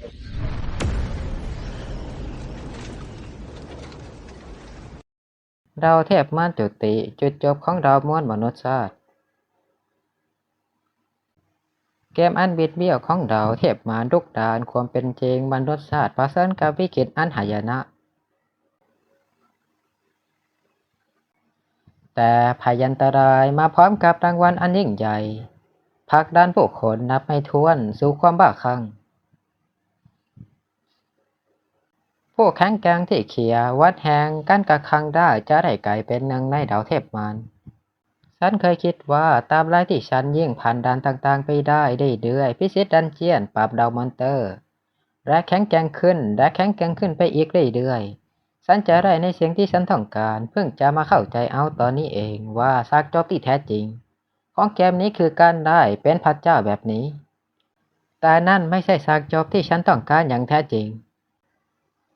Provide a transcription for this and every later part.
เราเทพม่านจุติจุดจบของเรามวลมนุษยชาติเกมอันบิดเบี้ยวของเราเทพมารดุกดานความเป็นจริงมนุษยชาติเผชิญกับวิกฤตอันหายนะแต่พยันตรายมาพร้อมกับรางวัลอันยิ่งใหญ่ผลักดันผู้คนนับไม่ถ้วนสู่ความบ้าคลั่งผู้แข็งแกร่งที่เขียวัดแห่งกันกะคังได้จะได้กลายเป็นหนึ่งในดาวเทพมารฉันเคยคิดว่าตามรายที่ฉันยิ่งผ่านด่านต่างๆไปได้เรื่อยๆพิชิตดันเจียนปราบดาวมอนเตอร์และแข็งแกร่งขึ้นและแข็งแกร่งขึ้นไปอีกเรื่อยๆฉันจะได้ในสิ่งที่ฉันต้องการเพิ่งจะมาเข้าใจเอาตอนนี้เองว่าซากจอบที่แท้จริงของเกมนี้คือการได้เป็นพระเจ้าแบบนี้แต่นั่นไม่ใช่ซากจอบที่ฉันต้องการอย่างแท้จริง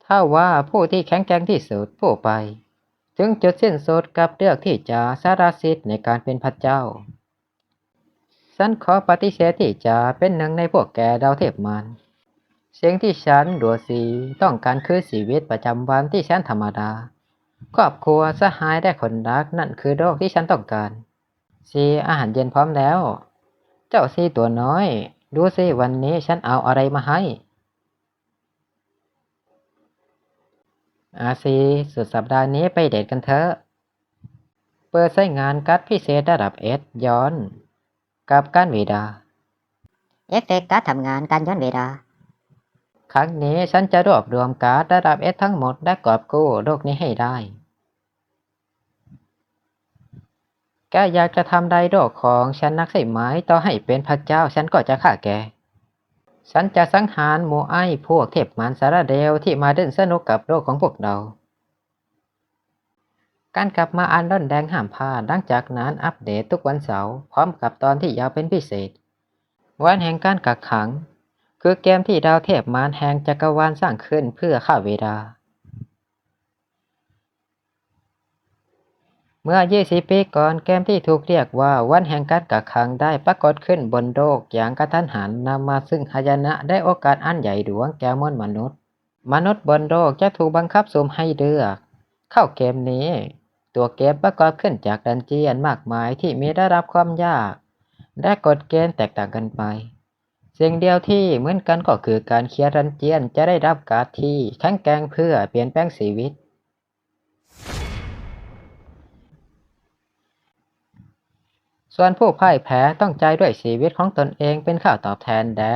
ถ้าว่าผู้ที่แข็งแกร่งที่สุดผู้ไปถึงจุดสิ้นสุดกับเลือกที่จะสารสิทธิ์ในการเป็นพระเจ้าฉันขอปฏิเสธที่จะเป็นหนึ่งในพวกแกดาวเทพมารสิ่งที่ฉันดัวสีต้องการคือชีวิตประจำวันที่ฉันธรรมดาครอบครัวสหายและคนรักนั่นคือโลกที่ฉันต้องการสีอาหารเย็นพร้อมแล้วเจ้าสีตัวน้อยดูสิวันนี้ฉันเอาอะไรมาให้ซีสุดสัปดาห์นี้ไปเดทกันเถอะเปิดใช้งานการ์ดพิเศษระดับเอสย้อนกับการเวลาเอฟเฟกต์การ์ดทำงานการย้อนเวลาครั้งนี้ฉันจะรวบรวมการ์ดระดับเอสทั้งหมดและกอบกู้โลกนี้ให้ได้แกอยากจะทำได้โลกของฉันนักใช่ไหมต่อให้เป็นพระเจ้าฉันก็จะฆ่าแกฉันจะสังหารหมู่ไอ้พวกเทพมารสารเดวที่มาเล่นสนุกกับโลกของพวกเราการกลับมาอันร้อนแดงห้ามพลาดหลังจากนั้นอัปเดตทุกวันเสาร์พร้อมกับตอนที่ยาวเป็นพิเศษวันแห่งการกักขังคือเกมที่ดาวเทพมารแห่งจักรวาลสร้างขึ้นเพื่อฆ่าเวลาเมื่อ20 ปีก่อนเกมที่ถูกเรียกว่าวันแห่งการกักขังได้ปรากฏขึ้นบนโลกอย่างกระทันหันนำมาซึ่งหายนะได้โอกาสอันใหญ่หลวงแก่มวลมนุษย์บนโลกจะถูกบังคับสุ่มให้เลือกเข้าเกมนี้ตัวเกมประกอบขึ้นจากดันเจียนมากมายที่มีระดับความยากและกฎเกณฑ์แตกต่างกันไปสิ่งเดียวที่เหมือนกันก็คือการเคลียร์ดันเจียนจะได้รับการ์ดที่แข็งแกร่งเพื่อเปลี่ยนแปลงชีวิตส่วนผู้พ่ายแพ้ต้องจ่ายด้วยชีวิตของตนเองเป็นค่าตอบแทนและ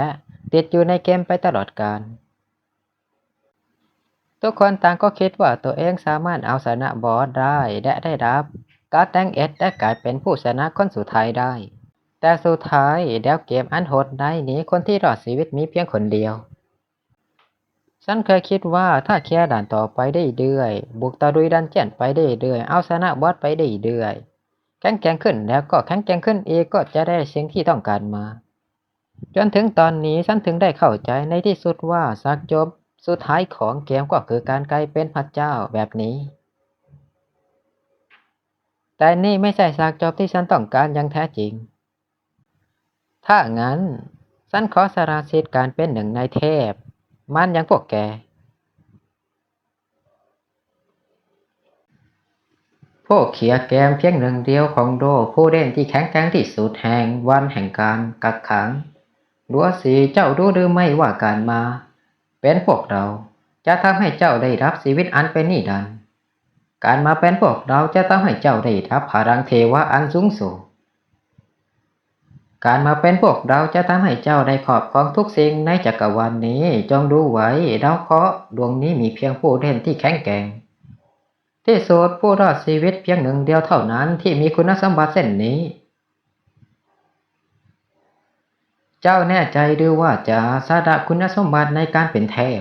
ติดอยู่ในเกมไปตลอดกาลทุกคนต่างก็คิดว่าตัวเองสามารถเอาชนะบอสได้และได้รับการ์ดแดงเอสและกลายเป็นผู้ชนะคนสุดท้ายได้แต่สุดท้ายแล้วเกมอันโหดได้นี้คนที่รอดชีวิตมีเพียงคนเดียวฉันเคยคิดว่าถ้าเคลียร์ด่านต่อไปได้เรื่อยบุกตะลุยดันเจียนไปได้เรื่อยเอาชนะบอสไปได้เรื่อยแข็งแกร่งขึ้นแล้วก็แข็งแกร่งขึ้นอีกก็จะได้สิ่งที่ต้องการมาจนถึงตอนนี้ฉันถึงได้เข้าใจในที่สุดว่าสักจบสุดท้ายของเกมก็คือการกลายเป็นพระเจ้าแบบนี้แต่นี่ไม่ใช่ฉากจบที่ฉันต้องการอย่างแท้จริงถ้างั้นฉันขอสละสิทธิ์การเป็นหนึ่งในเทพมันอย่างพวกแกพวกเขียเกมเพียงหนึ่งเดียวของโลกผู้เล่นที่แข็งแกร่งที่สุดแห่งวันแห่งการกักขังลัวสีเจ้ารู้หรือไม่ว่าการมาเป็นพวกเราจะทำให้เจ้าได้รับชีวิตอันเป็นนิรันดร์การมาเป็นพวกเราจะทำให้เจ้าได้รับพลังเทวะอันสูงส่งการมาเป็นพวกเราจะทำให้เจ้าได้ครอบครองทุกสิ่งในจักรวาลนี้จงรู้ไว้ดาวเคราะห์ดวงนี้มีเพียงผู้เล่นที่แข็งแกร่งที่สุดผู้รอดชีวิตเพียงหนึ่งเดียวเท่านั้นที่มีคุณสมบัติเช่นนี้เจ้าแน่ใจหรือว่าจะสละคุณสมบัติในการเป็นเทพ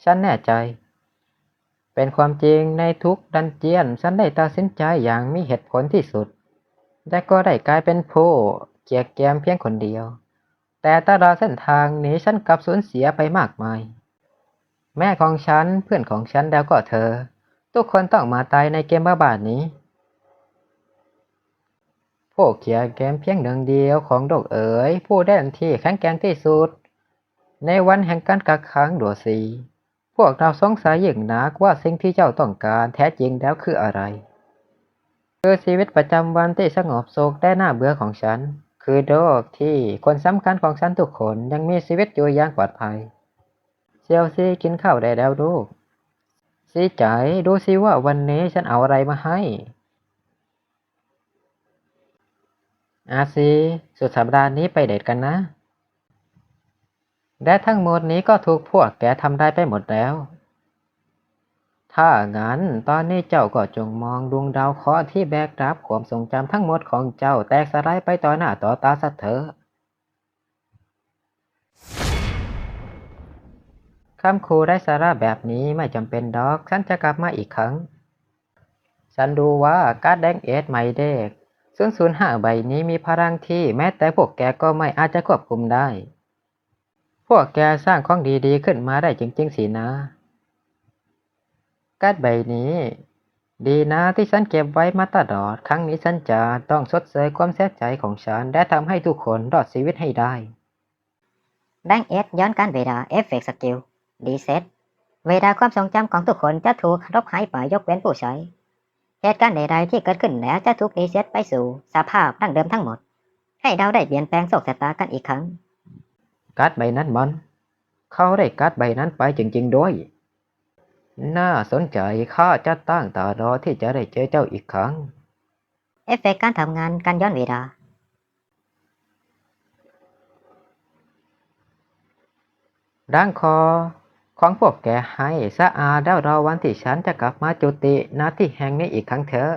ฉันแน่ใจเป็นความจริงในทุกดันเจียนฉันได้ตัดสินใจอย่างมีเหตุผลที่สุดและก็ได้กลายเป็นผู้เกียจแกมเพียงคนเดียวแต่ตลอดเส้นทางนี้ฉันกลับสูญเสียไปมากมายแม่ของฉันเพื่อนของฉันแล้วก็เธอทุกคนต้องมาตายในเกมบ้าๆนี้พวกเกียจแกมเพียงหนึ่งเดียวของโลกเอ๋ยผู้เล่นที่แข็งแกร่งที่สุด ในวันแห่งการกักขังโดดสีพวกเราสงสัยอย่างหนักว่าสิ่งที่เจ้าต้องการแท้จริงแล้วคืออะไรคือชีวิตประจำวันที่สงบสุขและน่าเบื่อของฉันคือโลกที่คนสำคัญของฉันทุกคนยังมีชีวิตอยู่อย่างปลอดภัยเชลซีกินข้าวได้แล้วลูกซีใจดูสิว่าวันนี้ฉันเอาอะไรมาให้อาซีสุดสัปดาห์นี้ไปเดทกันนะและทั้งหมดนี้ก็ถูกพวกแกทำได้ไปหมดแล้ว ถ้างั้นตอนนี้เจ้าก็จงมองดวงดาวเคราะห์ที่แบกรับความทรงจำทั้งหมดของเจ้าแตกสลายไปต่อหน้าต่อตาซะเถอะคำคูไร้สาระแบบนี้ไม่จำเป็นดอกฉันจะกลับมาอีกครั้งฉันดูว่าการ์ดแดงเอสหมายเลข005ใบนี้มีพลังที่แม้แต่พวกแกก็ไม่อาจจะควบคุมได้พวกแกสร้างของดีๆขึ้นมาได้จริงๆสินะการ์ดใบนี้ ดีนะที่ฉันเก็บไว้มาตลอดครั้งนี้ฉันจะต้องชดเชยความเสียใจของฉันและทำให้ทุกคนรอดชีวิตให้ได้แบงค์เอสย้อนการเวลาเอฟเฟกต์สกิลรีเซ็ตเวลาความทรงจำของทุกคนจะถูกลบหายไปยกเว้นผู้ใช้เหตุการณ์ใดๆที่เกิดขึ้นแล้วจะถูกรีเซ็ตไปสู่สภาพดั้งเดิมทั้งหมดให้เราได้เปลี่ยนแปลงโชคชะตากันอีกครั้งการ์ดใบนั้นเขาได้การ์ดใบนั้นไปจริงๆด้วยน่าสนใจข้าจะตั้งตารอที่จะได้เจอเจ้าอีกครั้งเอฟเฟกต์การทำงานการย้อนเวลาร่างคอของพวกแกให้สะอาดแล้วรอวันที่ฉันจะกลับมาจุติณที่แห่งนี้อีกครั้งเถอะ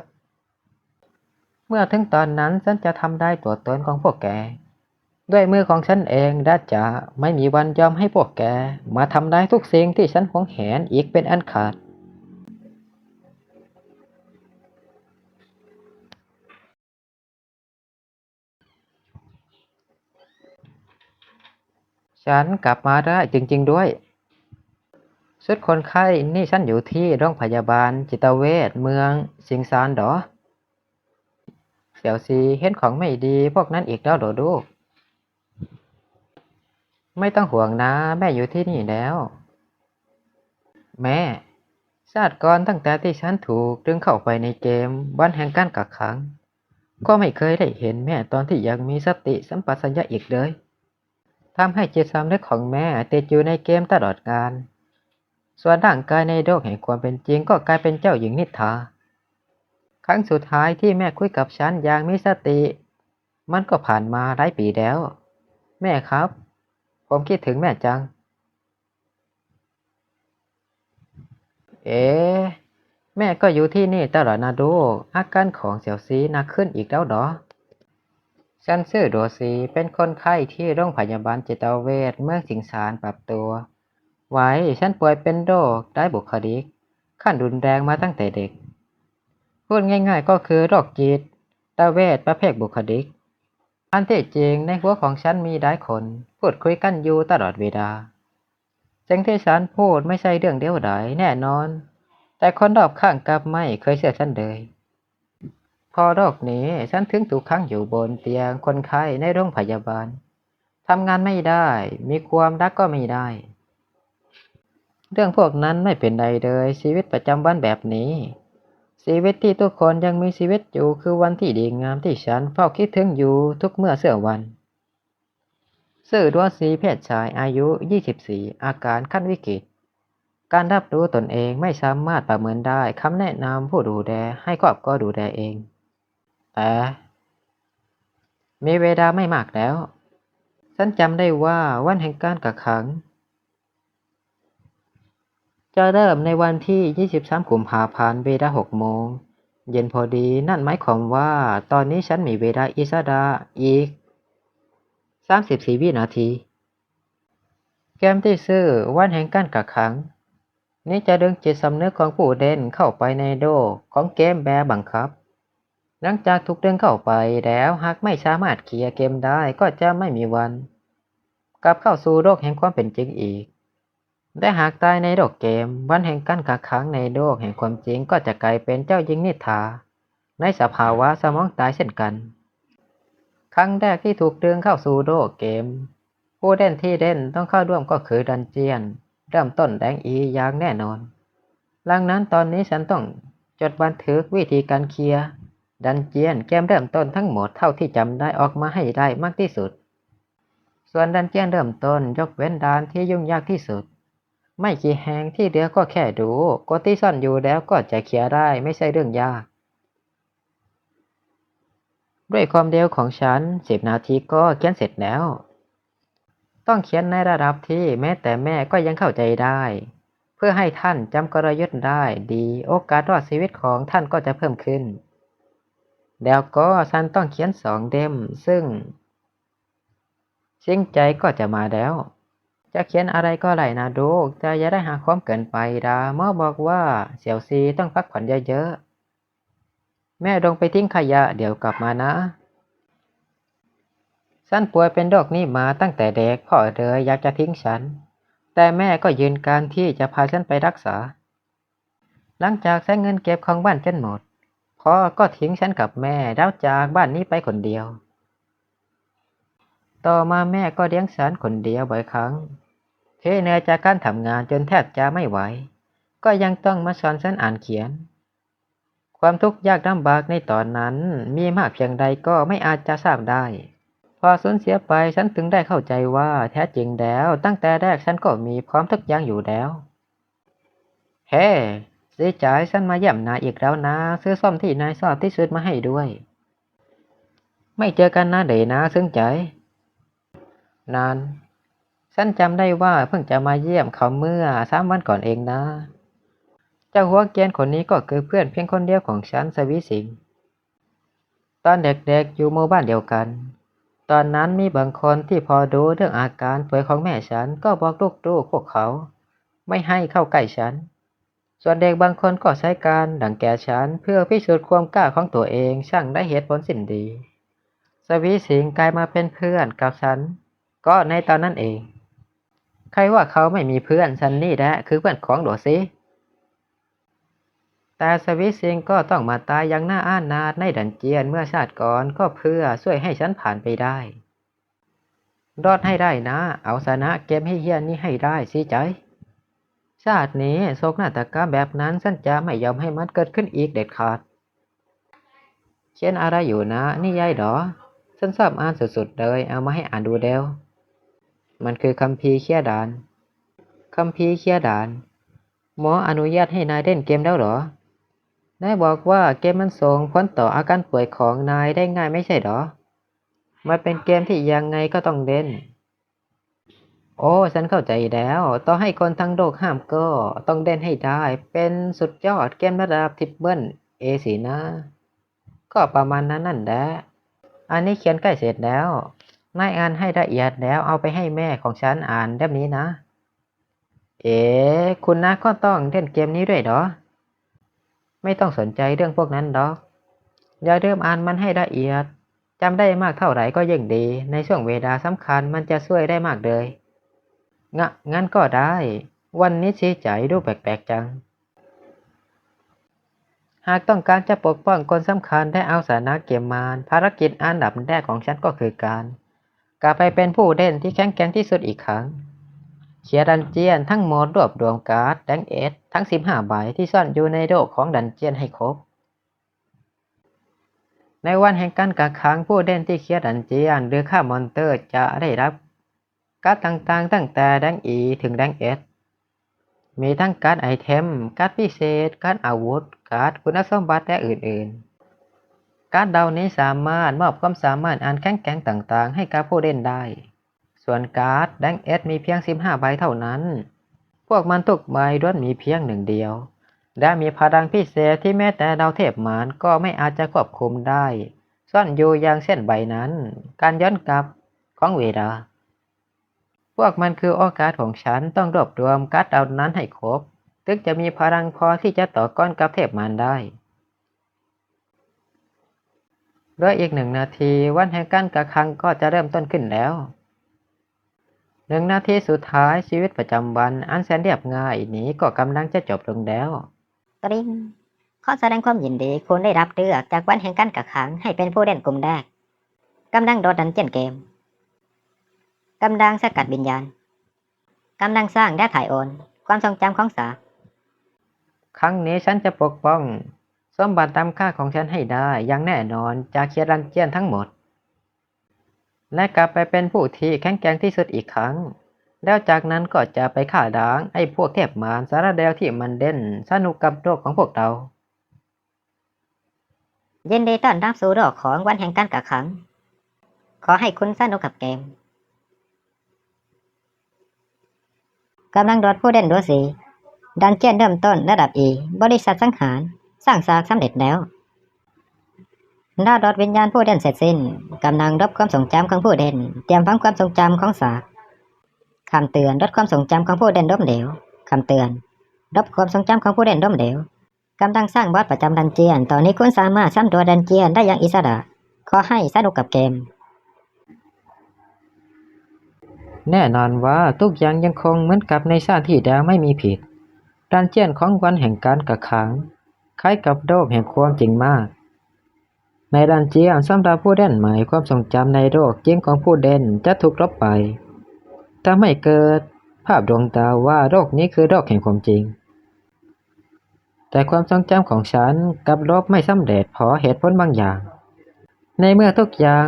เมื่อถึงตอนนั้นฉันจะทำได้ตัวตนของพวกแกด้วยมือของฉันเองและจะไม่มีวันยอมให้พวกแกมาทำได้ทุกสิ่งที่ฉันหวงแหนอีกเป็นอันขาดฉันกลับมาได้จริงๆด้วยชุดคนไข้นี่ฉันอยู่ที่โรงพยาบาลจิตเวชเมืองสิงซานเหรอเสี่ยวซีเห็นของไม่ดีพวกนั้นอีกแล้วเหรอลูกไม่ต้องห่วงนะแม่อยู่ที่นี่แล้วแม่ชาติก่อนตั้งแต่ที่ฉันถูกดึงเข้าไปในเกมวันแห่งการกักขังก็ไม่เคยได้เห็นแม่ตอนที่ยังมีสติสัมปชัญญะอีกเลยทำให้จิตสำนึกของแม่ติดอยู่ในเกมตลอดกาลส่วนร่างกายในโลกแห่งความเป็นจริงก็กลายเป็นเจ้าหญิงนิทราครั้งสุดท้ายที่แม่คุยกับฉันอย่างมีสติมันก็ผ่านมาหลายปีแล้วแม่ครับผมคิดถึงแม่จังเอ๊ะแม่ก็อยู่ที่นี่ตลอดนะลูกอาการของเสี่ยวซีหนักขึ้นอีกแล้วเหรอฉันชื่อโดซีเป็นคนไข้ที่โรงพยาบาลจิตเวชเมื่อสิงสารปรับตัวไว้ฉันป่วยเป็นโรคได้บุคลิกขั้นรุนแรงมาตั้งแต่เด็กพูดง่ายๆก็คือโรคจิตเวชประเภทบุคลิกอันที่จริงในหัวของฉันมีหลายคนพูดคุยกันอยู่ตลอดเวลาสิ่งที่ฉันพูดไม่ใช่เรื่องเดียวดายแน่นอนแต่คนรอบข้างกลับไม่เคยเชื่อฉันเลยพอโรคนี้ฉันถึงถูกขังอยู่บนเตียงคนไข้ในโรงพยาบาลทำงานไม่ได้มีความรักก็ไม่ได้เรื่องพวกนั้นไม่เป็นไรเลยชีวิตประจำวันแบบนี้ชีวิตที่ทุกคนยังมีชีวิตอยู่คือวันที่ดีงามที่ฉันเฝ้าคิดถึงอยู่ทุกเมื่อเสื่อวันซื่อด้วสีเพศชายอายุ24อาการขั้นวิกฤตการรับรู้ตนเองไม่สามารถประเมินได้คำแนะนำผู้ดูแลให้ครอบครัวดูแลเองแต่มีเวลาไม่มากแล้วฉันจำได้ว่าวันแห่งการกักขังจะเริ่มในวันที่23กุมภาพันธ์เวลา6 โมงเย็นพอดีนั่นหมายความว่าตอนนี้ฉันมีเวลาอิสระอีก34วินาทีเกมที่ชื่อวันแห่งการกักขังนี้จะดึงจิตสำนึกของผู้เล่นเข้าไปในโลกของเกมแบบบังคับหลังจากถูกดึงเข้าไปแล้วหากไม่สามารถเคลียร์เกมได้ก็จะไม่มีวันกลับเข้าสู่โลกแห่งความเป็นจริงอีกและหากตายในโลกเกมวันแห่งการกักขังในโลกแห่งความจริงก็จะกลายเป็นเจ้าหญิงนิทราในสภาวะสมองตายเช่นกันครั้งแรกที่ถูกดึงเข้าสู่โลกเกมผู้ ผู้เล่นที่เล่นต้องเข้าร่วมก็คือดันเจียนเริ่มต้นแดงอีอย่างแน่นอนดังนั้นตอนนี้ฉันต้องจดบันทึกวิธีการเคลียร์ดันเจียนเกมเริ่มต้นทั้งหมดเท่าที่จำได้ออกมาให้ได้มากที่สุดส่วนดันเจียนเริ่มต้นยกเว้นด่านที่ยุ่งยากที่สุดไม่กี่แห่งที่เหลือก็แค่ดูกดที่ซ่อนอยู่แล้วก็จะเคลียร์ได้ไม่ใช่เรื่องยากด้วยความเร็วของฉัน10 นาทีก็เขียนเสร็จแล้วต้องเขียนในระดับที่แม้แต่แม่ก็ยังเข้าใจได้เพื่อให้ท่านจำกลยุทธ์ได้ดีโอกาสรอดชีวิตของท่านก็จะเพิ่มขึ้นแล้วก็ฉันต้องเขียน2 เล่มซึ่งชิงใจก็จะมาแล้วจะเขียนอะไรก็ได้นะลูกแต่อย่าได้หาความเกินไปดาหมอบอกว่าเสี่ยวซีต้องพักผ่อนเยอะๆแม่ลงไปทิ้งขยะเดี๋ยวกลับมานะฉันป่วยเป็นโรคนี้มาตั้งแต่เด็กพ่อเลยอยากจะทิ้งฉันแต่แม่ก็ยืนการที่จะพาฉันไปรักษาหลังจากใช้เงินเก็บของบ้านจนหมดพ่อก็ทิ้งฉันกับแม่แล้วจากบ้านนี้ไปคนเดียวต่อมาแม่ก็เลี้ยงฉันคนเดียวบ่อยครั้งเหนื่อยจากการทำงานจนแทบจะไม่ไหวก็ยังต้องมาสอนฉันอ่านเขียนความทุกข์ยากลำบากในตอนนั้นมีมากเพียงใดก็ไม่อาจจะทราบได้พอสูญเสียไปฉันถึงได้เข้าใจว่าแท้จริงแล้วตั้งแต่แรกฉันก็มีพร้อมทุกอย่างอยู่แล้วเฮ้ดีใจฉันมาเยี่ยมนายอีกแล้วนะซื้อส้มที่นายชอบที่สุดมาให้ด้วยไม่เจอกันนะเดยนะซึ้งใจนานฉันจำได้ว่าเพิ่งจะมาเยี่ยมเขาเมื่อ3 วันก่อนเองนะเจ้าหัวเกรียนคนนี้ก็คือเพื่อนเพียงคนเดียวของฉันสวีสิงห์ตอนเด็กๆอยู่หมู่บ้านเดียวกันตอนนั้นมีบางคนที่พอรู้เรื่องอาการป่วยของแม่ฉันก็บอกลูกๆพวกเขาไม่ให้เข้าใกล้ฉันส่วนเด็กบางคนก็ใช้การดังแกฉันเพื่อพิสูจน์ความกล้าของตัวเองช่างได้เหตุผลสิ้นดีสวีสิงห์กลายมาเป็นเพื่อนกับฉันก็ในตอนนั้นเองใครว่าเขาไม่มีเพื่อนฉันนี่แหละคือเพื่อนของโดซิแต่สวิตซิงก็ต้องมาตายอย่างน่าอานาถในดันเจียนเมื่อชาติก่อนก็เพื่อช่วยให้ฉันผ่านไปได้รอดให้ได้นะเอาชนะเกมให้เฮี้ยนนี้ให้ได้สิใจชาตินี้โศกนาฏกรรมแบบนั้นฉันจะไม่ยอมให้มันเกิดขึ้นอีกเด็ดขาดเขียนอะไรอยู่นะนี่ยายเหรอฉันชอบอ่านสุดๆเลยเอามาให้อ่านดูเดียวมันคือคัมภีร์เคียดานคัมภีร์เคียดานหมออนุญาตให้นายเล่นเกมแล้วเหรอนายบอกว่าเกมมันส่งผลต่ออาการป่วยของนายได้ง่ายไม่ใช่เหรอมันเป็นเกมที่ยังไงก็ต้องเล่นโอ้ฉันเข้าใจแล้วต่อให้คนทั้งโลกห้ามก็ต้องเล่นให้ได้เป็นสุดยอดเกมระดับทิปเปิลเอสินะก็ประมาณนั้นนั่นแหละอันนี้เขียนใกล้เสร็จแล้วนายอ่านให้ละเอียดแล้วเอาไปให้แม่ของฉันอ่านแบบนี้นะเอ๋คุณนะก็ต้องเล่นเกมนี้ด้วยเหรอไม่ต้องสนใจเรื่องพวกนั้นหรอกอย่าเริ่มอ่านมันให้ละเอียดจำได้มากเท่าไหร่ก็ยิ่งดีในช่วงเวลาสำคัญมันจะช่วยได้มากเลยงั้นก็ได้วันนี้ชี้ใจดูแปลกๆจังหากต้องการจะปกป้องคนสำคัญได้เอาชนะเกมมารภารกิจอันดับแรกของฉันก็คือการกลับไปเป็นผู้เล่นที่แข็งแกร่งที่สุดอีกครั้งเคลียร์ดันเจียนทั้งหมดรวบรวมการ์ดแดงเอสทั้ง15 ใบที่ซ่อนอยู่ในโลกของดันเจียนให้ครบในวันแห่งการกักขังผู้เล่นที่เคลียร์ดันเจียนหรือฆ่ามอนเตอร์จะได้รับการ์ดต่างๆตั้งแต่แดงอีถึงแดงเอสมีทั้งการ์ดไอเทมการ์ดพิเศษการ์ดอาวุธการ์ดคุณสมบัติและอื่นๆการ์ดเหล่านี้สามารถมอบความสามารถอันแข็งแกร่งต่างๆให้กับผู้เล่นได้ส่วนการ์ดแดงเอสมีเพียง15 ใบเท่านั้นพวกมันทุกใบล้วนมีเพียงหนึ่งเดียวและมีพลังพิเศษที่แม้แต่ดาวเทพมารก็ไม่อาจจะควบคุมได้ซ่อนอยู่อย่างเช่นใบนั้นการย้อนกลับของเวลาพวกมันคือโอกาสของฉันต้องรวบรวมการ์ดเหล่านั้นให้ครบถึงจะมีพลังพอที่จะต่อกรกับเทพมารได้เหลืออีก1 นาทีวันแห่งการกักขังก็จะเริ่มต้นขึ้นแล้ว1 นาทีสุดท้ายชีวิตประจำวันอันแสนเรียบง่ายนี้ก็กำลังจะจบลงแล้วตริงขอแสดงความยินดีคุณได้รับเลือกจากวันแห่งการกักขังให้เป็นผู้เล่นกลุ่มแรกกำลังโดดดันเจียนเกม กำลังสกัดวิญญาณกำลังสร้างและถ่ายโอนความทรงจำของสา ครั้งนี้ฉันจะปกป้องสมบัติตามค่าของฉันให้ได้อย่างแน่นอนจากเคียรันเจียนทั้งหมดและกลับไปเป็นผู้ที่แข็งแกร่งที่สุดอีกครั้งแล้วจากนั้นก็จะไปฆ่าล้างไอ้พวกเทพมารสารเดวที่มันเด่นสนุกกับโลกของพวกเรายินดีต้อนรับสู่โลกของวันแห่งการกักขังขอให้คุณสนุกกับเกมกำลังโดดผู้เล่นดูสีดันเจียนเริ่มต้นระดับ E บริษัทสังหารสร้างซากสำเร็จแล้วดาวดอดวิญญาณผู้เล่นเสร็จสิ้นกำลังลบความทรงจำของผู้เล่นเตรียมฝังความทรงจำของซากคำเตือนลดความทรงจำของผู้เล่นล้มเหลวคำเตือนลบความทรงจำของผู้เล่นล้มเหลวกำลังสร้างบอสประจำดันเจียนตอนนี้คุณสามารถสำรวจดันเจียนได้อย่างอิสระขอให้สนุกกับเกมแน่นอนว่าทุกอย่างยังคงเหมือนกับในชาติที่แล้วไม่มีผิดดันเจียนของวันแห่งการกักขังคล้ายกับโลกแห่งความจริงมากในดันเจียนสำหรับผู้เล่นใหม่ความทรงจำในโลกจริงของผู้เล่นจะถูกลบไปทำให้เกิดภาพดวงตาว่าโลกนี้คือโลกแห่งความจริงแต่ความทรงจำของฉันกลับลบไม่สำเร็จเพราะเหตุผลบางอย่างในเมื่อทุกอย่าง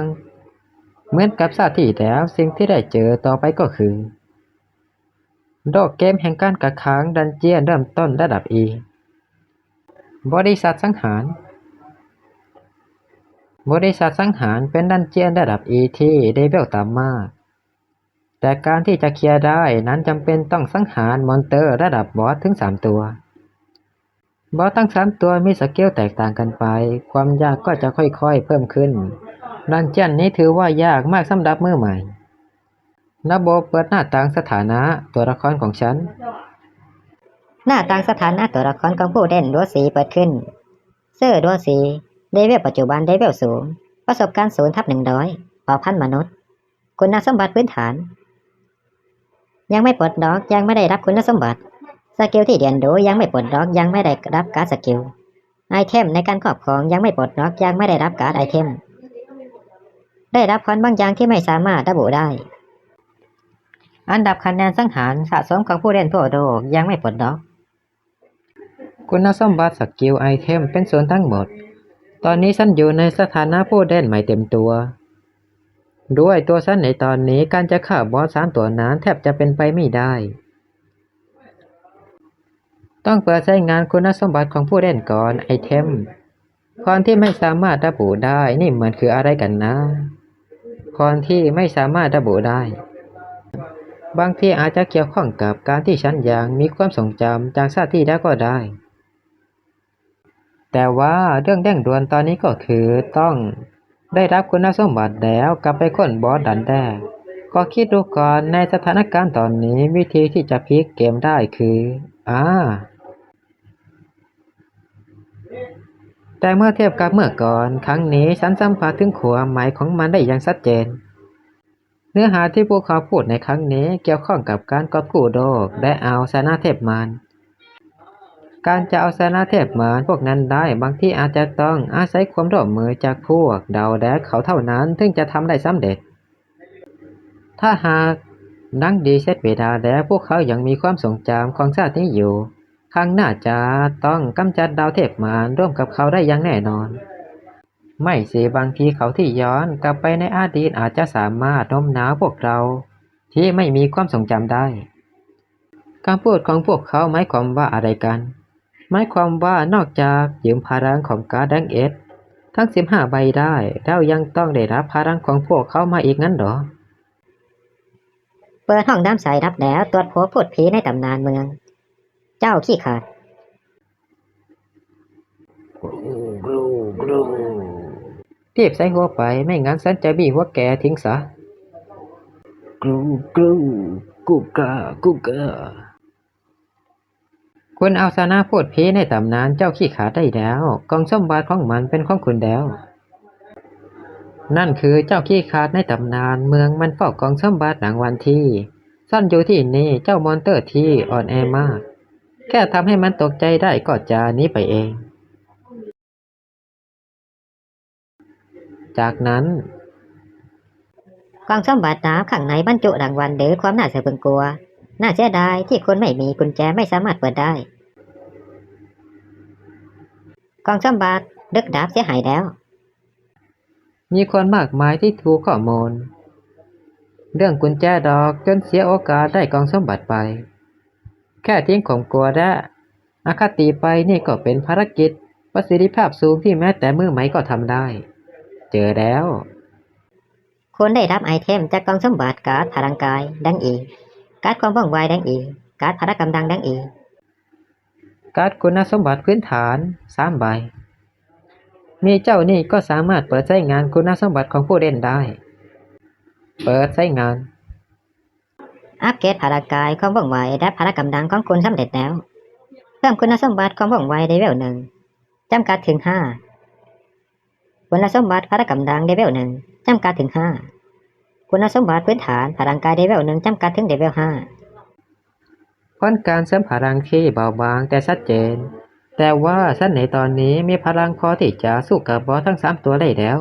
เหมือนกับชาติที่แล้วสิ่งที่ได้เจอต่อไปก็คือโลกเกมแห่งการกักขังดันเจียนเริ่มต้นระดับ E บริษัทสังหารเป็นดันเจียนระดับ E ที่เลเวลต่ำมากแต่การที่จะเคลียร์ได้นั้นจำเป็นต้องสังหารมอนเตอร์ระดับบอสถึง3ตัวบอสทั้ง3ตัวมีสเกลแตกต่างกันไปความยากก็จะค่อยๆเพิ่มขึ้นดันเจียนนี้ถือว่ายากมากสำหรับมือใหม่ระบบเปิดหน้าต่างสถานะตัวละครของฉันหน้าต่างสถานะตัวละครของผู้เล่นดัวสีเปิดขึ้นเซอร์ดัวสีเลเวลปัจจุบันเลเวลสูงประสบการณ์0/100เผ่าพันธุ์มนุษย์คุณสมบัติพื้นฐานยังไม่ปลดล็อกยังไม่ได้รับคุณสมบัติสกิลที่เรียนรู้ยังไม่ปลดล็อกยังไม่ได้รับการ์ดสกิลไอเทมในการครอบครองยังไม่ปลดล็อกยังไม่ได้รับการ์ดไอเทมได้รับพรบางอย่างที่ไม่สามารถระบุได้อันดับคะแนนสังหารสะสมของผู้เล่นทั่วโลกยังไม่ปลดล็อกคุณสมบัติสกิลไอเทมเป็นส่วนทั้งหมดตอนนี้ฉันอยู่ในสถานะผู้เล่นใหม่เต็มตัวด้วยตัวฉันในตอนนี้การจะฆ่าบอส3ตัวนั้นแทบจะเป็นไปไม่ได้ต้องเปิดใช้งานคุณสมบัติของผู้เล่นก่อนไอเทมพรที่ไม่สามารถระบุได้นี่เหมือนคืออะไรกันนะพรที่ไม่สามารถระบุได้บางทีอาจจะเกี่ยวข้องกับการที่ฉันยังมีความทรงจำจากชาติที่แล้วก็ได้แต่ว่าเรื่องเร่งด่วนตอนนี้ก็คือต้องได้รับคุณสมบัติแล้วกลับไปค้นบอสดันแรกก็คิดดูก่อนในสถานการณ์ตอนนี้วิธีที่จะพลิกเกมได้คือแต่เมื่อเทียบกับเมื่อก่อนครั้งนี้ฉันสัมผัสถึงความหมายของมันได้อย่างชัดเจนเนื้อหาที่พวกเขาพูดในครั้งนี้เกี่ยวข้องกับการกอบกู้โลกและเอาชนะเทพมารการจะเอาชนะเทพมารพวกนั้นได้บางที่อาจจะต้องอาศัยความร่วมมือจากพวกดาวแดกเขาเท่านั้นถึงจะทำได้สำเร็จถ้าหากนังดีเซตเวดาแล้วพวกเขายังมีความทรงจำของชาตินี้อยู่ครั้งหน้าจะต้องกำจัดดาวเทพมารร่วมกับเขาได้อย่างแน่นอนไม่สิบางทีเขาที่ย้อนกลับไปในอดีตอาจจะสามารถโน้มน้าวพวกเราที่ไม่มีความทรงจำได้คำพูดของพวกเขาหมายความว่าอะไรกันหมายความว่านอกจากยืมพลังของการ์ดแดงเอสทั้ง15 ใบได้แล้วยังต้องได้รับพลังของพวกเขามาอีกงั้นเหรอเปิดห้องน้ำใสรับแล้วตรวจพบพูดผีในตำนานเมืองเจ้าขี้ขาดรีบใส่หัวไปไม่งั้นฉันจะบี้หัวแกทิ้งซะกรูกรูกูกากูกาคุณเอาชนะพูดผีในตำนานเจ้าขี้ขาดได้แล้วกองสมบัติของมันเป็นของคุณแล้วนั่นคือเจ้าขี้ขาดในตำนานเมืองมันเฝ้ากองสมบัติหลังวันที่ซ่อนอยู่ที่นี่เจ้ามอนเตอร์ที่อ่อนแอมากแค่ทำให้มันตกใจได้ก็จะหนีไปเองจากนั้น กล่องสมบัติน้ำข้างในบรรจุรางวัลหรือความน่าสะพรึงกลัวน่าเสียดายที่คุณไม่มีกุญแจไม่สามารถเปิดได้กล่องสมบัติดึกดาบเสียหายแล้วมีคนมากมายที่ถูกข้อมูลเรื่องกุญแจดอกจนเสียโอกาสได้กองสมบัติไปแค่ทิ้งข่มกลัวและอคติไปนี่ก็เป็นภารกิจประสิทธิภาพสูงที่แม้แต่มือใหม่ก็ทำได้เจอแล้วคุณได้รับไอเทมจากกล่องสมบัติการ์ดพลังกายดังอีการ์ดความว่องไวดังอีการ์ดพละกำลังดังอีการ์ดคุณสมบัติพื้นฐาน3 ใบมีเจ้านี่ก็สามารถเปิดใช้งานคุณสมบัติของผู้เล่นได้เปิดใช้งานอัปเกรดพลังกายความว่องไวและพละกำลังของคุณสำเร็จแล้วเพิ่มคุณสมบัติความว่องไวเลเวล1จำกัดถึง5คุณสมบัติพละกำลังเลเวล1จำกัดถึง5คุณสมบัติพื้นฐานพลังกายเลเวล1จำกัดถึงเลเวล5ผลการเสริมพลังที่เบาบางแต่ชัดเจนแต่ว่าฉันในตอนนี้มีพลังพอที่จะสู้กับบอสทั้ง3 ตัวได้แล้ว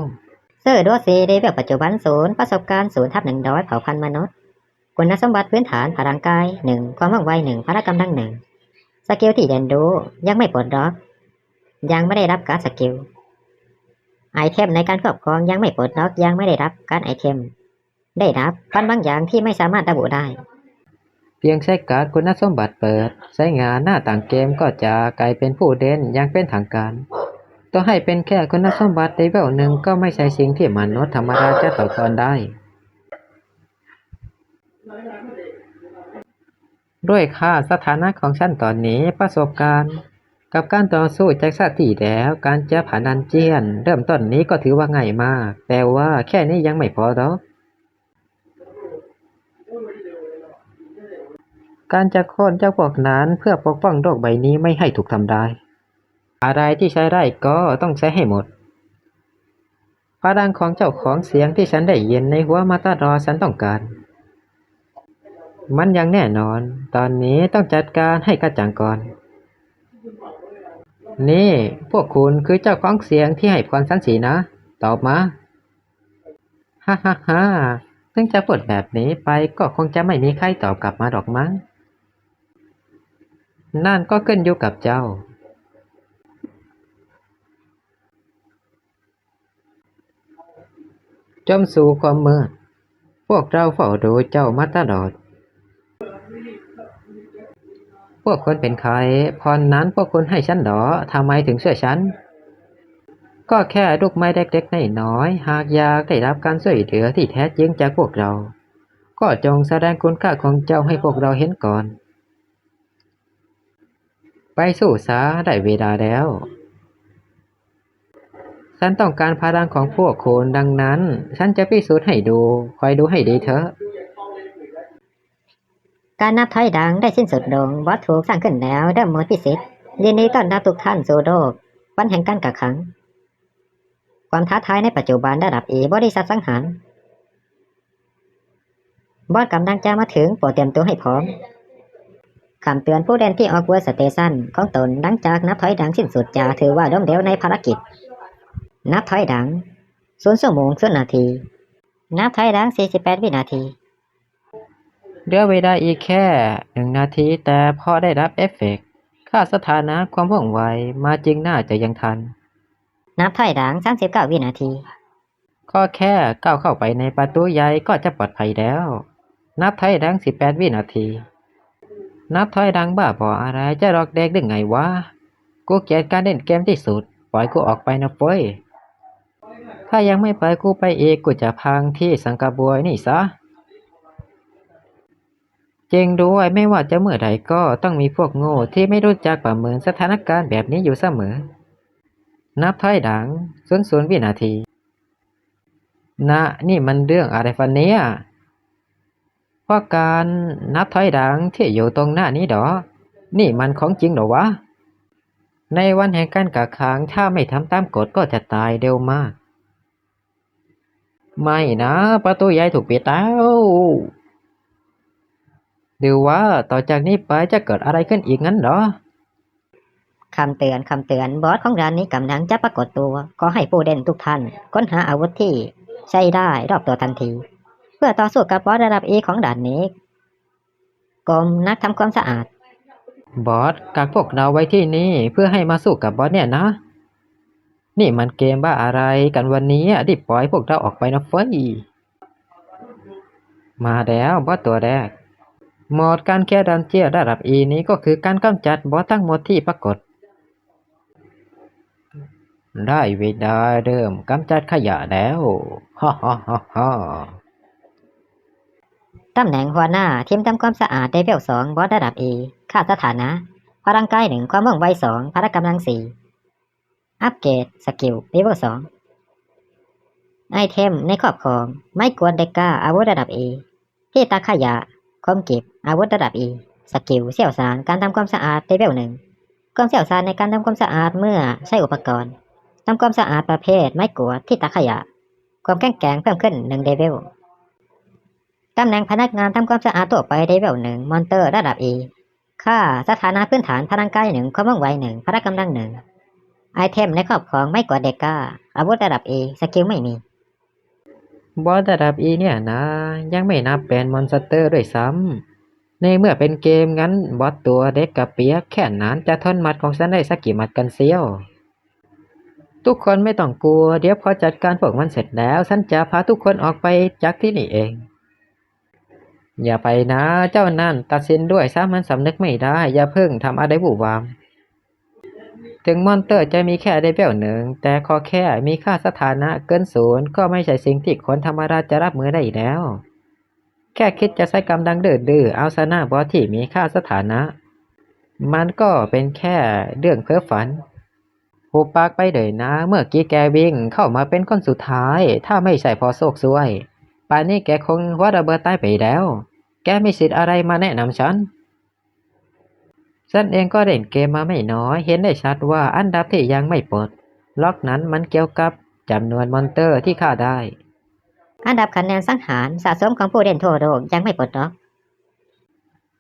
เซอร์โดซีเลเวลปัจจุบัน0ประสบการณ์0/100เผ่าพันธุ์มนุษย์คุณสมบัติพื้นฐานพลังกาย1ความว่องไว1พละกำลัง1สกิลที่เรียนรู้ยังไม่ปลดล็อกยังไม่ได้รับการ์ดสกิลไอเทมในการครอบครองยังไม่ปลดล็อกยังไม่ได้รับการ์ดไอเทมได้รับฟันบางอย่างที่ไม่สามารถระบุได้เพียงใช้การ์ดคุณสมบัติเปิดใช้งานหน้าต่างเกมก็จะกลายเป็นผู้เล่นอย่างเป็นทางการต่อให้เป็นแค่คุณสมบัติเลเวล1ก็ไม่ใช่สิ่งที่มนุษย์ธรรมดาจะต่อกรได้ด้วยค่าสถานะของฉันตอนนี้ประสบการณ์กับการต่อสู้จากชาติที่แล้วการจะผ่านดันเจียนเริ่มต้นนี้ก็ถือว่าง่ายมากแต่ว่าแค่นี้ยังไม่พอหรอกการจะโค่นเจ้าพวกนั้นเพื่อปกป้องโลกใบนี้ไม่ให้ถูกทำลายอะไรที่ใช้ได้ก็ต้องใช้ให้หมดพลังของเจ้าของเสียงที่ฉันได้ยินในหัวมาตลอดฉันต้องการมันยังแน่นอนตอนนี้ต้องจัดการให้กระจ่างก่อนนี่พวกคุณคือเจ้าของเสียงที่ให้พรฉันสินะตอบมาฮ่าฮ่าฮ่าถึงจะพูดแบบนี้ไปก็คงจะไม่มีใครตอบกลับมาหรอกมั้งนั่นก็ขึ้นอยู่กับเจ้าจมสู่ความมืดพวกเราเฝ้าดูเจ้ามาตลอดพวกคุณเป็นใครพรนั้นพวกคุณให้ฉันหรอทำไมถึงช่วยฉันก็แค่ลูกไม้เล็กๆน้อยๆหากอยากได้รับการช่วยเหลือที่แท้จริงจากพวกเราก็จงแสดงคุณค่าของเจ้าให้พวกเราเห็นก่อนไปสู้ซะได้เวลาแล้วฉันต้องการพลังของพวกคุณดังนั้นฉันจะพิสูจน์ให้ดูคอยดูให้ดีเถอะการนับถอยหลังได้สิ้นสุดลงบอสถูกสร้างขึ้นแล้วเริ่มโหมดพิเศษยินดีต้อนรับทุกท่านสู่โลกวันแห่งการกักขังความท้าทายในปัจจุบันระดับบริษัทสังหารบอสกำลังจะมาถึงโปรดเตรียมตัวให้พร้อมคำเตือนผู้เล่นที่ออกเวอร์สเตชันของตนหลังจากนับถอยหลังสิ้นสุดจะถือว่าล้มเหลวในภารกิจนับถอยหลัง0 ชั่วโมง0 นาทีนับถอยหลัง48 วินาทีเหลือเวลาอีกแค่1 นาทีแต่พอได้รับเอฟเฟกต์ค่าสถานะความว่องไวมาจริงน่าจะยังทันนับถอยหลัง39 วินาทีก็แค่ก้าวเข้าไปในประตูใหญ่ก็จะปลอดภัยแล้วนับถอยหลัง18 วินาทีนับถอยหลังบ้าบออะไรจะรอกเด็กได้ไงวะกูเกลียดการเล่นเกมที่สุดปล่อยกูออกไปนะเฟ้ยถ้ายังไม่ปล่อยกูไปอีกกูจะพังที่สังกะบวยนี่ซะจริงด้วยไม่ว่าจะเมื่อใดก็ต้องมีพวกโง่ที่ไม่รู้จักประเมินสถานการณ์แบบนี้อยู่เสมอนับถอยหลัง00 วินาทีนะนี่มันเรื่องอะไรฟันเนี่ยเพราะการนับถอยหลังที่อยู่ตรงหน้านี้ดอนี่มันของจริงเหรอวะในวันแห่งการกักขังถ้าไม่ทำตามกฎก็จะตายเร็วมากไม่นะประตูใหญ่ถูกปิดแล้วหรือว่าต่อจากนี้ไปจะเกิดอะไรขึ้นอีกงั้นเหรอคำเตือนบอสของร้านนี้กำลังจะปรากฏตัวขอให้ผู้เล่นทุกท่านค้นหาอาวุธที่ใช้ได้รอบตัวทันที เพื่อต่อสู้กับบอสระดับ E ของด่านนี้กรมนักทำความสะอาด บอสกักพวกเราไว้ที่นี่เพื่อให้มาสู้กับบอสเนี่ยนะ นี่มันเกมบ้าอะไรกันวันนี้รีบปล่อยพวกเราออกไปนะเฟ้ยมาแล้วบอสตัวแรกโหมดการแก้ดันเจียระดับ E นี้ก็คือการกำจัดบอสทั้งหมดที่ปรากฏได้เวลาเริ่มกำจัดขยะแล้วฮ่าฮ่าฮ่าฮ่า ตำแหน่งหัวหน้าทีมทำความสะอาดเลเวล2บอสระดับ E ค่าสถานะ พลังกาย1ความว่องไว2พละกำลัง4อัปเกรดสกิลเลเวล2ไอเทมในครอบครองไม้กวาดเดกาอาวุธระดับ E ที่ตักขยะคมกิบอาวุธระดับ E สกิลเสี่ยวซานการทำความสะอาดเลเวล1ความเสี่ยวซานในการทำความสะอาดเมื่อใช้อุปกรณ์ทำความสะอาดประเภทไม้กวาดที่ตักขยะความแข็งแกร่งเพิ่มขึ้น1เลเวลตำแหน่งพนักงานทำความสะอาดทั่วไปเลเวล1มอนเตอร์ระดับ E ค่าสถานะพื้นฐานพลังกาย1ความว่องไว1พละกำลัง1ไอเทมในครอบครองไม้กวาดเดกาอาวุธระดับ E สกิลไม่มีบอสระดับ E เนี่ยนะยังไม่นับเป็นมอนสเตอร์ด้วยซ้ำในเมื่อเป็นเกมงั้นบอสตัวเด็กกับเปียกแค่นั้นจะทนหมัดของฉันได้สักกี่หมัดกันเสียวทุกคนไม่ต้องกลัวเดี๋ยวพอจัดการพวกมันเสร็จแล้วฉันจะพาทุกคนออกไปจากที่นี่เองอย่าไปนะเจ้านั่นตัดสินด้วยซะมันสำนึกไม่ได้อย่าเพิ่งทำอะไรบุ่วามถึงมอนเตอร์จะมีแค่เลเวล1แต่ขอแค่มีค่าสถานะเกิน0ก็ไม่ใช่สิ่งที่คนธรรมดาจะรับมือได้แล้ว แค่คิดจะใช้กำลังดื้อๆเอาชนะบอสที่มีค่าสถานะมันก็เป็นแค่เรื่องเพ้อฝันหุบปากไปเลยนะเมื่อกี้แกวิ่งเข้ามาเป็นคนสุดท้ายถ้าไม่ใช่พอโชคซวยป่านนี้แกคงว่าระเบิดตายไปแล้วแกมีสิทธิ์อะไรมาแนะนำฉันเองก็เล่นเกมมาไม่น้อยเห็นได้ชัดว่าอันดับที่ยังไม่ปลดล็อกนั้นมันเกี่ยวกับจำนวนมอนเตอร์ที่ฆ่าได้อันดับคะแนนสังหารสะสมของผู้เล่นทั่วโลกยังไม่ปลดล็อก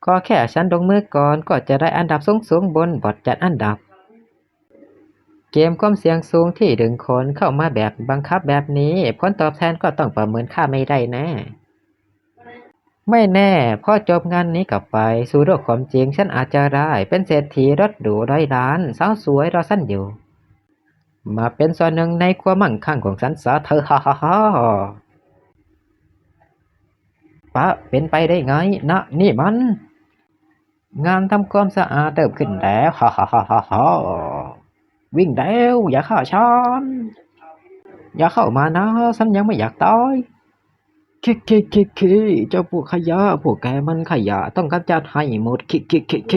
ก็แค่ฉันลงมือก่อนก็จะได้อันดับสูงบนบอร์ดจัดอันดับเกมความเสี่ยงสูงที่ดึงคนเข้ามาแบบบังคับแบบนี้ผลตอบแทนก็ต้องประเมินค่าไม่ได้แน่ไม่แน่พอจบงานนี้กลับไปสู่โลกความจริงฉันอาจจะได้เป็นเศรษฐีรถหรู100 ล้านสาวสวยรอฉันอยู่มาเป็นส่วนหนึ่งในความมั่งคั่งของฉันซะเธอฮ่าฮ่าฮ่าปะเป็นไปได้ไงนะนี่มันงานทำความสะอาดเริ่มขึ้นแล้วฮ่าฮ่าฮ่าฮ่าฮ่าวิ่งแล้วอย่าฆ่าฉันอย่าเข้ามานะฉันยังไม่อยากตายเคเจ้าพวกขยะพวกแกมันขยะต้องกำจัดให้หมดเค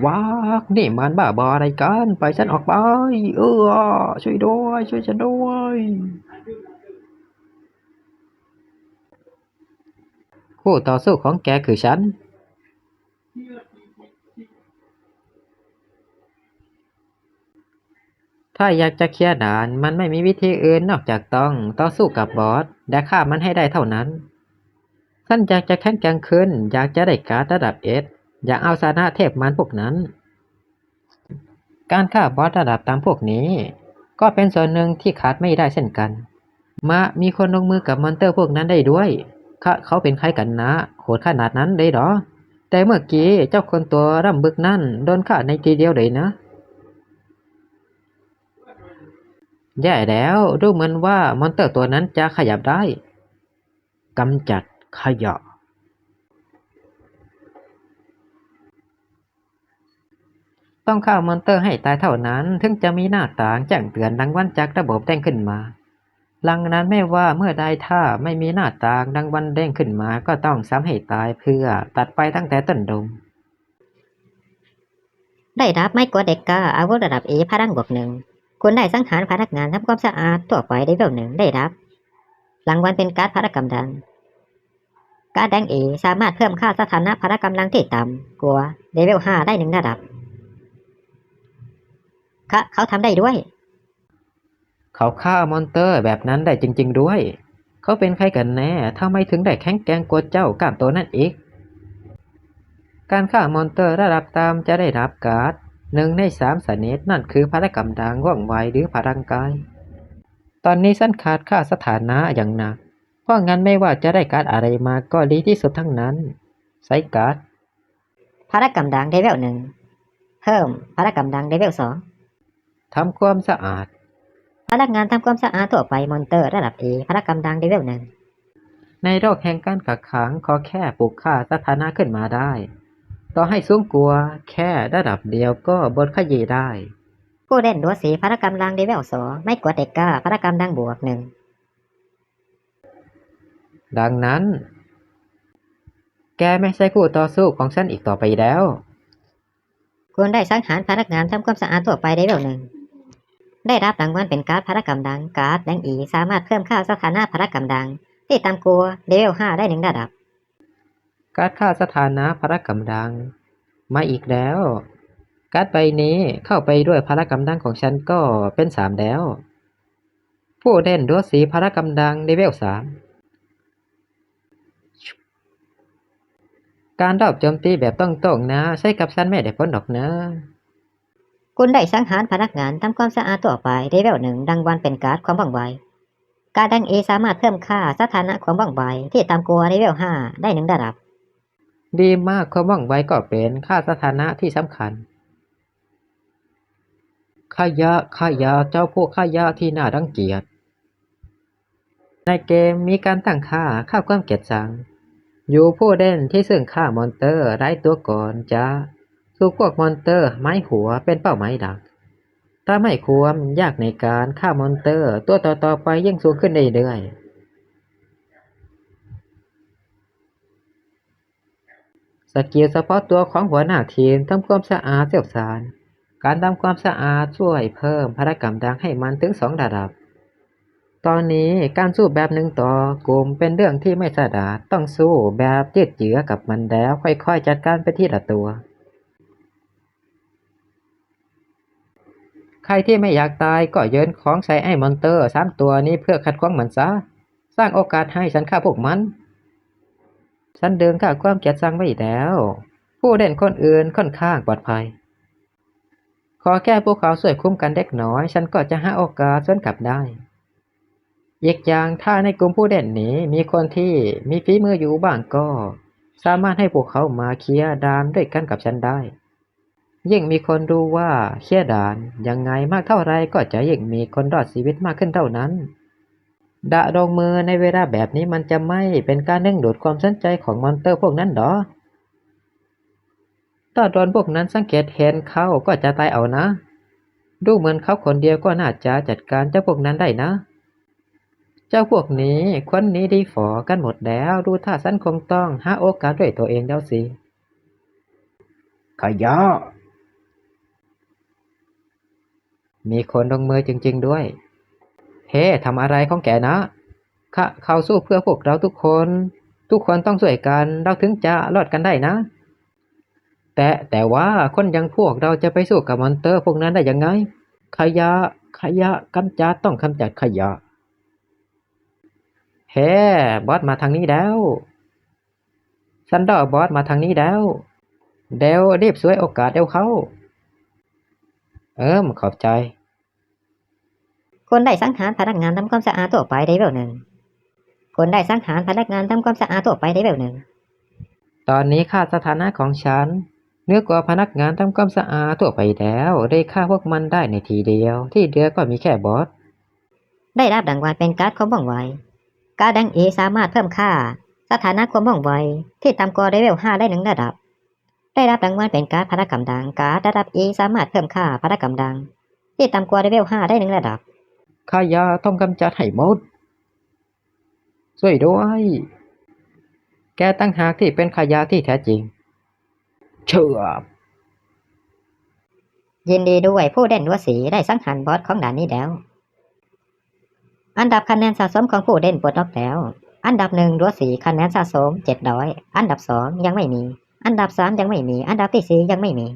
ว้ากนี่มันบ้าบออะไรกันไปฉันออกไปช่วยด้วยช่วยฉันด้วยคู่ต่อสู้ของแกคือฉันถ้าอยากจะเคลียร์ด่านมันไม่มีวิธีอื่นนอกจากต้องต่อสู้กับบอสและฆ่ามันให้ได้เท่านั้นฉันอยากจะแข็งแกร่งขึ้นอยากจะได้การ์ดระดับเอสอยากเอาชนะเทพมันพวกนั้นการฆ่าบอสระดับตามพวกนี้ก็เป็นส่วนหนึ่งที่ขาดไม่ได้เช่นกันมีคนลงมือกับมอนเตอร์พวกนั้นได้ด้วยเขาเป็นใครกันนะโหดขนาดนั้นเลยเหรอแต่เมื่อกี้เจ้าคนตัวร่ำบึกนั่นโดนฆ่าในทีเดียวเลยนะแย่แล้วดูเหมือนว่ามอนเตอร์ตัวนั้นจะขยับได้กำจัดขยะต้องฆ่ามอนเตอร์ให้ตายเท่านั้นถึงจะมีหน้าต่างแจ้งเตือนรางวัลจากระบบแจ้งขึ้นมาหลังนั้นไม่ว่าเมื่อใดถ้าไม่มีหน้าต่างรางวัลเด้งขึ้นมาก็ต้องซ้ำให้ตายเพื่อตัดไปตั้งแต่ต้นดงได้รับไม้กวาดเดกาอาวุธระดับ E พลังบวก1คุณได้สังหารพนักงานทำความสะอาดทั่วไปเลเวล1ได้รับรางวัลเป็นการ์ดพละกำลังการ์ดแดง E สามารถเพิ่มค่าสถานะพละกำลังที่ต่ำกว่าเลเวล5ได้1ระดับเขาทำได้ด้วยเขาฆ่ามอนเตอร์แบบนั้นได้จริงๆด้วยเขาเป็นใครกันแน่ทำไมถึงได้แข็งแกร่งกว่าเจ้ากล้ามโตนั่นอีกการฆ่ามอนเตอร์ระดับตามจะได้รับการ์ด1 ใน 3ชนิดนั่นคือพละกำลังว่องไวหรือพลังกายตอนนี้ฉันขาดค่าสถานะอย่างหนัก เพราะงั้นไม่ว่าจะได้การ์ดอะไรมาก็ดีที่สุดทั้งนั้นใช้การ์ดพารกำดังเลเวลหนึ่งเพิ่มพารกำดังเลเวล2ทำความสะอาดพนักงานทำความสะอาดทั่วไปมอนเตอร์ระดับ A พารกำดังเลเวล1ในโลกแห่งการกักขังขอแค่ปลุกค่าสถานะขึ้นมาได้ต่อให้สูงกว่าแค่ระดับเดียวก็บดขยี้ได้ ผู้เล่นดัวสีพารกำดังเลเวล2ไม่กดเด็กก้าพารกำดังบวก1ดังนั้นแกไม่ใช่คู่ต่อสู้ของฉันอีกต่อไปแล้ว คุณได้สังหารพนักงานทำความสะอาดทั่วไปเลเวล1ได้รับรางวัลเป็นการ์ดพารกำดังการ์ดแดงอีสามารถเพิ่มค่าสถานะพารกำดังที่ต่ำกว่าเลเวล5ได้1ระดับการ์ดค่าสถานะพละกำลังมาอีกแล้วการ์ดใบนี้เข้าไปด้วยพละกำลังของฉันก็เป็น3แล้วผู้เล่นดัวสีพละกำลังเลเวล3การรอบโจมตีแบบต้องๆนะใช้กับฉันไม่ได้ผลหรอกนะ คุณได้สังหารพนักงานทำความสะอาดทั่วไปเลเวล1รางวัลเป็นการ์ดความว่องไวการ์ดแดงอีสามารถเพิ่มค่าสถานะความว่องไวที่ต่ำกว่าเลเวล5ได้1ระดับดีมากความว่องไวก็เป็นค่าสถานะที่สำคัญขยะเจ้าพวกขยะที่น่ารังเกียจในเกมมีการตั้งค่าความเกลียดชังอยู่ผู้เล่นที่ซึ่งฆ่ามอนเตอร์ไร้ตัวก่อนจะถูกพวกมอนเตอร์ไม้หัวเป็นเป้าหมายหลักถ้าไม่ควรยากในการฆ่ามอนเตอร์ตัวต่อๆไปยิ่งสูงขึ้นเรื่อยๆสกิลเฉพาะตัวของหัวหน้าทีมทำความสะอาดเสี่ยวสารการทำความสะอาดช่วยเพิ่มพลังกำลังให้มันถึง2ระดับตอนนี้การสู้แบบ1ต่อกลุ่มเป็นเรื่องที่ไม่สะดวกต้องสู้แบบยืดเยื้อกับมันแล้วค่อยๆจัดการไปทีละตัว ใครที่ไม่อยากตายก็โยนของใส่ไอ้มอนเตอร์3ตัวนี้เพื่อขัดขวางมันซะสร้างโอกาสให้ฉันฆ่าพวกมันฉันเดินฆ่าความเกลียดชังไว้แล้วผู้เล่นคนอื่นค่อนข้างปลอดภัยขอแค่พวกเขาช่วยคุ้มกันเด็กน้อยฉันก็จะหาโอกาสสวนกลับได้อีกอย่างถ้าในกลุ่มผู้เล่นนี้มีคนที่มีฝีมืออยู่บ้างก็สามารถให้พวกเขามาเคลียร์ดามด้วยกันกับฉันได้ยิ่งมีคนรู้ว่าเคลียร์ด่านยังไงมากเท่าไรก็จะยิ่งมีคนรอดชีวิตมากขึ้นเท่านั้นดะลงมือในเวลาแบบนี้มันจะไม่เป็นการดึงดูดความสนใจของมอนเตอร์พวกนั้นหรอถ้าโดนพวกนั้นสังเกตเห็นเขาก็จะตายเอานะดูเหมือนเขาคนเดียวก็น่าจะจัดการเจ้าพวกนั้นได้นะเจ้าพวกนี้ควรหนีดีฝ่อกันหมดแล้วดูท่าฉันคงต้องหาโอกาสด้วยตัวเองแล้วสิขยะมีคนลงมือจริงๆด้วยเฮ้ทำอะไรของแกนะเขาสู้เพื่อพวกเราทุกคนต้องช่วยกันเราถึงจะรอดกันได้นะแต่ว่าคนอย่างพวกเราจะไปสู้กับมอนเตอร์พวกนั้นได้ยังไงขยะกำจัดต้องกำจัดขยะเฮ้บอสมาทางนี้แล้วซันดอร์บอสมาทางนี้แล้วเดวรีบช่วยโอกาสเดวเขาขอบใจคุณได้สังหารพนักงานทำความสะอาดทั่วไปเลเวล1คุณได้สังหารพนักงานทำความสะอาดทั่วไปเลเวล1ตอนนี้ค่าสถานะของฉันเหนือกว่าพนักงานทำความสะอาดทั่วไปแล้วได้ฆ่าพวกมันได้ในทีเดียวที่เหลือก็มีแค่บอสได้รับรางวัลเป็นการ์ดความว่องไวการ์ดแดงอีสามารถเพิ่มค่าสถานะความว่องไวที่ต่ำกว่าเลเวล5ได้1ระดับได้รับรางวัลเป็นการ์ดพละกำลังการ์ดระดับ E สามารถเพิ่มค่าพละกำลังที่ต่ำกว่าเลเวล5ได้1ระดับขยะต้องกำจัดให้หมดช่วยด้วยแกตั้งหากที่เป็นขยะที่แท้จริงเชื่อยินดีด้วยผู้เล่นดัวสีได้สังหารบอสของด่านนี้แล้วอันดับคะแนนสะสมของผู้เล่นปลดล็อกแล้วอันดับ1ดัวสีคะแนนสะสม700อันดับ2ยังไม่มีอันดับ3ยังไม่มีอันดับที่4ยังไม่มี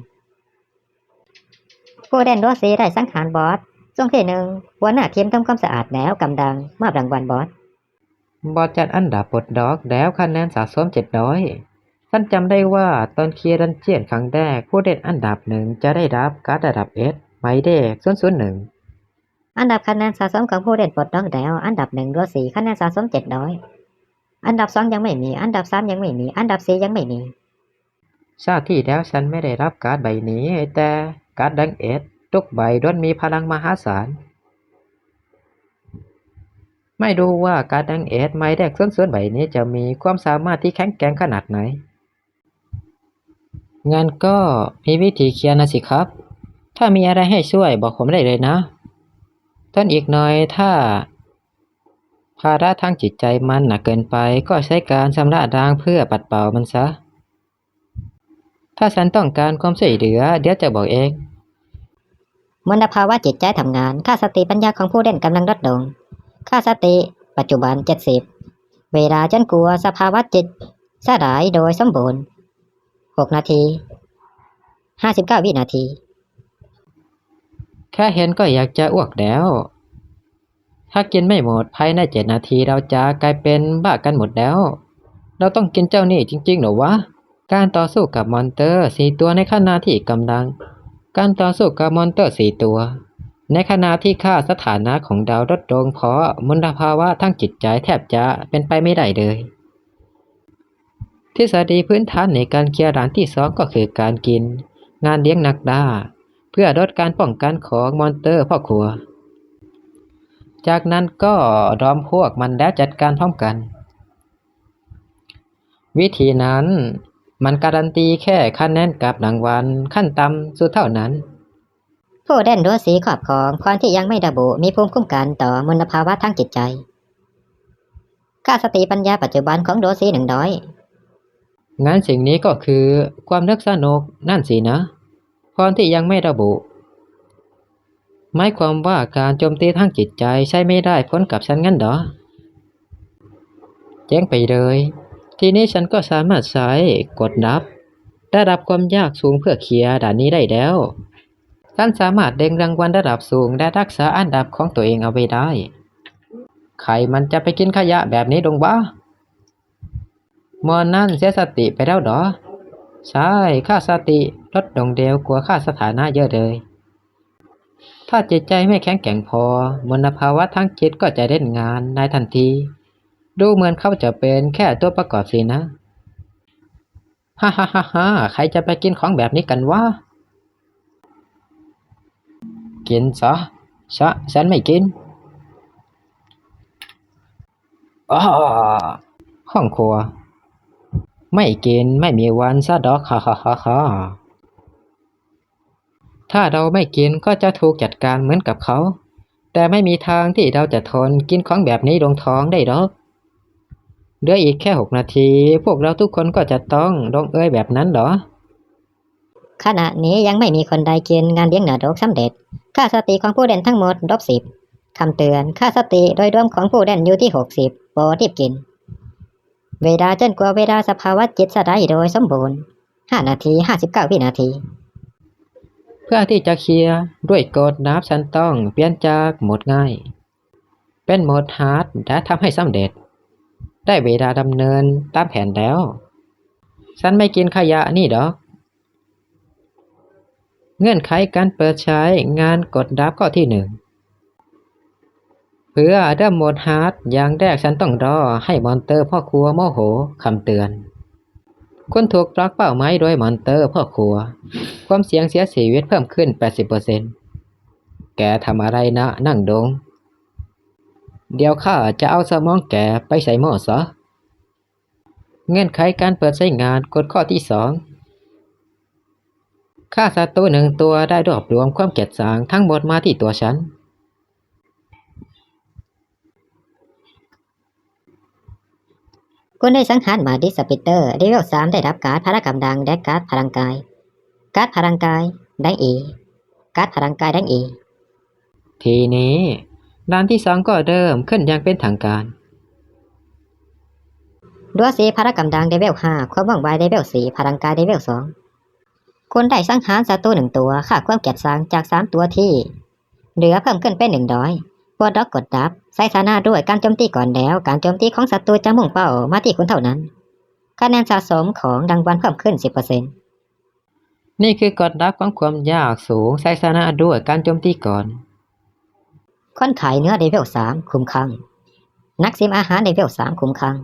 ผู้เล่นดัวสีได้สังหารบอสช่วงที่1หัวหน้าทีมทำความสะอาดแล้วกำดังมอบรางวัลบอสจัดอันดับปลดล็อกแล้วคะแนนสะสม700ท่านจำได้ว่าตอนเคลียร์ดันเจียนครั้งแรกผู้เล่นอันดับ1จะได้รับการ์ดระดับ S หมายเลข001อันดับคะแนนสะสมของผู้เล่นปลดล็อกแล้วอันดับ1ดัวสีคะแนนสะสม700 อันดับ2ยังไม่มีอันดับ3ยังไม่มีอันดับ4ยังไม่มีชาติที่แล้วฉันไม่ได้รับการ์ดใบนี้แต่การ์ดดังเอ็ดทุกใบล้วนมีพลังมหาศาลไม่รู้ว่าการ์ดดังเอ็ดไม้แรกส่วนใบนี้จะมีความสามารถที่แข็งแกร่งขนาดไหนงั้นก็มีวิธีเคลียร์นะสิครับถ้ามีอะไรให้ช่วยบอกผมได้เลยนะต้นอีกหน่อยถ้าภาระทางจิตใจมันหนักเกินไปก็ใช้การชำระล้างเพื่อปัดเป่ามันซะถ้าฉันต้องการความช่วยเหลือเดี๋ยวจะบอกเองมลภาวะจิตใจทำงานค่าสติปัญญาของผู้เล่นกำลังลดลงค่าสติปัจจุบัน70เวลาจนกลัวสภาวะจิตสลายโดยสมบูรณ์6นาที59วินาทีแค่เห็นก็อยากจะอ้วกแล้วถ้ากินไม่หมดภายใน7 นาทีเราจะกลายเป็นบ้ากันหมดแล้วเราต้องกินเจ้านี่จริงๆเหรอวะการต่อสู้กับมอนเตอร์4ตัวในขณะที่กำลังการต่อสู้กับมอนเตอร์4ตัวในขณะที่ค่าสถานะของดาวลดลงเพราะมลภาวะทั้งจิตใจแทบจะเป็นไปไม่ได้เลยทฤษฎีพื้นฐานในการเคลียร์ด่านที่2ก็คือการกินงานเลี้ยงนักล่าเพื่อลดการป้องกันของมอนเตอร์พ่อครัวจากนั้นก็ล้อมพวกมันแล้วจัดการพร้อมกันวิธีนั้นมันการันตีแค่คะแนนกับรางวัลขั้นต่ำสุดเท่านั้นผู้เล่นรั้วสีครอบครองพรที่ยังไม่ระบุมีภูมิคุ้มกันต่อมลภาวะทางจิตใจค่าสติปัญญาปัจจุบันของรั้วสี100งั้นสิ่งนี้ก็คือความนึกสนุกนั่นสินะพรที่ยังไม่ระบุหมายความว่าการโจมตีทางจิตใจใช้ไม่ได้ผลกับฉันงั้นเหรอแจ้งไปเลยทีนี้ฉันก็สามารถใช้กดดับระดับความยากสูงเพื่อเคลียร์ด่านนี้ได้แล้วฉันสามารถเด้งรางวัลระดับสูงและรักษาอันดับของตัวเองเอาไว้ได้ใครมันจะไปกินขยะแบบนี้ลงวะมอนนั่นเสียสติไปแล้วเหรอใช่ค่าสติลดลงเร็วกว่าค่าสถานะเยอะเลยถ้าจิตใจไม่แข็งแกร่งพอมลภาวะทั้งจิตก็จะเล่นงานในทันทีดูเหมือนเขาจะเป็นแค่ตัวประกอบสินะฮ่าฮ่าฮ่าฮ่าใครจะไปกินของแบบนี้กันวะกินซะฉันไม่กินอ้าห้องครัวไม่กินไม่มีวันซะดอกฮ่าฮ่าฮ่าฮ่าถ้าเราไม่กินก็จะถูกจัดการเหมือนกับเขาแต่ไม่มีทางที่เราจะทนกินของแบบนี้ลงท้องได้หรอกเหลืออีกแค่6 นาทีพวกเราทุกคนก็จะต้องลงเอยแบบนั้นเหรอขณะนี้ยังไม่มีคนใดกินงานเลี้ยงนรกสำเร็จค่าสติของผู้เล่นทั้งหมด-10คำเตือนค่าสติโดยรวมของผู้เล่นอยู่ที่60โปรดรีบกินเวลาจนกว่าเวลาสภาวะจิตสลายโดยสมบูรณ์5 นาที59วินาทีเพื่อที่จะเคลียร์ด้วยกดนับฉันต้องเปลี่ยนจากโหมดง่ายเป็นโหมดฮาร์ดและทำให้สำเร็จได้เวลาดำเนินตามแผนแล้วฉันไม่กินขยะนี่ดอกเงื่อนไขการเปิดใช้งานกดดับข้อที่1เพื่อเริ่มโหมดฮาร์ดอย่างแรกฉันต้องรอให้มอนเตอร์พ่อครัวโมโหคำเตือนคุณถูกบล็อกเป้าหมายโดยมอนเตอร์พ่อครัวความเสี่ยงเสียชีวิตเพิ่มขึ้น 80% แกทำอะไรนะนั่งดงเดี๋ยวข้าจะเอาสมองแกไปใส่หม้อซะเงื่อนไขการเปิดใช้งานกฎข้อที่2ฆ่าศัตรู1 ตัวได้รวบรวมความเกลียดชังทั้งหมดมาที่ตัวฉันคุณได้สังหารมาดิสปิเตอร์เลเวล3ได้รับการ์ดพละกำลังและการ์ดพลังกายการ์ดพลังกายได้อีการ์ดพลังกายได้อีทีนี้ด่านที่2ก็เริ่มขึ้นอย่างเป็นทางการรั้วสีพละกำลังเลเวล5ความว่องไวเลเวล4พลังกายเลเวล2คุณได้สังหารศัตรู1 ตัวค่าความเกลียดชังจาก3 ตัวที่เหลือเพิ่มขึ้นเป็น100ปลดล็อกกดดับใช้ชนะด้วยการโจมตีก่อนแล้วการโจมตีของศัตรูจะมุ่งเป้ามาที่คุณเท่านั้นคะแนนสะสมของรางวัลเพิ่มขึ้น 10% นี่คือกฎลับของความยากสูงใช้ชนะด้วยการโจมตีก่อนคนขายเนื้อเลเวล3คุ้มครั่งนักซิมอาหารเลเวล3คุ้มครั่ง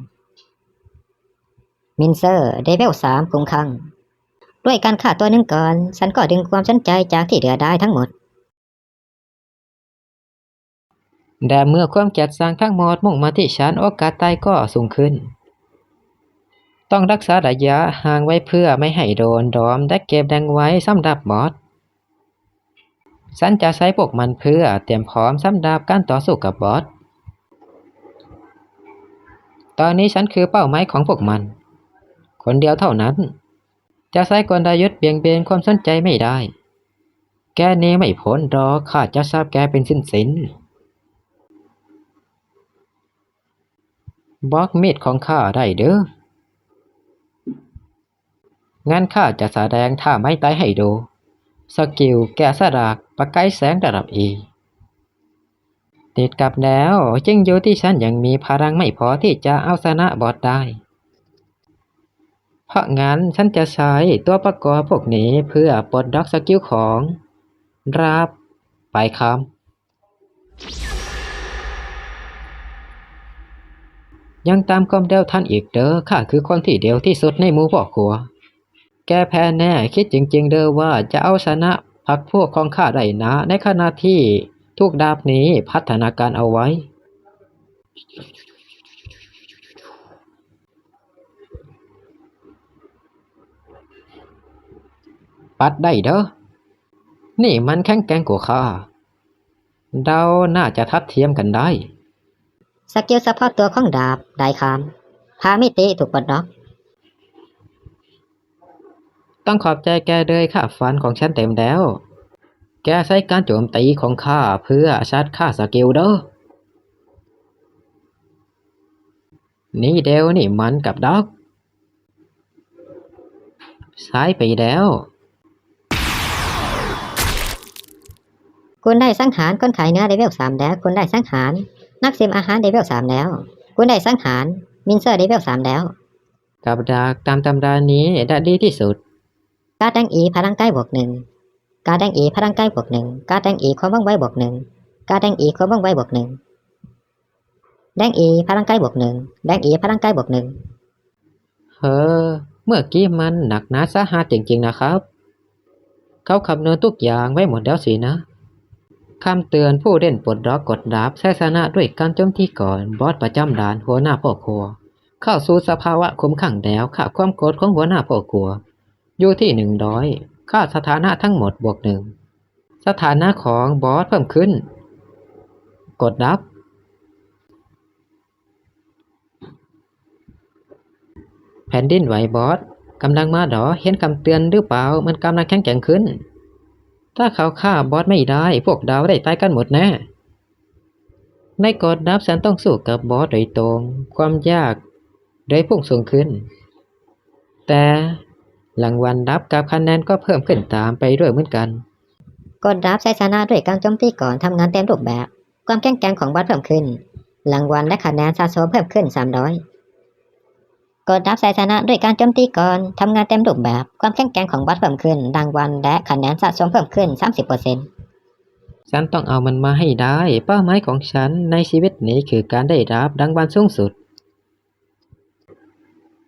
มินเซอร์เลเวล3คุ้มคลั่งด้วยการฆ่าตัวหนึ่งก่อนฉันก็ดึงความสนใจจากที่เหลือได้ทั้งหมดแต่เมื่อความเกลียดชังทั้งหมดมุ่งมาที่ฉันโอกาสตายก็สูงขึ้นต้องรักษาระยะห่างไว้เพื่อไม่ให้โดนดอมและเก็บแดงไว้สำหรับบอสฉันจะใช้พวกมันเพื่อเตรียมพร้อมสำหรับการต่อสู้กับบอสตอนนี้ฉันคือเป้าหมายของพวกมันคนเดียวเท่านั้นจะใช้กลยุทธ์เบี่ยงเบนความสนใจไม่ได้แกหนีไม่พ้นหรอกข้าจะทราบแกเป็นสิ้นบล็อกมีดของข้าได้เด้องั้นข้าจะแสดงท่าไม้ตายให้ดูสกิลแกะสลักประกายแสงระดับ E ติดกับแล้วจึงอยู่ที่ฉันยังมีพลังไม่พอที่จะเอาชนะบอสได้เพราะงั้นฉันจะใช้ตัวประกอบพวกนี้เพื่อปลดล็อกสกิลของรับไปคำยังตามความเร็วทันอีกเด้อข้าคือคนที่เดียวที่สุดในหมู่พ่อครัวแกแพ้แน่คิดจริงๆเด้อว่าจะเอาชนะพรรคพวกของข้าได้นะในขณะที่ทุกดาบนี้พัฒนาการเอาไว้ปัดได้เด้อนี่มันแข็งแกร่งกว่าข้าเราน่าจะทัดเทียมกันได้สกิลเฉพาะตัวของดาบได้คำพามิติถูกปลดล็อกต้องขอบใจแกเลยค่ะฟันของฉันเต็มแล้วแกใช้การโจมตีของข้าเพื่อชาร์จค่าสกิลเด้อนี่เดวนี่มันกับด็อกใช้ไปแล้วคุณได้สังหารคนขายเนื้อเลเวล3แล้วคุณได้สังหารนักซิมอาหารเลเวล3แล้วคุณได้สังหารมินเซอร์เลเวล3แล้วกับดักตามตำรานี้ได้ดีที่สุดการแดงอีพลังใกล้บวก1การแดงอีพลังใกล้บวก1การแดงอีความว่องไวบวก1การแดงอีความว่องไวบวก1แดงอีพลังใกล้บวก1แดงอีพลังใกล้บวก1เฮ้อเมื่อกี้มันหนักหนาสาหัสจริงๆนะครับเขาคำนวณทุกอย่างไว้หมดแล้วสินะคำเตือนผู้เล่นปลดล็อกกดดับใช้ชนะด้วยการโจมตีก่อนบอสประจำด่านหัวหน้าพ่อครัวเข้าสู่สภาวะคุมขังแล้วค่าความโกรธของหัวหน้าพ่อครัวอยู่ที่100ค่าสถานะทั้งหมดบวก1สถานะของบอสเพิ่มขึ้นกดดับแผ่นดินไหวบอสกำลังมาดอเห็นคำเตือนหรือเปล่ามันกำลังแข็งแกร่งขึ้นถ้าเขาฆ่าบอสไม่ได้พวกดาวได้ตายกันหมดแน่ในกดดับฉันต้องสู้กับบอสโดยตรงความยากได้พุ่งสูงขึ้นแต่รางวัลดับกับคะแนนก็เพิ่มขึ้นตามไปด้วยเหมือนกันกดดับใช้ชนะด้วยการโจมตีก่อนทำงานเต็มรูปแบบความแข็งแกร่งของบอสเพิ่มขึ้นรางวัลและคะแนนสะสมเพิ่มขึ้น300กดดับใช้ชนะด้วยการโจมตีก่อนทำงานเต็มรูปแบบความแข็งแกร่งของบอสเพิ่มขึ้นรางวัลและคะแนนสะสมเพิ่มขึ้น 30% ฉันต้องเอามันมาให้ได้เป้าหมายของฉันในชีวิตนี้คือการได้รับรางวัลสูงสุด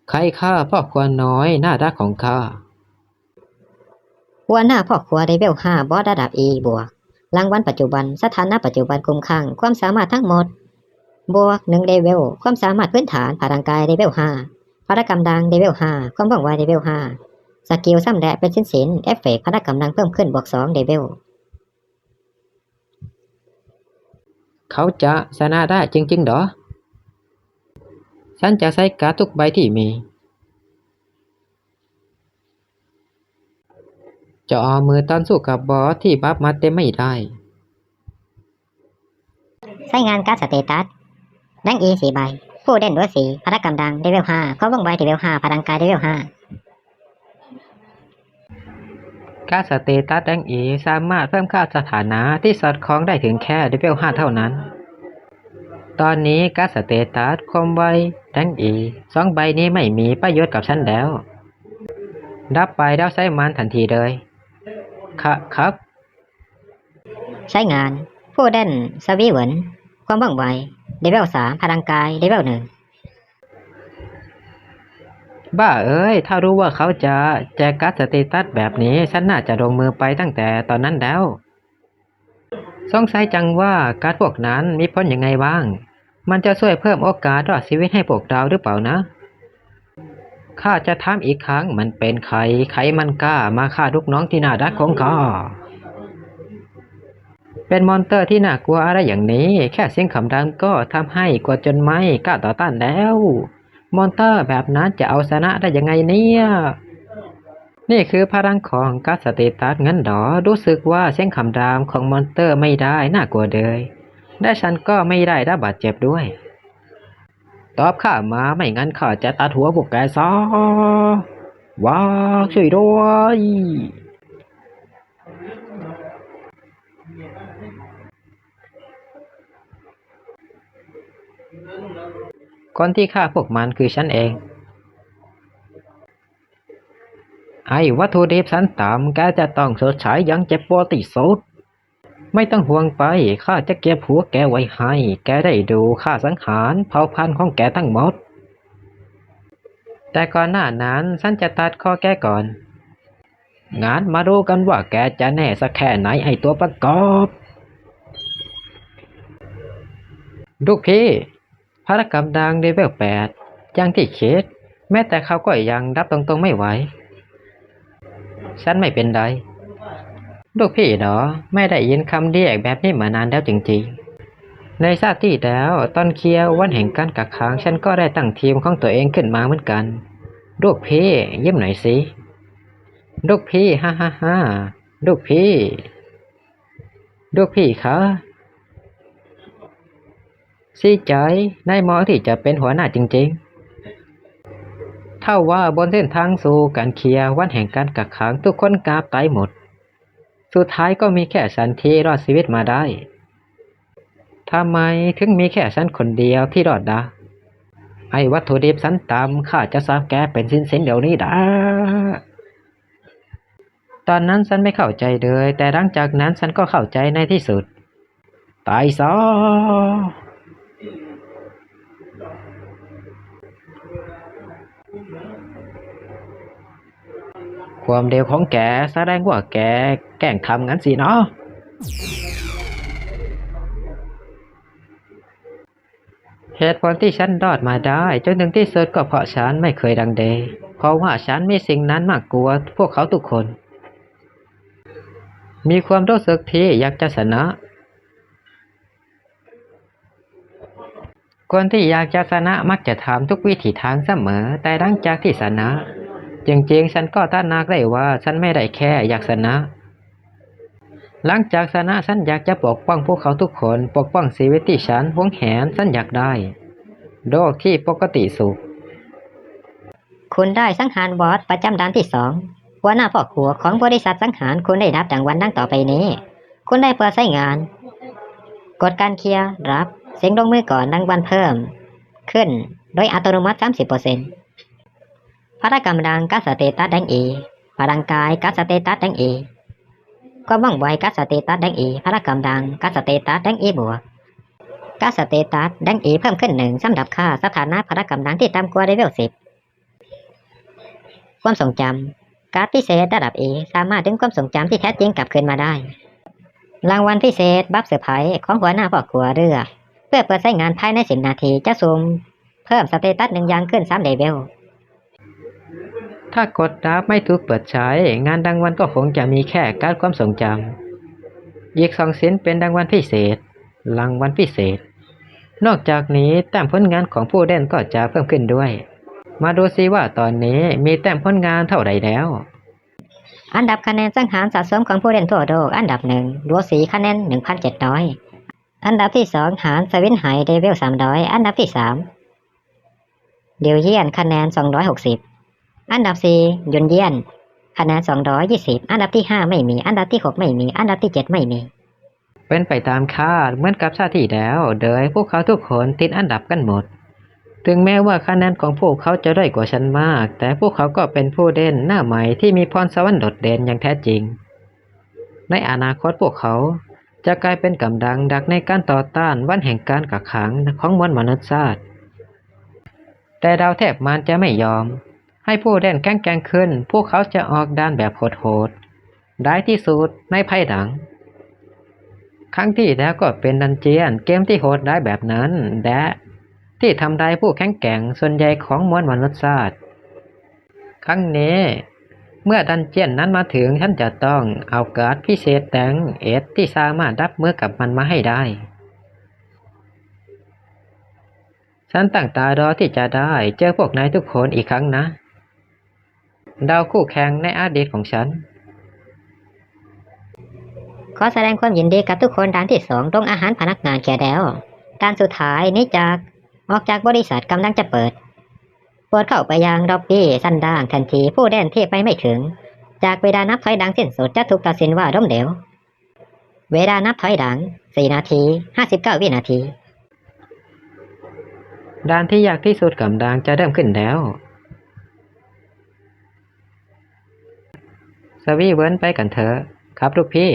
ใครฆ่าพ่อครัวน้อยน่ารักของข้าหัวหน้าพ่อครัวเลเวล5บอสระดับ E บวกรางวัลปัจจุบันสถานะปัจจุบันคุ้มคลั่งความสามารถทั้งหมดบวก1เลเวลความสามารถพื้นฐานพลังกายเลเวล5พละกำลังเลเวล5ความว่องไวเลเวล5สกิลซ้ำแดะเป็นสินเอฟเฟกต์พละกำลังเพิ่มขึ้นบวก2เลเวลเขาจะชนะได้จริงๆเหรอฉันจะใช้การ์ดทุกใบที่มีจะเอามือต้านสู้กับบอสที่บัฟมาเต็มไม่ได้ใช้งานการ์ดสเตตัสแดง E 4ใบผู้เล่นด้วย4พละกำลังเลเวล5ความว่องไวเลเวล5พลังกายเลเวล5การ์ดสเตตัสแดงอีสามารถเพิ่มค่าสถานะที่สอดคล้องได้ถึงแค่เลเวล5เท่านั้นตอนนี้การ์ดสเตตัสความไวแดงอี2ใบนี้ไม่มีประโยชน์กับฉันแล้วรับไปแล้วใช้มันทันทีเลยครับใช้งานผู้เล่นสวีเหวินความว่องไวเลเวล3พลังกายเลเวล1 บ้าเอ้ยถ้ารู้ว่าเขาจะแจกการ์ดสเตตัสแบบนี้ฉันน่าจะลงมือไปตั้งแต่ตอนนั้นแล้วสงสัยจังว่าการ์ดพวกนั้นมีผลยังไงบ้างมันจะช่วยเพิ่มโอกาสรอดชีวิตให้พวกเราหรือเปล่านะข้าจะถามอีกครั้งมันเป็นใครมันกล้ามาฆ่าลูกน้องที่น่ารักของข้าเป็นมอนเตอร์ที่น่ากลัวอะไรอย่างนี้แค่เสียงคำรามก็ทำให้กลัวจนไม่กล้าต่อต้านแล้วมอนเตอร์แบบนั้นจะเอาชนะได้ยังไงเนี่ยนี่คือพลังของการ์ดสเตตัสงั้นหรอรู้สึกว่าเสียงคำรามของมอนเตอร์ไม่ได้น่ากลัวเลยและฉันก็ไม่ได้รับบาดเจ็บด้วยตอบข้ามาไม่งั้นข้าจะตัดหัวพวกแกซะว้าวช่วยด้วยคนที่ฆ่าพวกมันคือฉันเองไอ้วัตถุดิบชั้นต่ำแกจะต้องชดใช้อย่างเจ็บปวดที่สุดไม่ต้องห่วงไปข้าจะเก็บหัวแกไว้ให้แกได้ดูข้าสังหารเผ่าพันธุ์ของแกทั้งหมดแต่ก่อนหน้านั้นฉันจะตัดคอแกก่อนงั้นมาดูกันว่าแกจะแน่สักแค่ไหนไอ้ตัวประกอบลูกพี่ภารกรรมดังเลเวล8อย่างที่คิดแม้แต่เขาก็ยังรับตรงๆไม่ไหวฉันไม่เป็นไรลูกพี่เหรอไม่ได้ยินคำเรียกแบบนี้มานานแล้วจริงๆในชาติที่แล้วตอนเคลียร์วันแห่งการกักขังฉันก็ได้ตั้งทีมของตัวเองขึ้นมาเหมือนกันลูกพี่ยิ้มหน่อยสิลูกพี่ฮ่าฮ่าฮ่าลูกพี่ลูกพี่คะซีใจนายหมอที่จะเป็นหัวหน้าจริงๆเท่าว่าบนเส้นทางสู่การเคลียร์วันแห่งการกักขังทุกคนกราบตายหมดสุดท้ายก็มีแค่ฉันที่รอดชีวิตมาได้ทำไมถึงมีแค่ฉันคนเดียวที่รอดได้ไอ้วัตถุดิบชั้นต่ำข้าจะสาบแกเป็นสิ้นเดี๋ยวนี้นะตอนนั้นฉันไม่เข้าใจเลยแต่หลังจากนั้นฉันก็เข้าใจในที่สุดตายซะความเร็วของแกแสดงว่าแกแกล้งทำงั้นสิเนาะเหตุผลที่ฉันรอดมาได้จนถึงที่สุดก็เพราะฉันไม่เคยดังเดเพราะว่าฉันมีสิ่งนั้นมากกว่าพวกเขาทุกคนมีความรู้สึกที่อยากจะชนะคนที่อยากจะชนะมักจะทำทุกวิถีทางเสมอแต่หลังจากที่ชนะจริงๆฉันก็ตระหนักได้ว่าฉันไม่ได้แค่อยากชนะหลังจากชนะฉันอยากจะปกป้องพวกเขาทุกคนปกป้องชีวิตที่ฉันหวงแหนฉันอยากได้โลกที่ปกติสุขคุณได้สังหารบอสประจำด่านที่2หัวหน้าพ่อครัวของบริษัทสังหารคุณได้รับรางวัลดังต่อไปนี้ คุณได้เปิดใช้งานกดการเคลียร์รับเสียงลงมือก่อนรางวัลเพิ่มขึ้นโดยอัตโนมัติ 30%พลังกำลังการสเตตัสแดงอีพลังกายการสเตตัสแดงอีความว่องไวการสเตตัสแดงอีพลังกำลังการสเตตัสแดงอีบวกการสเตตัสแดงอีเพิ่มขึ้น1สำหรับค่าสถานะพลังกำลังที่ต่ำกว่าเลเวล10ความทรงจำการ์ดพิเศษระดับ A สามารถดึงความทรงจำที่แท้จริงกลับคืนมาได้รางวัลพิเศษบัฟเซอร์ไพรส์ของหัวหน้าพ่อครัวเรือเพื่อเปิดใช้งานภายใน10 นาทีจะซูมเพิ่มสเตตัส1อย่างขึ้น3เลเวลถ้ากดดับไม่ถูกเปิดใช้งานรางวัลก็คงจะมีแค่การ์ดความทรงจำอีก2ชิ้นเป็นรางวัลพิเศษนอกจากนี้แต้มผลงานของผู้เล่นก็จะเพิ่มขึ้นด้วยมาดูซิว่าตอนนี้มีแต้มผลงานเท่าไหร่แล้วอันดับคะแนนสังหารสะสมของผู้เล่นทั่วโลกอันดับ1รัวสีคะแนน 1,700 อันดับที่2หารสวินไหเลเวล300อันดับที่3เดียวเยียนคะแนน260อันดับ4ยุนเยียนคะแนน220อันดับที่5ไม่มีอันดับที่6ไม่มีอันดับที่7ไม่มีเป็นไปตามคาดเหมือนกับชาติที่แล้วโดยพวกเขาทุกคนติดอันดับกันหมดถึงแม้ว่าคะแนนของพวกเขาจะด้อยกว่าฉันมากแต่พวกเขาก็เป็นผู้เล่นหน้าใหม่ที่มีพรสวรรค์โดดเด่นอย่างแท้จริงในอนาคตพวกเขาจะกลายเป็นกำลังดักในการต่อต้านวันแห่งการกักขังของมวลมนุษยชาติแต่ดาวเทพมารจะไม่ยอม ให้ผู้เล่นแข็งแกร่งขึ้นพวกเขาจะออกด้านแบบโหดๆได้ที่สุดในภายหลังครั้งที่แล้วก็เป็นดันเจียนเกมที่โหดได้แบบนั้นและที่ทำลายผู้แข็งแกร่งส่วนใหญ่ของมวลมนุษยชาติครั้งนี้เมื่อดันเจียนนั้นมาถึงฉันจะต้องเอาการ์ดพิเศษแตงเอสที่สามารถรับมือกับมันมาให้ได้ฉันตั้งตารอที่จะได้เจอพวกนายทุกคนอีกครั้งนะดาวคู่แข่งในอดีตของฉันขอแสดงความยินดีกับทุกคนด่านที่2โรงอาหารพนักงานแก่แล้วด่านสุดท้ายนี้ออกจากบริษัทกำลังจะเปิดโปรดเข้าไปยังล็อบบี้สั้นด่างทันทีผู้เล่นที่ไปไม่ถึงจากเวลานับถอยหลังสิ้นสุดจะถูกตัดสินว่าล้มเหลวเวลานับถอยหลัง4 นาที 59 วินาทีด่านที่ยากที่สุดกำลังจะเริ่มขึ้นแล้วสวีเวิร์นไปกันเถอะครับลูกพี่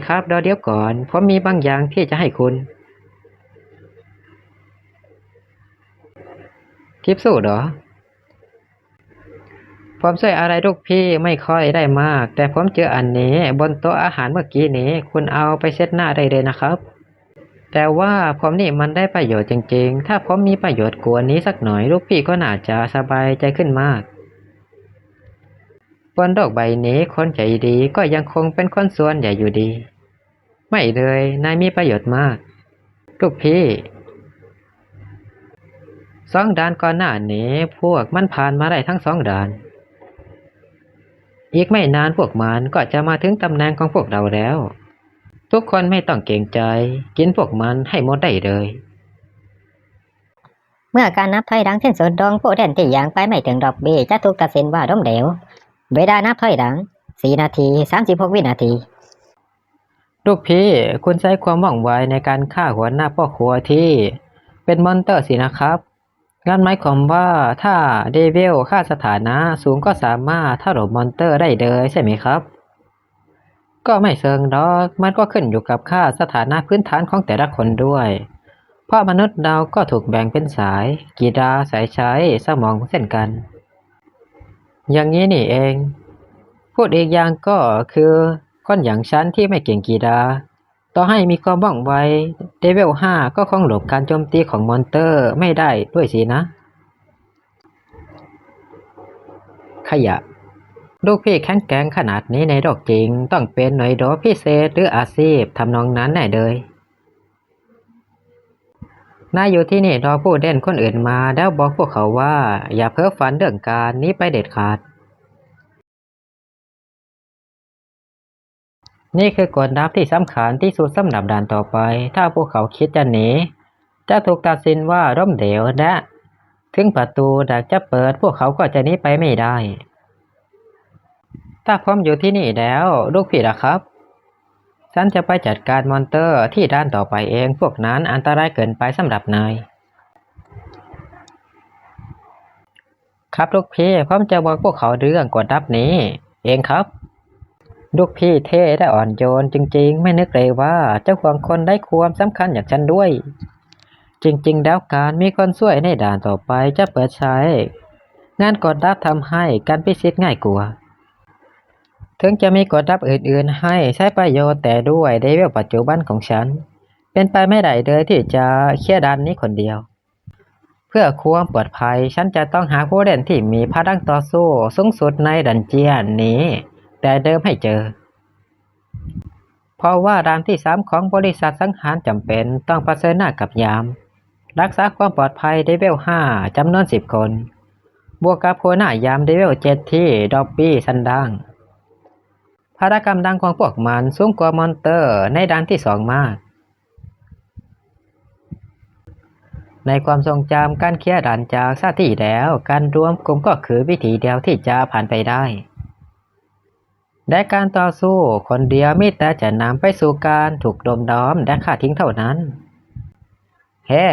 ครับรอเดี๋ยวก่อนผมมีบางอย่างที่จะให้คุณคลิปสู้เหรอผมช่วยอะไรลูกพี่ไม่ค่อยได้มากแต่ผมเจออันนี้บนโต๊ะอาหารเมื่อกี้นี้คุณเอาไปเช็ดหน้าได้เลยนะครับแต่ว่าผมนี่มันได้ประโยชน์จริงๆถ้าผมมีประโยชน์กว่านี้สักหน่อยลูกพี่ก็น่าจะสบายใจขึ้นมากบนโลกใบนี้คนใจดีก็ยังคงเป็นคนส่วนใหญ่อยู่ดีไม่เลยนายมีประโยชน์มากลูกพี่2 ด่านก่อนหน้านี้พวกมันผ่านมาได้ทั้ง2 ด่านอีกไม่นานพวกมันก็จะมาถึงตำแหน่งของพวกเราแล้วทุกคนไม่ต้องเกรงใจกินพวกมันให้หมดได้เลยเมื่อการนับถอยหลังสิ้นสุดดวงผู้เล่นที่ยังไปไม่ถึงล็อบบี้จะถูกตัดสินว่าล้มเหลวเวลานับถอยหลัง4 นาที 36 วินาทีลูกพี่คุณใช้ความว่องไวในการฆ่าหัวหน้าพ่อครัวที่เป็นมอนเตอร์สินะครับงั้นหมายความว่าถ้าเดวิลค่าสถานะสูงก็สามารถถล่มมอนเตอร์ได้เลยใช่ไหมครับก็ไม่เชิงหรอกมันก็ขึ้นอยู่กับค่าสถานะพื้นฐานของแต่ละคนด้วยเพราะมนุษย์เราก็ถูกแบ่งเป็นสายกีฬาสายใช้สมองเช่นกันอย่างนี้นี่เองพูดอีกอย่างก็คือคนอย่างฉันที่ไม่เก่งกีฬาต่อให้มีความว่องไวเลเวล5ก็คงหลบการโจมตีของมอนเตอร์ไม่ได้ด้วยสินะขยะลูกพี่แข็งแกร่งขนาดนี้ในโลกจริงต้องเป็นหน่วยรบพิเศษหรืออาชีพทำนองนั้นแน่เลยนายอยู่ที่นี่รอผู้เล่นคนอื่นมาแล้วบอกพวกเขาว่าอย่าเพ้อฝันเรื่องการนี้ไปเด็ดขาดนี่คือกฎลับที่สำคัญที่สุดสำหรับด่านต่อไปถ้าพวกเขาคิดจะหนีจะถูกตัดสินว่าล้มเหลวและถึงประตูดักจะเปิดพวกเขาก็จะหนีไปไม่ได้ถ้าผมอยู่ที่นี่แล้วลูกพี่ล่ะครับฉันจะไปจัดการมอนเตอร์ที่ด้านต่อไปเองพวกนั้นอันตรายเกินไปสำหรับนายครับลูกพี่ผมจะบอกพวกเขาเรื่องกฎลับนี้เองครับลูกพี่เท่และอ่อนโยนจริงๆไม่นึกเลยว่าเจ้าของคนได้ความสำคัญอย่างฉันด้วยจริงๆแล้วการมีคนช่วยในด่านต่อไปจะเปิดใช้งานกฎลับทำให้การพิชิตง่ายกว่าถึงจะมีกฎลับอื่นๆให้ใช้ประโยชน์แต่ด้วยเลเวลปัจจุบันของฉันเป็นไปไม่ได้เลยที่จะเคลียร์ด่านนี้คนเดียวเพื่อความปลอดภัยฉันจะต้องหาผู้เล่นที่มีพลังต่อสู้สูงสุดในดันเจียนนี้แต่เดิมให้เจอเพราะว่าด่านที่3ของบริษัทสังหารจำเป็นต้องเผชิญหน้ากับยามรักษาความปลอดภัยเลเวล5จำนวน10 คนบวกกับหัวหน้ายามเลเวล7ที่ดอบบี้ซันดังพละกำลังของพวกมันสูงกว่ามอนเตอร์ในด่านที่2มากในความทรงจำการเคลียร์ด่านจากชาติที่แล้วการรวมกลุ่มก็คือวิธีเดียวที่จะผ่านไปได้และการต่อสู้คนเดียวมิแต่จะนำไปสู่การถูกดมดอมและฆ่าทิ้งเท่านั้นเฮ้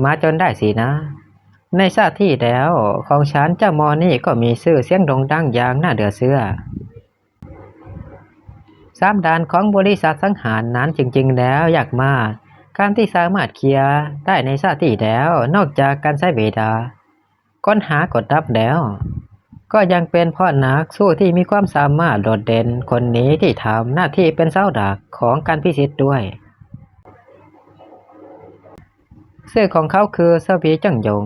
มาจนได้สินะในชาติที่แล้วของฉันเจ้ามอนี่ก็มีชื่อเสียงโด่งดังอย่างน่าเดือเชื่อ3 ด่านของบริษัทสังหารนั้นจริงๆแล้วยากมากการที่สามารถเคลียร์ได้ในชาติที่แล้วนอกจากการใช้เวลาก็ ค้นหากดดับแล้วก็ยังเป็นพ่อนักสู้ที่มีความสามารถโดดเด่นคนนี้ที่ทำหน้าที่เป็นเสาหลักของการพิชิตด้วยชื่อของเขาคือสวีจังยง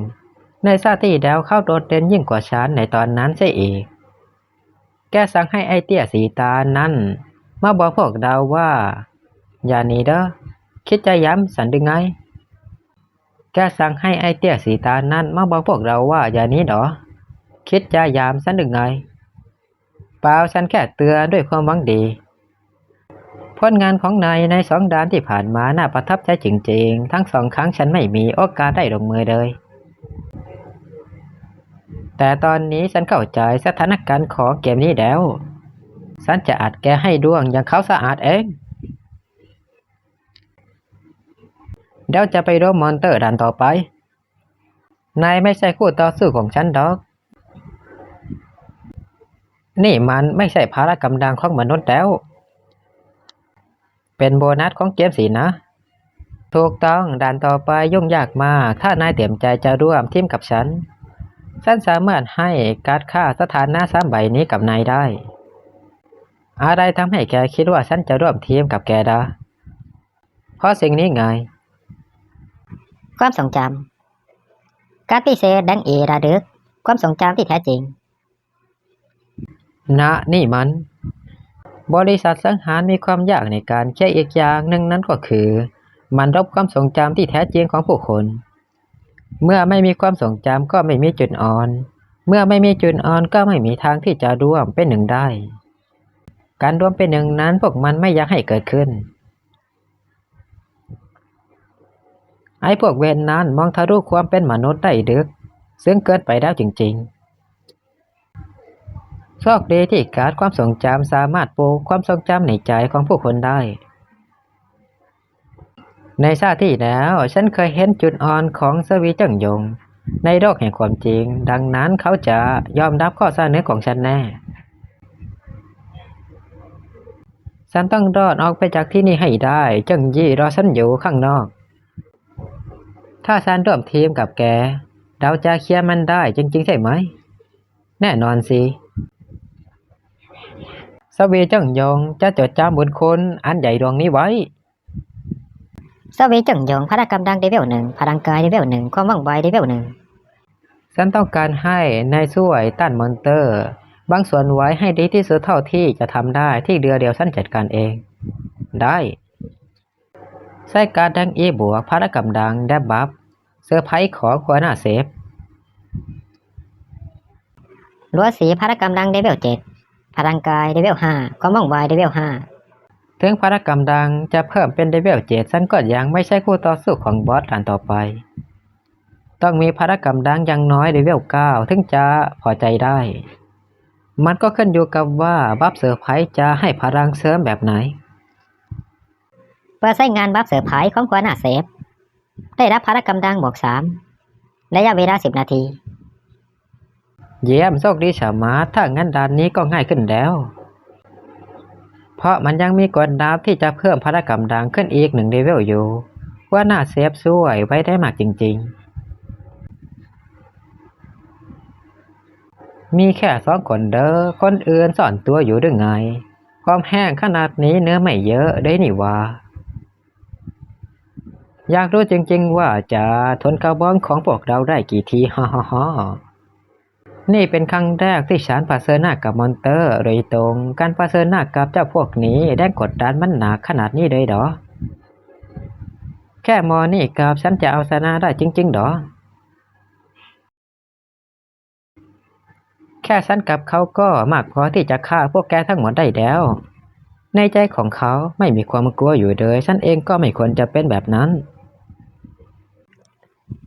ในชาติที่แล้วเขาโดดเด่นยิ่งกว่าฉันในตอนนั้นเสียอีกแกสั่งให้ไอเตี้ยสีตานั้นมาบอกพวกเราว่าอย่าหนีเด้อคิดจะย้ำสันดึงไงแกสั่งให้ไอเตี้ยสีตานั้นมาบอกพวกเราว่าอย่าหนีดอคิดจะย้ำสันดึงไงเปล่าฉันแค่เตือนด้วยความหวังดีผลงานของนายใน2 ด้านที่ผ่านมาน่าประทับใจจริงๆทั้ง2 ครั้งฉันไม่มีโอกาสได้ลงมือเลยแต่ตอนนี้ฉันเข้าใจสถานการณ์ของเกมนี้แล้วฉันจะอัดแกให้ด้วงอย่างเขาสะอาดเองเดี๋ยวจะไปรบมอนเตอร์ด่านต่อไปนายไม่ใช่คู่ต่อสู้ของฉันดอกนี่มันไม่ใช่ภาระกำลังของมนุษย์แล้วเป็นโบนัสของเกมสินะถูกต้องด่านต่อไปยุ่งยากมากถ้านายเตรียมใจจะร่วมทีมกับฉันสามารถให้การ์ดค่าสถานะ3 ใบนี้กับนายได้อะไรทำให้แกคิดว่าฉันจะร่วมทีมกับแกดะเพราะสิ่งนี้ไงความทรงจำการพิเศษดังเอระลึกความทรงจำที่แท้จริงนี่มันบริษัทสังหารมีความยากในการแก้อีกอย่างหนึ่งนั้นก็คือมันลบความทรงจำที่แท้จริงของผู้คนเมื่อไม่มีความทรงจำก็ไม่มีจุดอ่อนเมื่อไม่มีจุดอ่อนก็ไม่มีทางที่จะร่วมเป็นหนึ่งได้การร่วมเป็นหนึ่งนั้นพวกมันไม่อยากให้เกิดขึ้นไอ้พวกเวรนั้นมองทะลุความเป็นมนุษย์ได้ลึกซึ่งเกินไปแล้วจริงๆโชคดีที่การ์ดความทรงจำสามารถปลูกความทรงจำในใจของผู้คนได้ในชาติที่แล้วฉันเคยเห็นจุดอ่อนของสวีจังยงในโลกแห่งความจริงดังนั้นเขาจะยอมรับข้อเสนอของฉันแน่ฉันต้องรอดออกไปจากที่นี่ให้ได้จังยี่รอฉันอยู่ข้างนอกถ้าฉันร่วมทีมกับแกเราจะเคลียร์มันได้จริงๆใช่ไหมแน่นอนสิสวีจังยงจะจดจำบุญคุณอันใหญ่ดวงนี้ไว้สวีจังยงพละกำลังเลเวล 1พลังกายเลเวล 1ความว่องไวเลเวล 1ฉันต้องการให้นายช่วยต้านมอนเตอร์บางส่วนไว้ให้ดีที่สุดเท่าที่จะทำได้ที่เดียวฉันจัดการเองได้ใช้การดังอีบวกพละกำลังได้บัฟเซอร์ไพรส์ของหัวหน้าเซฟรัวสีพละกำลังเลเวล 7พลังกายเลเวล 5ความว่องไวเลเวล 5ถึงพละกำลังจะเพิ่มเป็นเลเวล 7ฉันก็ยังไม่ใช่คู่ต่อสู้ของบอสด่านต่อไปต้องมีพละกำลังอย่างน้อยเลเวล 9ถึงจะพอใจได้มันก็ขึ้นอยู่กับว่าบัฟเซอร์ไพรส์จะให้พลังเสริมแบบไหนเปิดใช้งานบัฟเซอร์ไพรส์ของหัวหน้าเซฟได้รับพละกำลังบวก 3ระยะเวลา10 นาทีเยี่ยมโชคดีฉมาถ้างั้นด่านนี้ก็ง่ายขึ้นแล้วเพราะมันยังมีกฎดับที่จะเพิ่มพละกำลังขึ้นอีก1เลเวลอยู่ว่าหน้าเซฟช่วยไว้ได้มากจริงๆมีแค่2 คนเด้อคนอื่นซ่อนตัวอยู่ด้วยไงความแห้งขนาดนี้เนื้อไม่เยอะได้นี่ว่าอยากรู้จริงๆว่าจะทนกระบองของพวกเราได้กี่ทีฮ่าฮ่าฮ่านี่เป็นครั้งแรกที่ฉันเผชิญหน้ากับมอนเตอร์โดยตรงการเผชิญหน้ากับเจ้าพวกนี้ได้กดดันมันหนักขนาดนี้เลยเหรอแค่มอนี่กับฉันจะเอาชนะได้จริงๆเหรอแค่ฉันกับเขาก็มากพอที่จะฆ่าพวกแกทั้งหมดได้แล้วในใจของเขาไม่มีความกลัวอยู่เลยฉันเองก็ไม่ควรจะเป็นแบบนั้น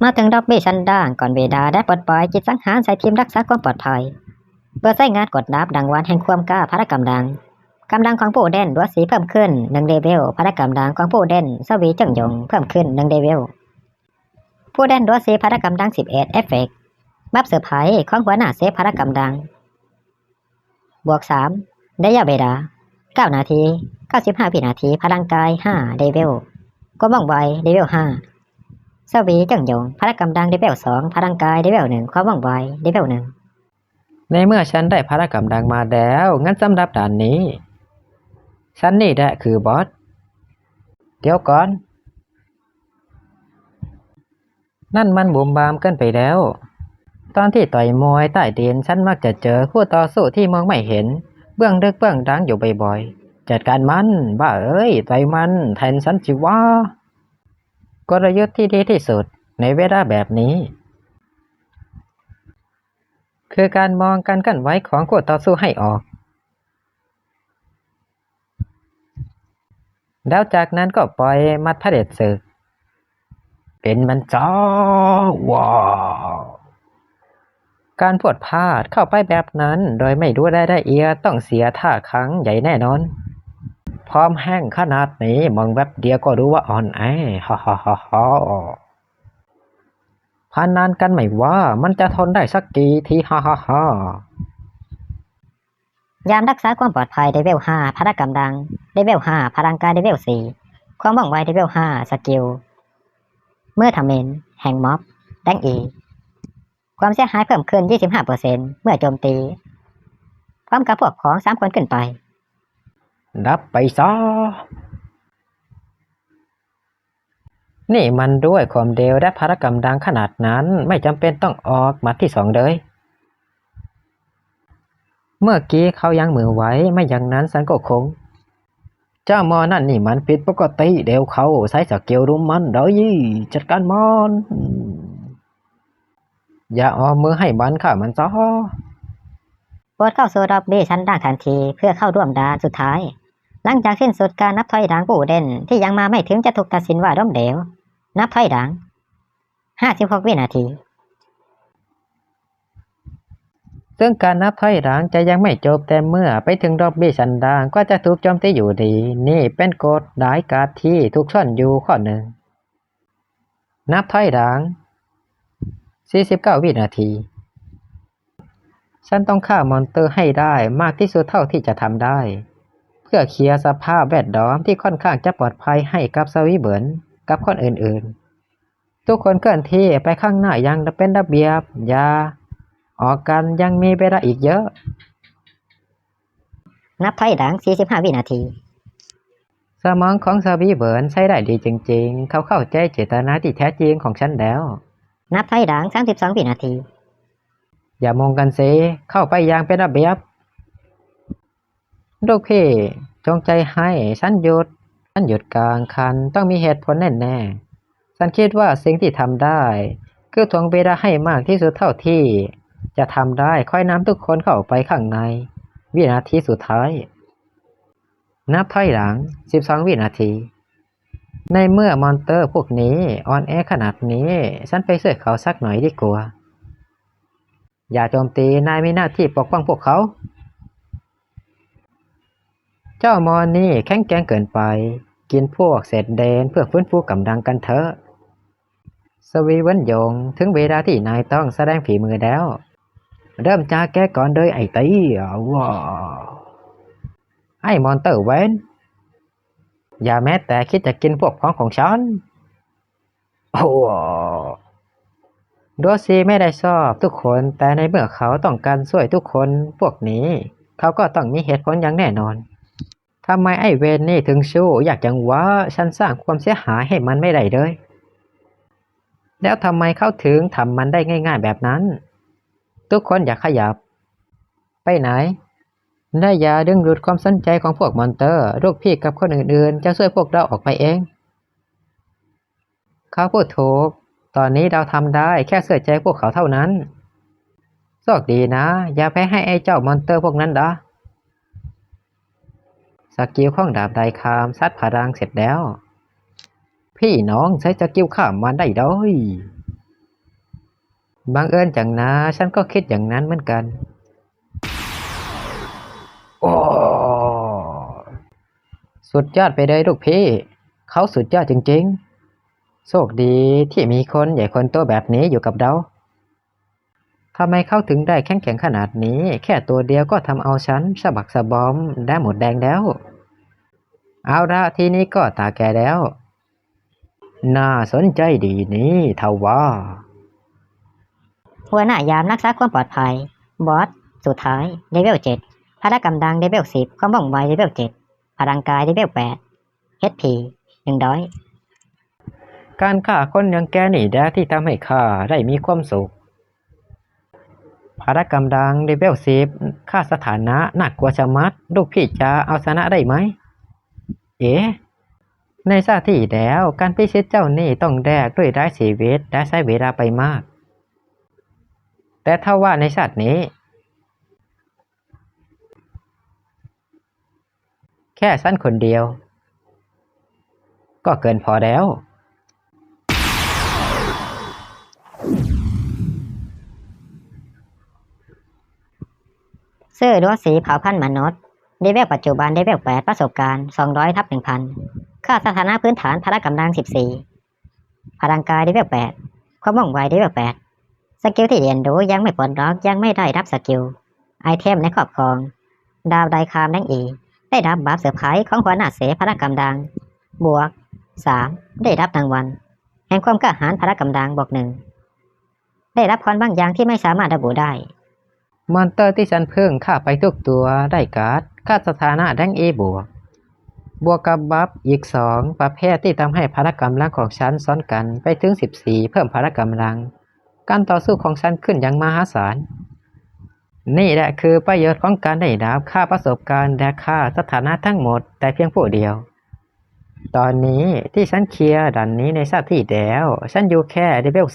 มาถึงด็อบบี้ชั้นด่างก่อนเวลาได้ปลดปล่อยจิตสังหารใส่ทีมรักษาความปลอดภัยเปิดใช้งานกดดับดังวันแห่งความกล้าพละกำลังของผู้เด่นรัวสีเพิ่มขึ้น1เลเวลพละกำลังของผู้เด่นสวีจังยงเพิ่มขึ้น1เลเวลผู้เด่นรัวสีพละกำลัง11เอฟเฟกต์บัฟเซอร์ไพรส์ของหัวหน้าเซฟพละกำลังบวก 3ระยะเวลา9 นาที95 วินาทีพลังกาย5เลเวลความว่องไวเลเวล 5 สวีจังหยงพละกำลังเลเวล2พลังกายเลเวล1ความว่องไวเลเวล1ในเมื่อฉันได้พละกำลังมาแล้วงั้นสำหรับด่านนี้ฉันนี่แหละคือบอสเดี๋ยวก่อนนั่นมันบุมบามเกินไปแล้วตอนที่ต่อยมวยใต้ดินฉันมักจะเจอคู่ต่อสู้ที่มองไม่เห็นเบื้องลึกเบื้องดังอยู่บ่อยๆจัดการมันบ้าเอ้ยต่อยมันแทนฉันสิวะกลยุทธ์ที่ดีที่สุดในเวลาแบบนี้คือการมองการเคลื่อนไหวของคู่ต่อสู้ให้ออกแล้วจากนั้นก็ปล่อยมัดเผด็จศึกเป็นมันจ้าว้าวการพวดพลาดเข้าไปแบบนั้นโดยไม่ดูรายละเอียดต้องเสียท่าครั้งใหญ่แน่นอนพร้อมแห้งขนาดนี้มองแบบเดียวก็รู้ว่าอ่อนแอฮ่าฮ่าฮ่าฮ่าพานานกันไม่ว่ามันจะทนได้สักกี่ทีฮ่าฮ่าฮ่ายามรักษาความปลอดภัยเลเวล5พละกำลังเลเวล5พลังกายเลเวล4ความว่องไวเลเวล5สกิลเมื่อทำเมนแห่งม็อบแดงอีความเสียหายเพิ่มขึ้น 25% เมื่อโจมตีพร้อมกับพวกของ3คนขึ้นไปรับไปซะนี่มันด้วยความเร็วและพละกำลังขนาดนั้นไม่จำเป็นต้องออกหมัดที่2เลยเมื่อกี้เขายังมือไว้ไม่อย่างนั้นฉันก็คงเจ้ามอนั่นนี่มันผิดปกติเดี๋ยวเขาใช้สกิลรุมมันเดี๋ยวยี่จัดการมันอย่าเอามือให้มันค่ะมันซะโปรดเข้าสู่รอบบี้ชั้นล่างทันทีเพื่อเข้าร่วมด่านสุดท้ายหลังจากสิ้นสุดการนับถอยหลังผู้เล่นที่ยังมาไม่ถึงจะถูกตัดสินว่าล้มเหลวนับถอยหลัง56 วินาทีซึ่งการนับถอยหลังจะยังไม่จบแต่เมื่อไปถึงรอบบี้ชั้นล่างก็จะถูกโจมตีอยู่ดีนี่เป็นกฎหลายการที่ถูกซ่อนอยู่ข้อหนึ่งนับถอยหลัง49 วินาทีฉันต้องฆ่ามอนสเตอร์ให้ได้มากที่สุดเท่าที่จะทำได้เพื่อเคลียร์สภาพแวดล้อมที่ค่อนข้างจะปลอดภัยให้กับสวีเบิร์นกับคนอื่นๆทุกคนเคลื่อนที่ไปข้างหน้ายังเป็นระเบียบอย่าออกกันยังมีเวลาอีกเยอะนับถอยหลัง45 วินาทีสมองของสวีเบิร์นใช้ได้ดีจริงๆเขาเข้าใจเจตนาที่แท้จริงของฉันแล้วนับถอยหลัง32 วินาทีอย่ามองกันสิเข้าไปอย่างเป็นระเบียบลูกพี่จงใจให้ฉันหยุดกลางคันต้องมีเหตุผลแน่ๆฉันคิดว่าสิ่งที่ทำได้คือถ่วงเวลาให้มากที่สุดเท่าที่จะทำได้ค่อยนำทุกคนเข้าไปข้างในวินาทีสุดท้ายนับถอยหลัง12 วินาทีในเมื่อมอนเตอร์พวกนี้อ่อนแอขนาดนี้ฉันไปช่วยเขาสักหน่อยดีกว่าอย่าโจมตีนายมีหน้าที่ปกป้องพวกเขาเจ้ามอนนี่แข็งแกร่งเกินไปกินพวกเศษเดนเพื่อฟื้นฟูกำลังกันเถอะสวีเวนยงถึงเวลาที่นายต้องแสดงฝีมือแล้วเริ่มจากแกก่อนโดยไอ้ตีว้าไอ้มอนเตอร์เวนอย่าแม้แต่คิดจะกินพวกพ้องของฉันโอ้โดซีไม่ได้ชอบทุกคนแต่ในเมื่อเขาต้องการช่วยทุกคนพวกนี้เขาก็ต้องมีเหตุผลอย่างแน่นอนทำไมไอ้เวนนี่ถึงสู้อยากจังวะฉันสร้างความเสียหายให้มันไม่ได้เลยแล้วทำไมเขาถึงทำมันได้ง่ายๆแบบนั้นทุกคนอยากขยับไปไหนและอย่าดึงดูดความสนใจของพวกมอนเตอร์ลูกพี่กับคนอื่นๆจะช่วยพวกเราออกไปเองเขาพูดถูกตอนนี้เราทำได้แค่เชื่อใจพวกเขาเท่านั้นโชคดีนะอย่าแพ้ให้ไอ้เจ้ามอนเตอร์พวกนั้นนะสกิลของดาบไดคามซัดพลังเสร็จแล้วพี่น้องใช้สกิลข้ามมันได้ด้วยบังเอิญจังนะฉันก็คิดอย่างนั้นเหมือนกันโอ้สุดยอดไปเลยลูกพี่เขาสุดยอดจริงๆโชคดีที่มีคนใหญ่คนโตแบบนี้อยู่กับเราทำไมเขาถึงได้แข็งแกร่งขนาดนี้แค่ตัวเดียวก็ทำเอาฉันสะบักสะบอมได้หมดแดงแล้วเอาละทีนี้ก็ตาแกแล้ว น่าสนใจดีนี้ทว่าหัวหน้ายามรักษาความปลอดภัยบอสสุดท้ายเลเวล7พละกำลังเลเวล10ความว่องไวเลเวล7พลังกายเลเวล8 HP 100การฆ่าคนอย่างแกนี่แหละที่ทำให้ข้าได้มีความสุขพละกำลังเลเวล10ค่าสถานะน่ากลัวชะมัดลูกพี่จะเอาชนะได้ไหมเอ๊ะในชาติที่แล้วการพิชิตเจ้านี่ต้องแลกด้วยได้ชีวิตและใช้เวลาไปมากแต่ถ้าว่าในชาตินี้แค่ฉันคนเดียวก็เกินพอแล้วซื่อรั้วสีเผ่าพันธุ์มนุษย์เลเวลปัจจุบันเลเวล8ประสบการณ์200/1000ค่าสถานะพื้นฐานพละกำลัง14พลังกายเลเวล8ความว่องไวเลเวล8สกิลที่เรียนรู้ยังไม่ปลดล็อกยังไม่ได้รับสกิลไอเทมในครอบครองดาวไดคามแดงอีได้รับบัฟเซอร์ไพรส์ของหัวหน้าเสพละกำลังบวก3ได้รับรางวัลแห่งความกล้าหาญพละกำลังบวก1ได้รับพรบางอย่างที่ไม่สามารถระบุได้มอนเตอร์ที่ฉันเพิ่งฆ่าไปทุกตัวได้การ์ดค่าสถานะแดงเอบวกกับบัฟอีก2ประเภทที่ทำให้พละกำลังของฉันซ้อนกันไปถึง14เพิ่มพละกำลังการต่อสู้ของฉันขึ้นอย่างมหาศาลนี่แหละคือประโยชน์ของการได้รับค่าประสบการณ์และค่าสถานะทั้งหมดแต่เพียงผู้เดียวตอนนี้ที่ฉันเคลียร์ด่านนี้ในชาติที่แล้วฉันอยู่แค่เลเวล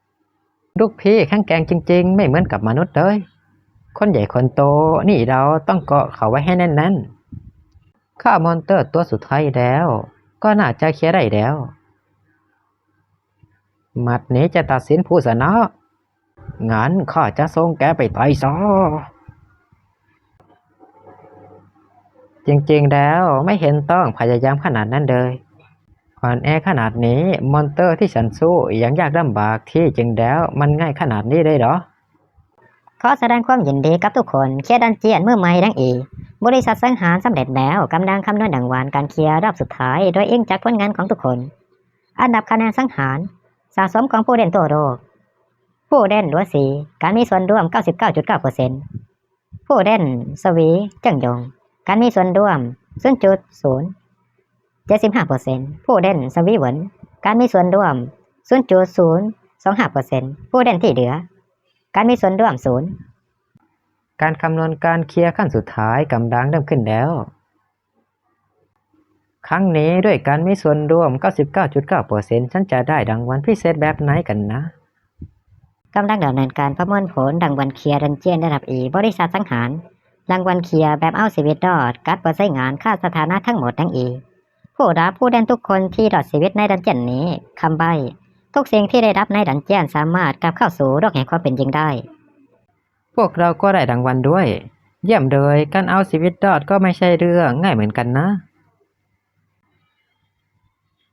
2ลูกพี่แข็งแกร่งจริงๆไม่เหมือนกับมนุษย์เลยคนใหญ่คนโตนี่เราต้องเกาะเขาไว้ให้แน่นๆฆ่ามอนเตอร์ตัวสุดท้ายแล้วก็น่าจะเคลียร์ได้แล้วหมัดนี้จะตัดสินผู้ชนะงั้นข้าจะส่งแกไปตายซะจริงๆแล้วไม่เห็นต้องพยายามขนาดนั้นเลยอ่อนแอขนาดนี้มอนเตอร์ที่ฉันสู้ยังยากลำบากที่จริงแล้วมันง่ายขนาดนี้เลยเหรอขอแสดงความยินดีกับทุกคนเคลียร์ดันเจียนเมื่อไม่ดังอีบริษัทสังหารสำเร็จแล้วกำลังคำนวณรางวัลการเคลียร์รอบสุดท้ายโดยอิงจากผลงานของทุกคนอันดับคะแนนสังหารสะสมของผู้เล่นตัวโรคผู้เล่นรัวสีการมีส่วนร่วม 99.9% ผู้เล่นสวีเจิ้งยงการมีส่วนร่วม 0.075% ผู้เล่นสวีเหวินการมีส่วนร่วม 0.025% ผู้เล่นที่เหลือการมีส่วนร่วม0การคำนวณการเคลียร์ขั้นสุดท้ายกำลังเริ่มขึ้นแล้วครั้งนี้ด้วยการมีส่วนร่วม 99.9% ฉันจะได้รางวัลพิเศษแบบไหนกันนะกำลังดำเนินการประมวลผลรางวัลเคลียร์ดันเจียนระดับ E บริษัทสังหารรางวัลเคลียร์แบบเอาชีวิตรอดการเปิดใช้งานค่าสถานะทั้งหมดดัง E ผู้รับผู้เล่นทุกคนที่รอดชีวิตในดันเจียนนี้คำใบ้ทุกสิ่งที่ได้รับในดันเจียนสามารถกลับเข้าสู่โลกแห่งความเป็นจริงได้พวกเราก็ได้รางวัลด้วยเยี่ยมเลยการเอาชีวิตรอดก็ไม่ใช่เรื่องง่ายเหมือนกันนะ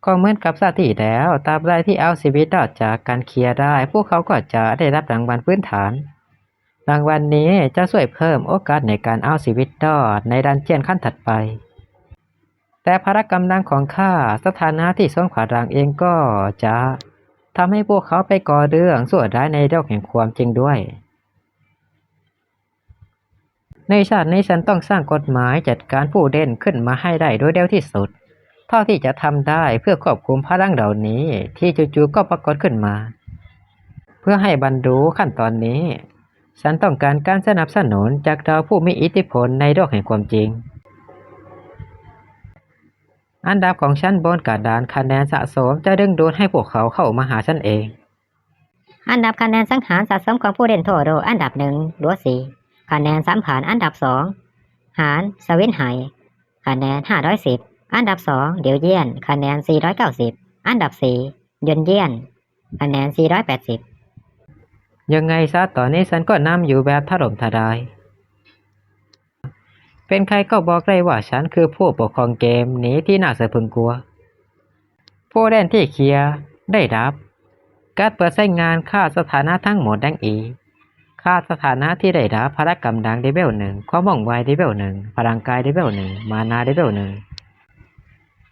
ก็เหมือนกับชาติที่แล้วตราบใดที่เอาชีวิตรอดจากการเคลียร์ได้พวกเขาก็จะได้รับรางวัลพื้นฐานรางวัลนี้จะช่วยเพิ่มโอกาสในการเอาชีวิตรอดในดันเจียนขั้นถัดไปแต่พละกำลังของข้าสถานะที่ทรงขวารังเองก็จะทำให้พวกเขาไปก่อเรื่องชั่วร้ายในโลกแห่งความจริงด้วยในชาตินี้ฉันต้องสร้างกฎหมายจัดการผู้เล่นขึ้นมาให้ได้โดยเร็วที่สุดเท่าที่จะทำได้เพื่อควบคุมพลังเหล่านี้ที่จู่ๆก็ปรากฏขึ้นมาเพื่อให้บรรลุขั้นตอนนี้ฉันต้องการการสนับสนุนจากดาวผู้มีอิทธิพลในโลกแห่งความจริงอันดับของฉันบนกระดานคะแนนสะสมจะดึงดูดให้พวกเขาเข้ามาหาฉันเองอันดับคะแนนสังหารสะสมของผู้เล่นโทโรอันดับ1รัวสีคะแนน3ผ่านอันดับ2หารสวินไห่คะแนน510อันดับ2เดียวเยี่ยนคะแนน490อันดับ4ยนเยี่ยนคะแนน480ยังไงซะตอนนี้ฉันก็นำอยู่แบบถล่มทลายเป็นใครก็บอกได้ว่าฉันคือผู้ปกครองเกมนี้ที่น่าสะพรึงกลัวผู้เล่นที่เคลียร์ได้รับการเปิดใช้งานค่าสถานะทั้งหมดดังอีค่าสถานะที่ได้รับพละกำลังเลเวล1ความว่องไวเลเวล1พลังกายเลเวล1มานาเลเวล1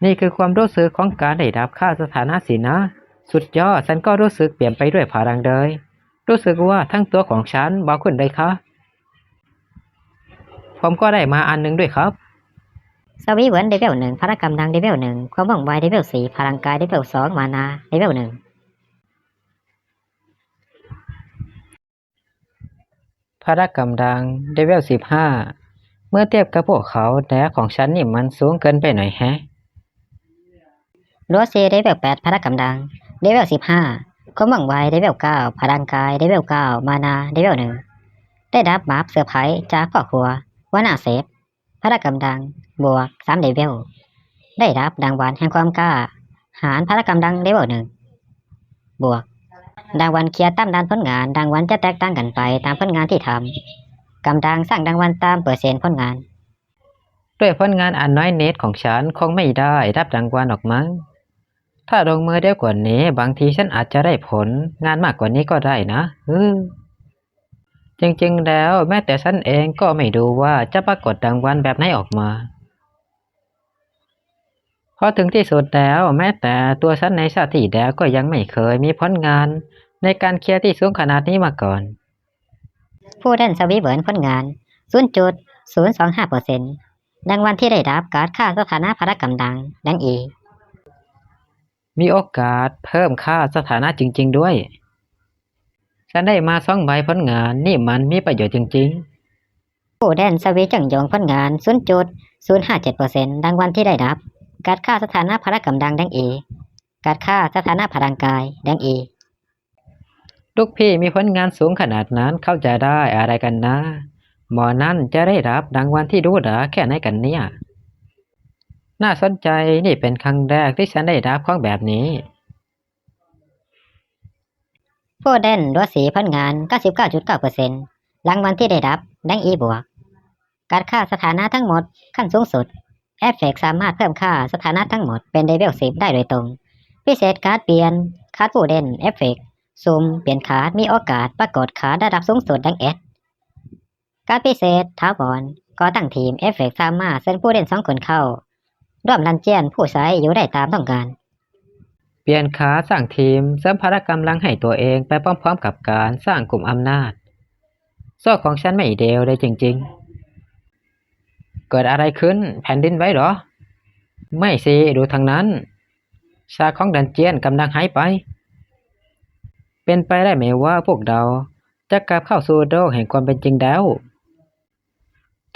นี่คือความรู้สึกของการได้รับค่าสถานะสินะ สุดยอดฉันก็รู้สึกเปลี่ยนไปด้วยพลังเลยรู้สึกว่าทั้งตัวของฉันเบาขึ้นเลยครับผมก็ได้มาอันนึงด้วยครับสวีเหวินเลเวลหนึ่งพละกำลังเลเวลหนึ่งความว่องไวเลเวลสี่พลังกายเลเวลสองมานาเลเวลหนึ่งพละกำลังเลเวล15เมื่อเทียบกับพวกเขาแต่ของฉันนี่มันสูงเกินไปหน่อยแฮะรัวซีเลเวล8พละกำลังเลเวล15ความว่องไวเลเวล9พลังกายเลเวล9มานาเลเวลหนึ่งได้รับบัฟเซอร์ไพรส์จากพ่อครัวหัวหน้าเซฟพละกำลังบวก3เลเวลได้รับรางวัลแห่งความกล้าหารพละกำลังเลเวล1บวกรางวัลเคลียร์ตามด้านผลงานรางวัลจะแตกต่างกันไปตามผลงานที่ทำกำลังสร้างรางวัลตามเปอร์เซ็นต์ผลงาน ด้วยผลงานอันน้อยนิดของฉันคงไม่ได้รับรางวัลหรอกมั้งถ้าลงมือเร็วกว่านี้บางทีฉันอาจจะได้ผลงานมากกว่านี้ก็ได้นะจริงๆแล้วแม้แต่ฉันเองก็ไม่รู้ว่าจะปรากฏรางวัลแบบไหนออกมาเพราะถึงที่สุดแล้วแม้แต่ตัวฉันในชาติที่แล้วก็ยังไม่เคยมีผลงานในการเคลียร์ที่สูงขนาดนี้มาก่อนผู้เล่นสวีเวิร์นผลงาน 0.025% รางวัลที่ได้รับการ์ดค่าสถานะพละกำลังดังอีกมีโอกาสเพิ่มค่าสถานะจริงๆด้วยฉันได้มา2 ใบผลงานนี่มันมีประโยชน์จริงผู้เล่นสวีจังยงผลงาน 0.057% รางวัลที่ได้รับการ์ดค่าสถานะพละกำลังดังอีกการ์ดค่าสถานะพลังกายดังอีกๆลูกพี่มีผลงานสูงขนาดนั้นเข้าใจได้อะไรกันนะหมอนั่นจะได้รับรางวัลที่ดูหราแค่ไหนกันเนี่ยน่าสนใจนี่เป็นครั้งแรกที่ฉันได้รับของแบบนี้ผู้เล่นรัวสีผลงาน 99.9% รางวัลที่ได้รับดังอีบวกการ์ดค่าสถานะทั้งหมดขั้นสูงสุดเอฟเฟกต์สามารถเพิ่มค่าสถานะทั้งหมดเป็นเลเวล10ได้โดยตรงพิเศษการ์ดเปลี่ยนการ์ดผู้เล่นเอฟเฟกต์สุ่มเปลี่ยนการ์ดมีโอกาสปรากฏการ์ดระดับสูงสุดดังการ์ดพิเศษท้าวรก่อตั้งทีมเอฟเฟกต์สามารถเซ็นผู้เล่น2 คนเข้าร่วมดันเจียนผู้ใช้อยู่ได้ตามต้องการเปลี่ยนขาสร้างทีมเสริมพละกำลังให้ตัวเองไปพร้อมๆกับการสร้างกลุ่มอำนาจโซ่ของฉันไม่เดียวเลยจริงๆเกิดอะไรขึ้นแผ่นดินไหวเหรอไม่สิดูทางนั้นชาของดันเจียนกำลังหายไปเป็นไปได้ไหมว่าพวกเราจะกลับเข้าสู่โลกแห่งความเป็นจริงแล้ว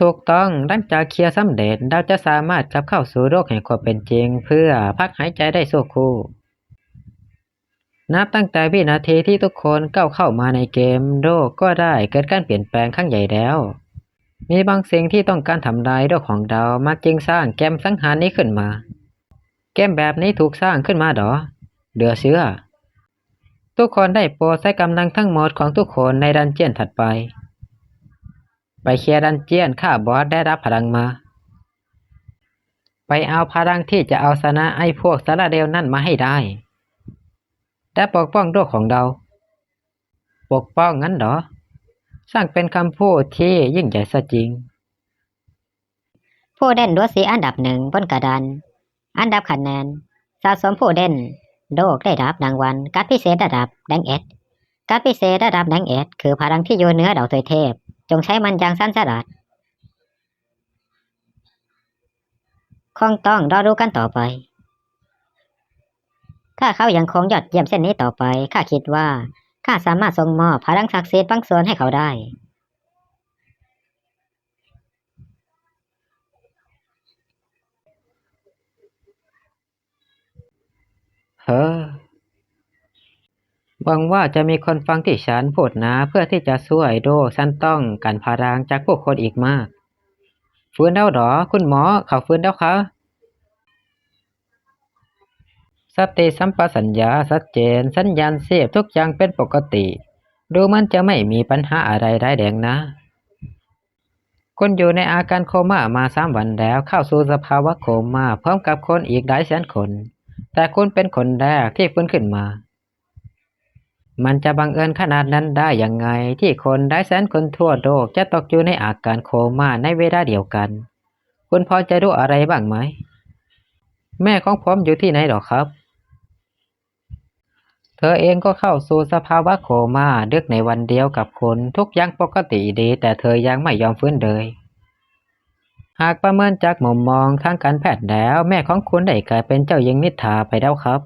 ถูกต้องหลังจากเคลียร์สำเร็จเราจะสามารถกลับเข้าสู่โลกแห่งความเป็นจริงเพื่อพักหายใจได้ชั่วครู่นับตั้งแต่วินาทีที่ทุกคนก้าวเข้ามาในเกมโลกก็ได้เกิดการเปลี่ยนแปลงครั้งใหญ่แล้วมีบางสิ่งที่ต้องการทำลายโลกของเรามาจึงสร้างเกมสังหารนี้ขึ้นมาเกมแบบนี้ถูกสร้างขึ้นมาเหรอเหลือเชื่อทุกคนได้โปรดใช้กำลังทั้งหมดของทุกคนในดันเจียนถัดไปเคลียร์ดันเจียนฆ่าบอสได้รับพลังมาไปเอาพลังที่จะเอาชนะไอ้พวกสารเลวนั่นมาให้ได้และปกป้องโลกของเราปกป้องงั้นเหรอสร้างเป็นคำพูดที่ยิ่งใหญ่ซะจริงผู้เล่นรัวสีอันดับ1บนกระดานอันดับคะแนนสะสมผู้เล่นโลกได้รับรางวัลการ์ดพิเศษระดับแดงการ์ดพิเศษระดับแดงคือพลังที่อยู่เหนือดาวถวยเทพจงใช้มันอย่างสั้นสลัดคงต้องรอดูกันต่อไปถ้าเขายังคงยอดเยี่ยมเส้นนี้ต่อไปข้าคิดว่าข้าสามารถส่งมอบพลังศักดิ์สิทธิ์บางส่วนให้เขาได้เฮ้อหวังว่าจะมีคนฟังที่ฉันพูดนะเพื่อที่จะช่วยโดฉันต้องการพลังจากผู้คนอีกมากฟื้นแล้วเหรอคุณหมอเขาฟื้นแล้วคะสติสัมปชัญญะชัดเจนสัญญาณชีพทุกอย่างเป็นปกติดูมันจะไม่มีปัญหาอะไรร้ายแรงนะคุณอยู่ในอาการโคม่ามา3 วันแล้วเข้าสู่สภาวะโคม่าพร้อมกับคนอีกหลายแสนคนแต่คุณเป็นคนแรกที่ฟื้นขึ้นมามันจะบังเอิญขนาดนั้นได้ยังไงที่คนหลายแสนคนทั่วโลกจะตกอยู่ในอาการโคม่าในเวลาเดียวกันคุณพอจะรู้อะไรบ้างไหม แม่ของผมอยู่ที่ไหนหรอครับเธอเองก็เข้าสู่สภาวะโคม่าดึกในวันเดียวกับคุณทุกอย่างปกติดีแต่เธอยังไม่ยอมฟื้นเลยหากประเมินจากมุมมองทางการแพทย์แล้วแม่ของคุณได้กลายเป็นเจ้าหญิงนิทราไปแล้วครับ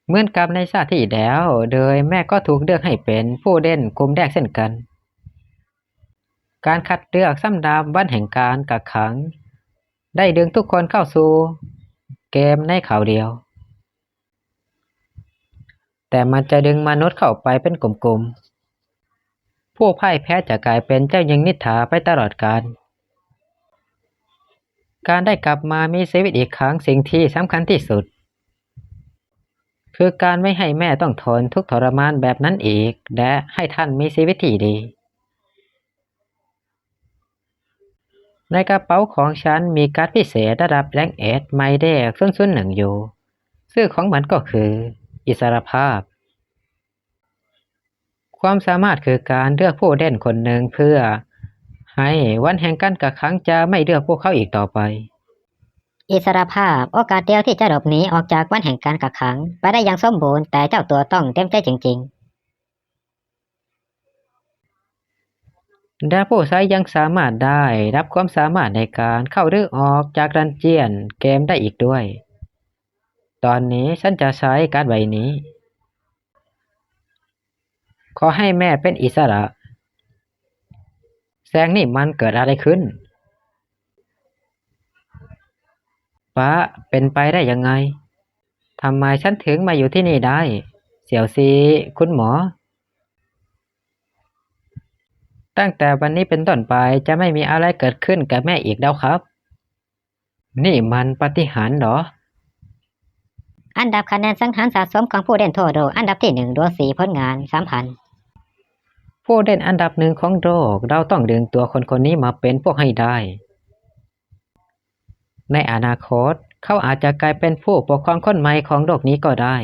เหมือนกับในชาติที่แล้วโดยแม่ก็ถูกเลือกให้เป็นผู้เล่นกลุ่มแรกเช่นกันการคัดเลือกสำหรับวันแห่งการกักขังได้ดึงทุกคนเข้าสู่เกมในคราวเดียวแต่มันจะดึงมนุษย์เข้าไปเป็นกลุ่มๆผู้พ่ายแพ้จะกลายเป็นเจ้าหญิงนิทราไปตลอดกาลการได้กลับมามีชีวิตอีกครั้งสิ่งที่สำคัญที่สุดคือการไม่ให้แม่ต้องทนทุกข์ทรมานแบบนั้นอีกและให้ท่านมีชีวิตที่ดีในกระเป๋าของฉันมีการ์ดพิเศษระดับแรงเอสหมายเลข001อยู่ชื่อของมันก็คืออิสรภาพความสามารถคือการเลือกผู้เล่นคนหนึ่งเพื่อให้วันแห่งการกักขังจะไม่เลือกพวกเขาอีกต่อไปอิสรภาพโอกาสเดียวที่จะหลบหนีออกจากวันแห่งการกักขังไปได้อย่างสมบูรณ์แต่เจ้าตัวต้องเต็มใจจริงและผู้ใช้ยังสามารถได้รับความสามารถในการเข้าหรือออกจากดันเจียนเกมได้อีกด้วยตอนนี้ฉันจะใช้การ์ดใบนี้ขอให้แม่เป็นอิสระแสงนี่มันเกิดอะไรขึ้นป้าเป็นไปได้ยังไงทำไมฉันถึงมาอยู่ที่นี่ได้เสี่ยวซีคุณหมอตั้งแต่วันนี้เป็นต้นไปจะไม่มีอะไรเกิดขึ้นกับแม่อีกแล้วครับนี่มันปาฏิหาริย์เหรอๆอันดับคะแนนสังหารสะสมของผู้เล่นทั่วโลกอันดับที่1ดวล4ผลงาน 3,000ผู้เล่นอันดับหนึ่งของโลกเราต้องดึงตัวคนนี้มาเป็นพวกให้ได้ในอนาคตเขาอาจจะกลายเป็นผู้ปกครองคนใหม่ของโลกนี้ก็ได้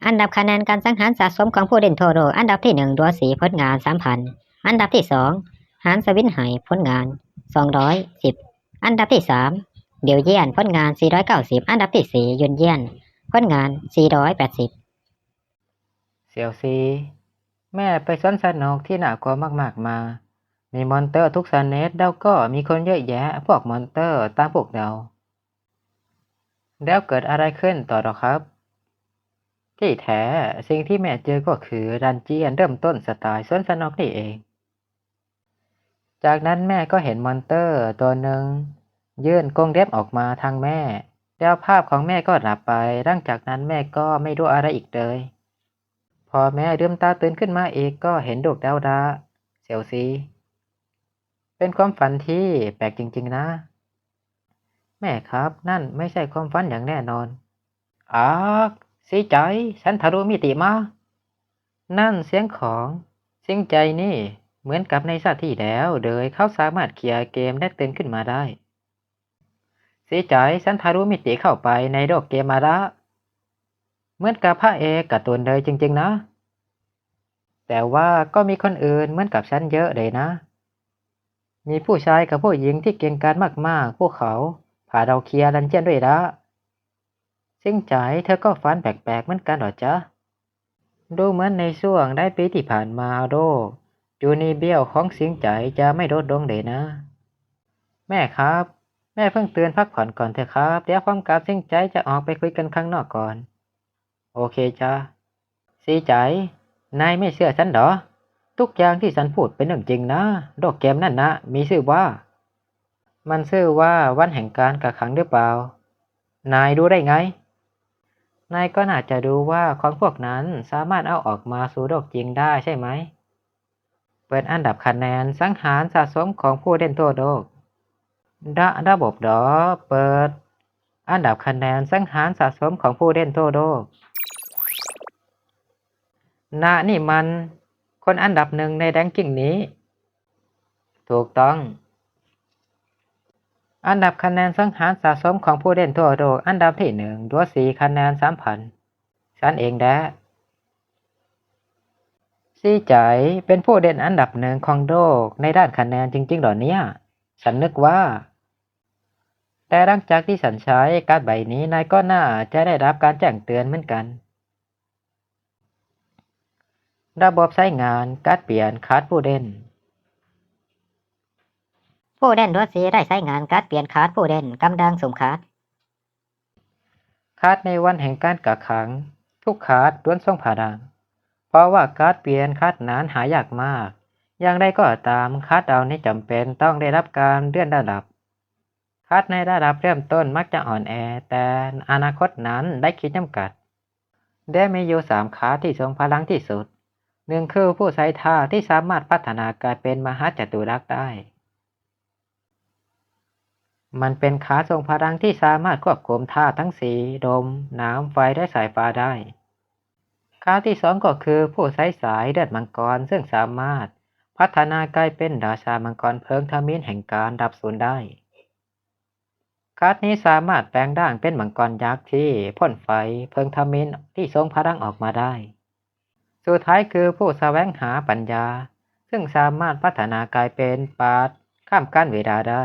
อันดับคะแนนการสังหารสะสมของผู้เล่นทั่วโลกอันดับที่1ดวล4ผลงาน 3,000อันดับที่2หานสวินไหผลงาน210อันดับที่3เดียวเยี่ยนผลงาน490อันดับที่4ยุนเยี่ยนผลงาน480เสี่ยวซีแม่ไปสวนสนุกที่น่ากลัวมากๆมามีมอนเตอร์ทุกชนิดแล้วก็มีคนเยอะแยะพวกมอนเตอร์ตามพวกเราแล้วเกิดอะไรขึ้นต่อหรอครับที่แท้สิ่งที่แม่เจอก็คือดันเจียนเริ่มต้นสไตล์สวนสนุกนี่เองจากนั้นแม่ก็เห็นมอนเตอร์ตัวหนึ่งยื่นกรงเล็บออกมาทางแม่แล้วภาพของแม่ก็ดับไปหลังจากนั้นแม่ก็ไม่รู้อะไรอีกเลยพอแม่ลืมตาตื่นขึ้นมาอีกก็เห็นดวงดาวดาเสี่ยวซีเป็นความฝันที่แปลกจริงๆนะแม่ครับนั่นไม่ใช่ความฝันอย่างแน่นอนอ้าสีใจฉันทะลุมิติมานั่นเสียงของสิงใจนี่เหมือนกับในชาติที่แล้วโดยเขาสามารถเคลียร์เกมและตื่นขึ้นมาได้สีใจฉันทะลุมิติเข้าไปในโลกเกมมาละเหมือนกับพระเอกการ์ตูนเลยจริงๆนะแต่ว่าก็มีคนอื่นเหมือนกับฉันเยอะเลยนะมีผู้ชายกับผู้หญิงที่เก่งกาจมากๆพวกเขาพาเราเคลียร์ดันเจียนด้วยละซิ่งใจเธอก็ฝันแปลกๆเหมือนกันเหรอจ๊ะดูเหมือนในช่วงได้ปีที่ผ่านมาโลกจูนีเบียวของสิงใจจะไม่ลดลงเลยนะแม่ครับแม่เพิ่งเตือนพักผ่อนก่อนเถอะครับเดี๋ยวพร้อมกับสิงใจจะออกไปคุยกันข้างนอกก่อนโอเคจ้ะสีใจนายไม่เชื่อฉันเหรอทุกอย่างที่ฉันพูดเป็นเรื่องจริงนะโลกเกมนั่นนะมีชื่อว่ามันชื่อว่าวันแห่งการกักขังหรือเปล่านายรู้ได้ไงนายก็น่าจะดูว่าของพวกนั้นสามารถเอาออกมาสู่โลกจริงได้ใช่ไหมเปิดอันดับคะแนนสังหารสะสมของผู้เล่นทั่วโลกระบบดอเปิดอันดับคะแนนสังหารสะสมของผู้เล่นทั่วโลกนี่มันคนอันดับหนึ่งในแรงกิ้งนี้ถูกต้องอันดับคะแนนสังหารสะสมของผู้เล่นทั่วโลกอันดับที่1ด้วย4คะแนน 3,000ฉันเองแหละซี่ใจายเป็นผู้เล่นอันดับหนึ่งของโลกในด้านคะแนนจริงๆเหรอเนี่ยฉันนึกว่า แต่หลังจากที่ฉันใช้การ์ดใบนี้นายก็น่าจะได้รับการแจ้งเตือนเหมือนกัน ระบบใช้งานการ์ดเปลี่ยนการ์ดผู้เล่น ผู้เล่นดวสีได้ใช้งานการ์ดเปลี่ยนการ์ดผู้เล่นกำลังสุ่มการ์ด การ์ดในวันแห่งการกักขัง ทุกการ์ดล้วนทรงพลัง เพราะว่าการ์ดเปลี่ยนการ์ดนั้นหายากมาก อย่างไรก็ตามการ์ดเหล่านี้จำเป็นต้องได้รับการเลื่อนระดับ การ์ดในระดับเริ่มต้นมักจะอ่อนแอ แต่อนาคตนั้นได้ขีดจำกัดได้มีอยู่3การ์ดที่ทรงพลังที่สุด หนึ่งคือผู้ใช้ท่าที่สามารถพัฒนากลายเป็นมหาจัตุรัสได้ มันเป็นการ์ดทรงพลังที่สามารถควบคุมธาตุทั้งสีลมน้ำไฟและสายฟ้าได้การ์ดที่สองก็คือผู้ใช้สายเลือดมังกรซึ่งสามารถพัฒนากลายเป็นราชามังกรเพลิงทมิฬแห่งการดับสูญได้การ์ดนี้สามารถแปลงร่างเป็นมังกรยักษ์ที่พ่นไฟเพลิงทมิฬที่ทรงพลังออกมาได้สุดท้ายคือผู้แสวงหาปัญญาซึ่งสามารถพัฒนากลายเป็นปราชญ์ข้ามกั้นเวลาได้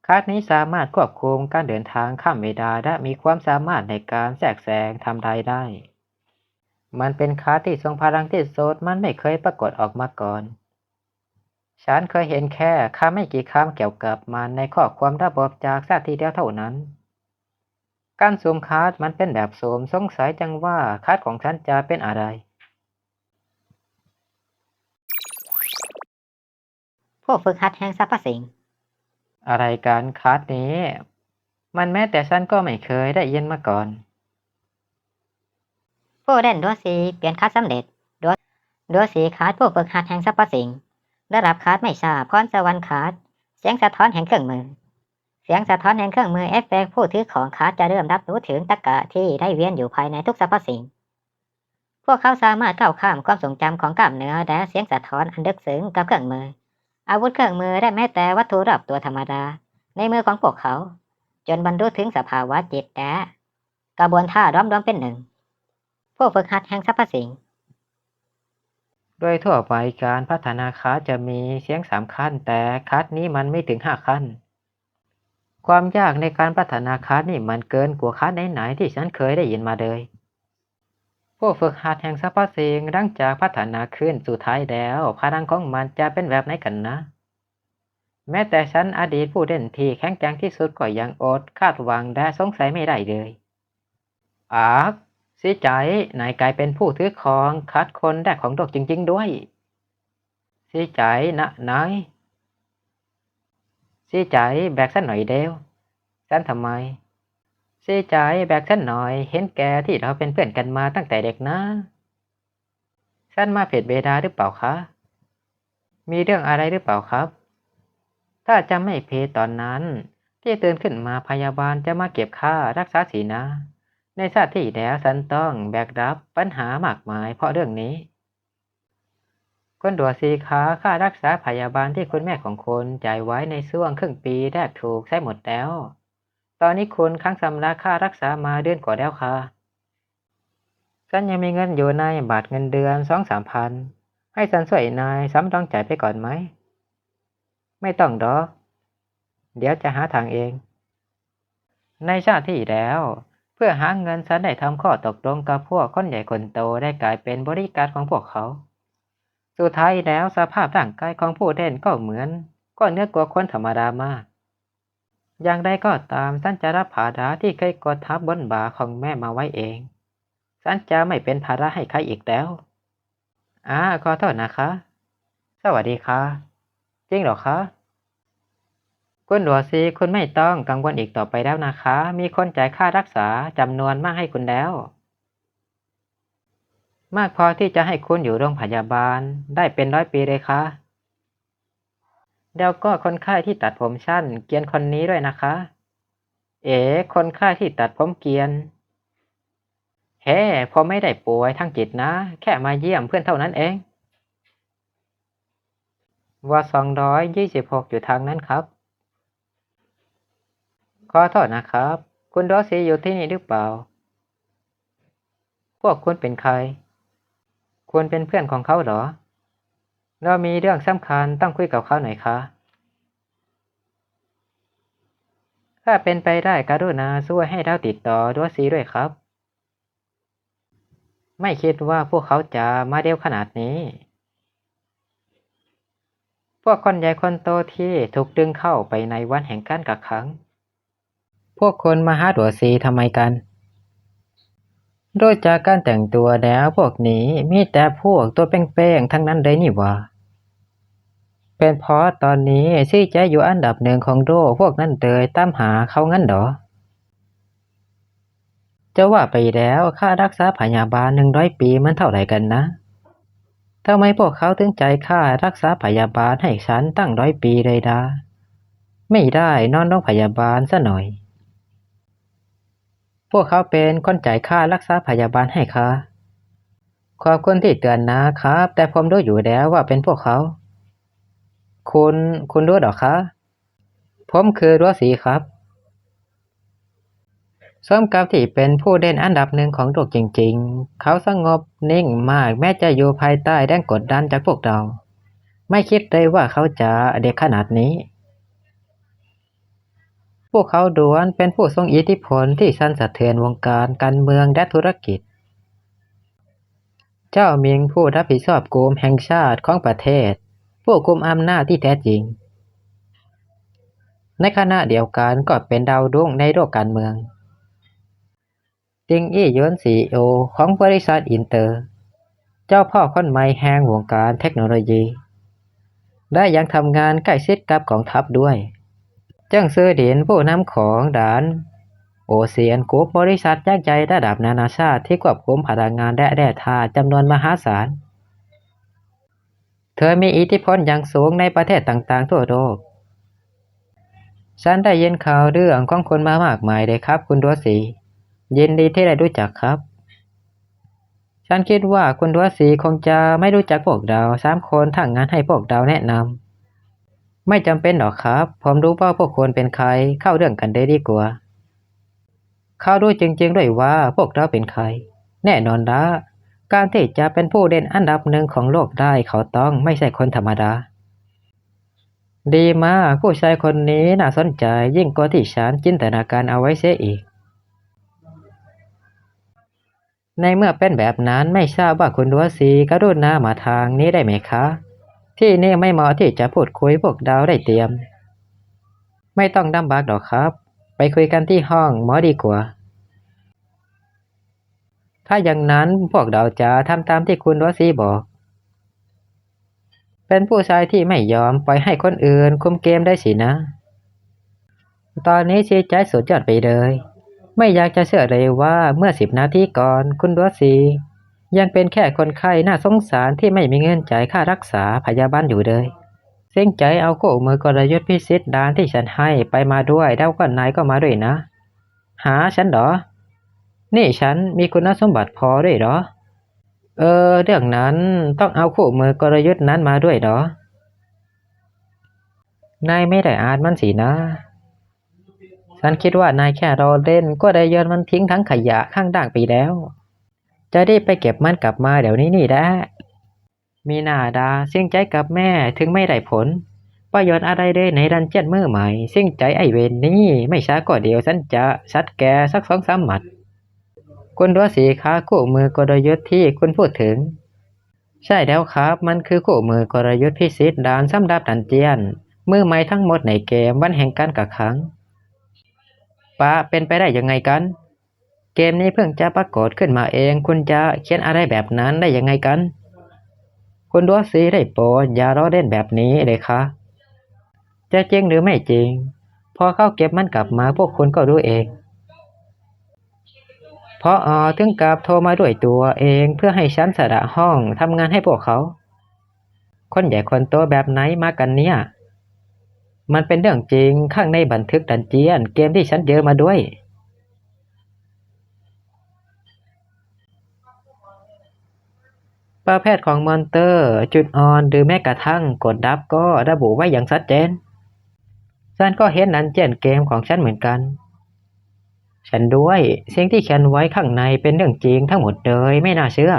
การ์ดนี้สามารถควบคุมการเดินทางข้ามเวลาและมีความสามารถในการแทรกแซงทำลายได้ มันเป็นการ์ดที่ทรงพลังที่สุดมันไม่เคยปรากฏออกมาก่อน ฉันเคยเห็นแค่ไม่กี่คำเกี่ยวกับมันในข้อความระบบจากชาติที่เดียวเท่านั้น การสุ่มการ์ดมันเป็นแบบสุ่มสงสัยจังว่าการ์ดของฉันจะเป็นอะไร ผู้ฝึกหัดแห่งสรรพสิ่ง อะไรกันการ์ดนี้ มันแม้แต่ฉันก็ไม่เคยได้ยินมาก่อน ผู้เล่นดวสีเปลี่ยนการ์ดสำเร็จดวสีการ์ดผู้ฝึกหัดแห่งสรรพสิ่งระดับการ์ดไม่ทราบพรสวรรค์การ์ดเสียงสะท้อนแห่งเครื่องมือ เสียงสะท้อนแห่งเครื่องมือเอฟเฟกต์ผู้ถือของการ์ดจะเริ่มรับรู้ถึงตรรกะที่ได้เวียนอยู่ภายในทุกสรรพสิ่ง พวกเขาสามารถก้าวข้ามความทรงจำของกล้ามเนื้อและเสียงสะท้อนอันลึกซึ้งกับเครื่องมือ อาวุธเครื่องมือและแม้แต่วัตถุรอบตัวธรรมดาในมือของพวกเขา จนบรรลุถึงสภาวะจิตและกระบวนท่าล้อมรวมเป็นหนึ่ง ผู้ฝึกหัดแห่งสรรพสิ่ง โดยทั่วไปการพัฒนาการ์ดจะมีเสียง3ขั้นแต่การ์ดนี้มันไม่ถึง5ขั้น ความยากในการพัฒนาการ์ดนี่มันเกินกว่าการ์ดไหนๆที่ฉันเคยได้ยินมาเลย ผู้ฝึกหัดแห่งสรรพสิ่งหลังจากพัฒนาขึ้นสุดท้ายแล้วพลังของมันจะเป็นแบบไหนกันนะ แม้แต่ฉันอดีตผู้เล่นที่แข็งแกร่งที่สุดก็ยังอดคาดหวังและสงสัยไม่ได้เลยเสียใจนายกลายเป็นผู้ถือของคัดคนแรกของโลกจริงๆด้วยเสียใจนะนายเสียใจแบกฉันหน่อยเดียวฉันทำไมเสียใจแบกฉันหน่อยเห็นแกที่เราเป็นเพื่อนกันมาตั้งแต่เด็กนะฉันมาผิดเวลาหรือเปล่าคะมีเรื่องอะไรหรือเปล่าครับถ้าจะไม่ผิดตอนนั้นที่ตื่นขึ้นมาพยาบาลจะมาเก็บค่ารักษาศีลนะในชาติที่แล้วฉันต้องแบกรับปัญหามากมายเพราะเรื่องนี้คุณดัวซีคะค่ารักษาพยาบาลที่คุณแม่ของคุณจ่ายไว้ในช่วงครึ่งปีแรกถูกใช้หมดแล้วตอนนี้คุณค้างชำระค่ารักษามาเดือนกว่าแล้วค่ะฉันยังมีเงินอยู่ในบัตรเงินเดือน2-3 พันให้ฉันช่วยนายสำรองจ่ายไปก่อนไหมไม่ต้องดอกเดี๋ยวจะหาทางเองในชาติที่แล้วเพื่อหาเงินฉันได้ทำข้อตกลงกับพวกคนใหญ่คนโตได้กลายเป็นบริการของพวกเขาสุดท้ายแล้วสภาพร่างกายของผู้เล่นก็เหมือนก็เนื้อกว่าคนธรรมดามากอย่างใดก็ตามฉันจะรับภาระที่เคยกดทับบนบ่าของแม่มาไว้เองฉันจะไม่เป็นภาระให้ใครอีกแล้วขอโทษนะคะสวัสดีค่ะจริงเหรอคะคุณหลวงซีคุณไม่ต้องกังวลอีกต่อไปแล้วนะคะมีคนจ่ายค่ารักษาจำนวนมากให้คุณแล้วมากพอที่จะให้คุณอยู่โรงพยาบาลได้เป็น100 ปีเลยค่ะแล้วก็คนไข้ที่ตัดผมสั้นเกรียนคนนี้ด้วยนะคะคนไข้ที่ตัดผมเกรียนเฮ้ผมไม่ได้ป่วยทางจิตนะแค่มาเยี่ยมเพื่อนเท่านั้นเองว่า226อยู่ทางนั้นครับขอโทษนะครับคุณดอซี่อยู่ที่นี่หรือเปล่าพวกคุณเป็นใครคุณเป็นเพื่อนของเขาเหรอเรามีเรื่องสำคัญต้องคุยกับเขาหน่อยคะ ถ้าเป็นไปได้กรุณาช่วยให้เราติดต่อด้วยซีด้วยครับไม่คิดว่าพวกเขาจะมาเร็วขนาดนี้พวกคนใหญ่คนโตที่ถูกดึงเข้าไปในวันแห่งการกักขังพวกคนมาหาตัวซีทำไมกันโดยจากการแต่งตัวแล้วพวกนี้มีแต่พวกตัวเป้งๆทั้งนั้นเลยนี่หว่าเป็นเพราะตอนนี้ซี่แจอยู่อันดับหนึ่งของโลกพวกนั้นเลยตามหาเขางั้นเหรอจะว่าไปแล้วค่ารักษาพยาบาล100 ปีมันเท่าไหร่กันนะทำไมพวกเขาถึงจ่ายค่ารักษาพยาบาลให้ฉันตั้ง100 ปีเลยดาไม่ได้นอนโรงพยาบาลซะหน่อยพวกเขาเป็นคนจ่ายค่ารักษาพยาบาลให้ค่ะขอบคุณที่เตือนนะครับแต่ผมรู้อยู่แล้วว่าเป็นพวกเขาคุณรู้หรอคะผมคือรั้วสีครับสมกับที่เป็นผู้เด่นอันดับหนึ่งของโลกจริงๆเขาสงบนิ่งมากแม้จะอยู่ภายใต้แรงกดดันจากพวกเราไม่คิดเลยว่าเขาจะเด็กขนาดนี้พวกเขาล้วนเป็นผู้ทรงอิทธิพลที่สั่นสะเทือนวงการการเมืองและธุรกิจเจ้าหมิงผู้รับผิดชอบกรมแห่งชาติของประเทศผู้กุมอำนาจที่แท้จริงในขณะเดียวกันก็เป็นดาวรุ่งในโลกการเมืองติงอี้หยวนซีอีโอของบริษัทอินเตอร์เจ้าพ่อคนใหม่แห่งวงการเทคโนโลยีและยังทำงานใกล้ชิดกับกองทัพด้วยเจิ้งซือหลินผู้นำของด่านโอเชียนกรุ๊ปบริษัทยักษ์ใหญ่ระดับนานาชาติที่ควบคุมพลังงานและแร่ธาตุจำนวนมหาศาลเธอมีอิทธิพลอย่างสูงในประเทศต่างๆทั่วโลกฉันได้ยินข่าวเรื่องของคุณมามากมายเลยครับคุณดัวสียินดีที่ได้รู้จักครับฉันคิดว่าคุณดัวสีคงจะไม่รู้จักพวกเรา3 คนถ้างั้นให้พวกเราแนะนำไม่จำเป็นหรอกครับผมรู้ว่าพวกคุณเป็นใครเข้าเรื่องกันได้ดีกว่าเขารู้จริงๆด้วยว่าพวกเราเป็นใครแน่นอนละการที่จะเป็นผู้เด่นอันดับหนึ่งของโลกได้เขาต้องไม่ใช่คนธรรมดาดีมากผู้ชายคนนี้น่าสนใจยิ่งกว่าที่ฉันจินตนาการเอาไว้เสียอีกในเมื่อเป็นแบบนั้นไม่ทราบว่าคุณดัวสีกรุณามาทางนี้ได้ไหมคะที่นี่ไม่เหมาะที่จะพูดคุยพวกเราได้เตรียมไม่ต้องลำบากหรอกครับไปคุยกันที่ห้องหมอดีกว่าถ้าอย่างนั้นพวกเราจะทำตามที่คุณดัวสีบอกเป็นผู้ชายที่ไม่ยอมปล่อยให้คนอื่นคุมเกมได้สินะตอนนี้ชีใจสุดยอดไปเลยไม่อยากจะเชื่อเลยว่าเมื่อ10 นาทีก่อนคุณดัวสียังเป็นแค่คนไข้น่าสงสารที่ไม่มีเงินจ่ายค่ารักษาพยาบาลอยู่เลยเซ็งใจเอาคู่มือกลยุทธ์พิเศษด้านที่ฉันให้ไปมาด้วยแล้วก็นายก็มาด้วยนะหาฉันเหรอนี่ฉันมีคุณสมบัติพอด้วยเหรอเรื่องนั้นต้องเอาคู่มือกลยุทธ์นั้นมาด้วยเหรอนายไม่ได้อ่านมันสินะฉันคิดว่านายแค่รอเล่นก็ได้โยนมันทิ้งทั้งขยะข้างด่างไปแล้วจะได้ไปเก็บมันกลับมาเดี๋ยวนี้นี่แหละมีหน้าดาเสี่ยงใจกับแม่ถึงไม่ได้ผลประโยชน์อะไรเลยในดันเจียนมือใหม่เสี่ยงใจไอเวนนี่ไม่ช้าก็เดียวฉันจะซัดแกสัก2-3 หมัดคุณดัวสีคะคู่มือกลยุทธ์ที่คุณพูดถึงใช่แล้วครับมันคือคู่มือกลยุทธ์พิเศษด้านสำหรับดันเจียนมือใหม่ทั้งหมดในเกมวันแห่งการกักขังเป็นไปได้ยังไงกันเกมนี้เพิ่งจะปรากฏขึ้นมาเองคุณจะเขียนอะไรแบบนั้นได้ยังไงกันคุณดัวสีได้โปรดอย่าล้อเล่นแบบนี้เลยค่ะจะจริงหรือไม่จริงพอเขาเก็บมันกลับมาพวกคุณก็รู้เองพอถึงกับโทรมาด้วยตัวเองเพื่อให้ฉันสละห้องทำงานให้พวกเขาคนใหญ่คนโตแบบไหนมากันเนี่ยมันเป็นเรื่องจริงข้างในบันทึกดันเจียนเกมที่ฉันเจอมาด้วยประเภทของมอนเตอร์จุดอ่อนหรือแม้กระทั่งกดดับก็ระบุไว้อย่างชัดเจนฉันก็เห็นดันเจียนเกมของฉันเหมือนกันฉันด้วยสิ่งที่เขียนไว้ข้างในเป็นเรื่องจริงทั้งหมดเลยไม่น่าเชื่อ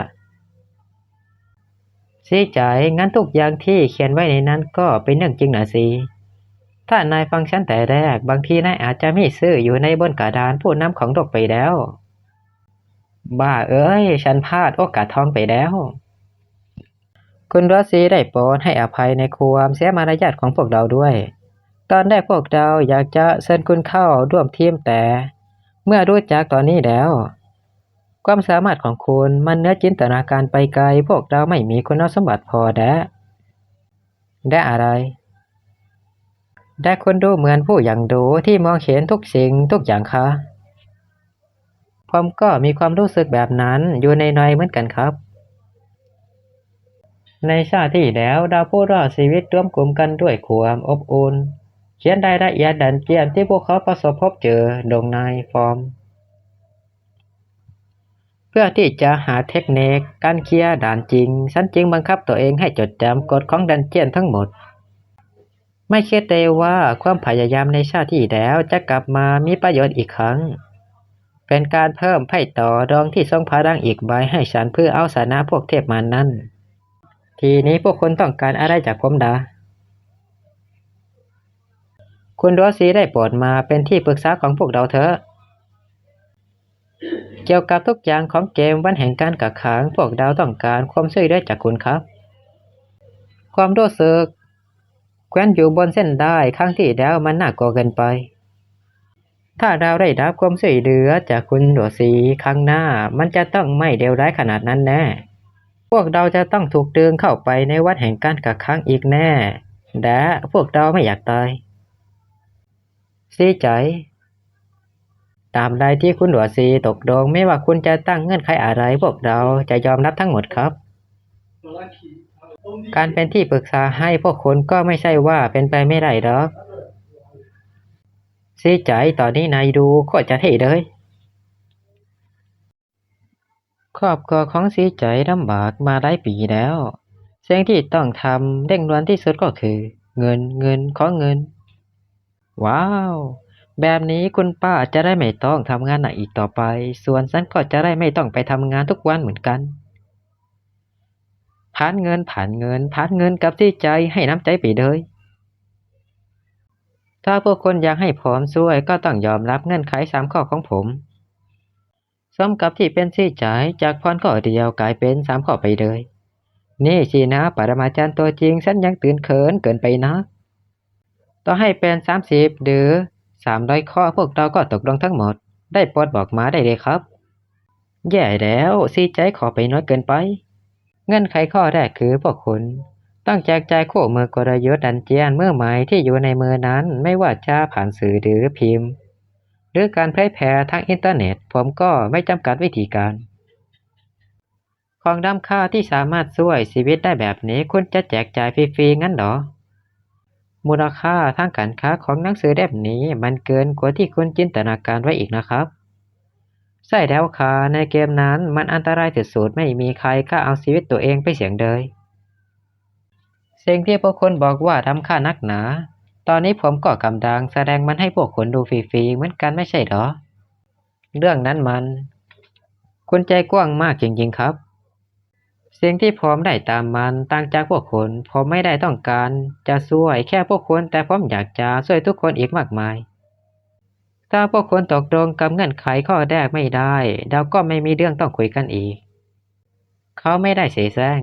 สิใจงั้นทุกอย่างที่เขียนไว้ในนั้นก็เป็นเรื่องจริงนะสิ ถ้านายฟังฉันแต่แรกบางทีนายอาจจะมีชื่ออยู่ในบนกระดานผู้นำของโลกไปแล้วบ้าเอ้ยฉันพลาดโอกาสทองไปแล้วคุณรอซีได้โปรดให้อภัยในความเสียมารยาทของพวกเราด้วยตอนแรกพวกเราอยากจะเชิญคุณเข้าร่วมทีมแต่เมื่อรู้จักตอนนี้แล้วความสามารถของคุณมันเหนือจินตนาการไปไกลพวกเราไม่มีคุณสมบัติพอได้อะไรได้คุณดูเหมือนผู้อย่างดูที่มองเห็นทุกสิ่งทุกอย่างคะผมก็มีความรู้สึกแบบนั้นอยู่ในเหมือนกันครับในชาติที่แล้วเราผู้รอดชีวิตร่วมกลุ่มกันด้วยความอบอุ่นเขียนรายละเอียดดันเจียนที่พวกเขาประสบพบเจอลงในฟอร์มเพื่อที่จะหาเทคนิคการเคลียร์ด่านจริงฉันจึงบังคับตัวเองให้จดจำกฎของดันเจียนทั้งหมดไม่คิดเลยว่าความพยายามในชาติที่แล้วจะกลับมามีประโยชน์อีกครั้งเป็นการเพิ่มไพ่ต่อรองที่ทรงพลังอีกใบให้ฉันเพื่อเอาชนะพวกเทพมารนั้นทีนี้พวกคุณต้องการอะไรจากผมดาคุณโรสีได้โปรดมาเป็นที่ปรึกษาของพวกเราเถอะเกี่ยวกับทุกอย่างของเกมวันแห่งการกักขังพวกเราต้องการความช่วยเหลือจากคุณครับความรู้สึกแขวนอยู่บนเส้นได้ครั้งที่แล้วมันน่ากลัวเกินไปถ้าเราได้รับความช่วยเหลือจากคุณโรสีครั้งหน้ามันจะต้องไม่เลวร้ายขนาดนั้นแน่พวกเราจะต้องถูกดึงเข้าไปในวัดแห่งการกักขังอีกแน่และพวกเราไม่อยากตายเสียใจตามใดที่คุณหลวงซีตกลงไม่ว่าคุณจะตั้งเงื่อนไขอะไรพวกเราจะยอมรับทั้งหมดครับการเป็นที่ปรึกษาให้พวกคุณก็ไม่ใช่ว่าเป็นไปไม่ได้หรอกเสียใจตอนนี้นายดูโคตรจะเท่เลยครอบครัวของเสียใจลำบากมาหลายปีแล้วสิ่งที่ต้องทำเร่งด่วนที่สุดก็คือเงินขอเงินว้าวแบบนี้คุณป้าจะได้ไม่ต้องทำงานหนักอีกต่อไปส่วนฉันก็จะได้ไม่ต้องไปทำงานทุกวันเหมือนกันผ่านเงินกับที่ใจให้น้ำใจไปเลยถ้าพวกคนอยากให้ผมช่วยก็ต้องยอมรับเงื่อนไข3 ข้อของผมสมกับที่เป็นที่ใจจากพรข้อเดียวกลายเป็น3 ข้อไปเลยนี่สินะปรมาจารย์ตัวจริงฉันยังตื่นเขินเกินไปนะต่อให้เป็น30หรือ300 ข้อพวกเราก็ตกลงทั้งหมดได้โปรดบอกมาได้เลยครับแย่แล้วสิใจขอไปน้อยเกินไปเงื่อนไขข้อแรกคือพวกคุณต้องแจกจ่ายคู่มือกลยุทธ์ดันเจียนเมื่อหมายที่อยู่ในมือนั้นไม่ว่าจะผ่านสื่อหรือพิมพ์หรือการเผยแพร่ทางอินเทอร์เน็ตผมก็ไม่จำกัดวิธีการของล้ำค่าที่สามารถช่วยชีวิตได้แบบนี้คุณจะแจกจ่ายฟรีๆงั้นเหรอมูลค่าทางการค้าของหนังสือเล่มนี้มันเกินกว่าที่คุณจินตนาการไว้อีกนะครับใช่แล้วค่ะในเกมนั้นมันอันตรายสุดๆไม่มีใครกล้าเอาชีวิตตัวเองไปเสี่ยงเลยสิ่งที่พวกคุณบอกว่าทำค่านักหนาตอนนี้ผมก็กำลังแสดงมันให้พวกคุณดูฟรีๆเหมือนกันไม่ใช่เหรอเรื่องนั้นมันคุณใจกว้างมากจริงๆครับสิ่งที่ผมได้ตามมันต่างจากพวกคุณผมไม่ได้ต้องการจะช่วยแค่พวกคุณแต่ผมอยากจะช่วยทุกคนอีกมากมายถ้าพวกคุณตกลงกับเงื่อนไขข้อแรกไม่ได้เราก็ไม่มีเรื่องต้องคุยกันอีกเขาไม่ได้เสแสร้ง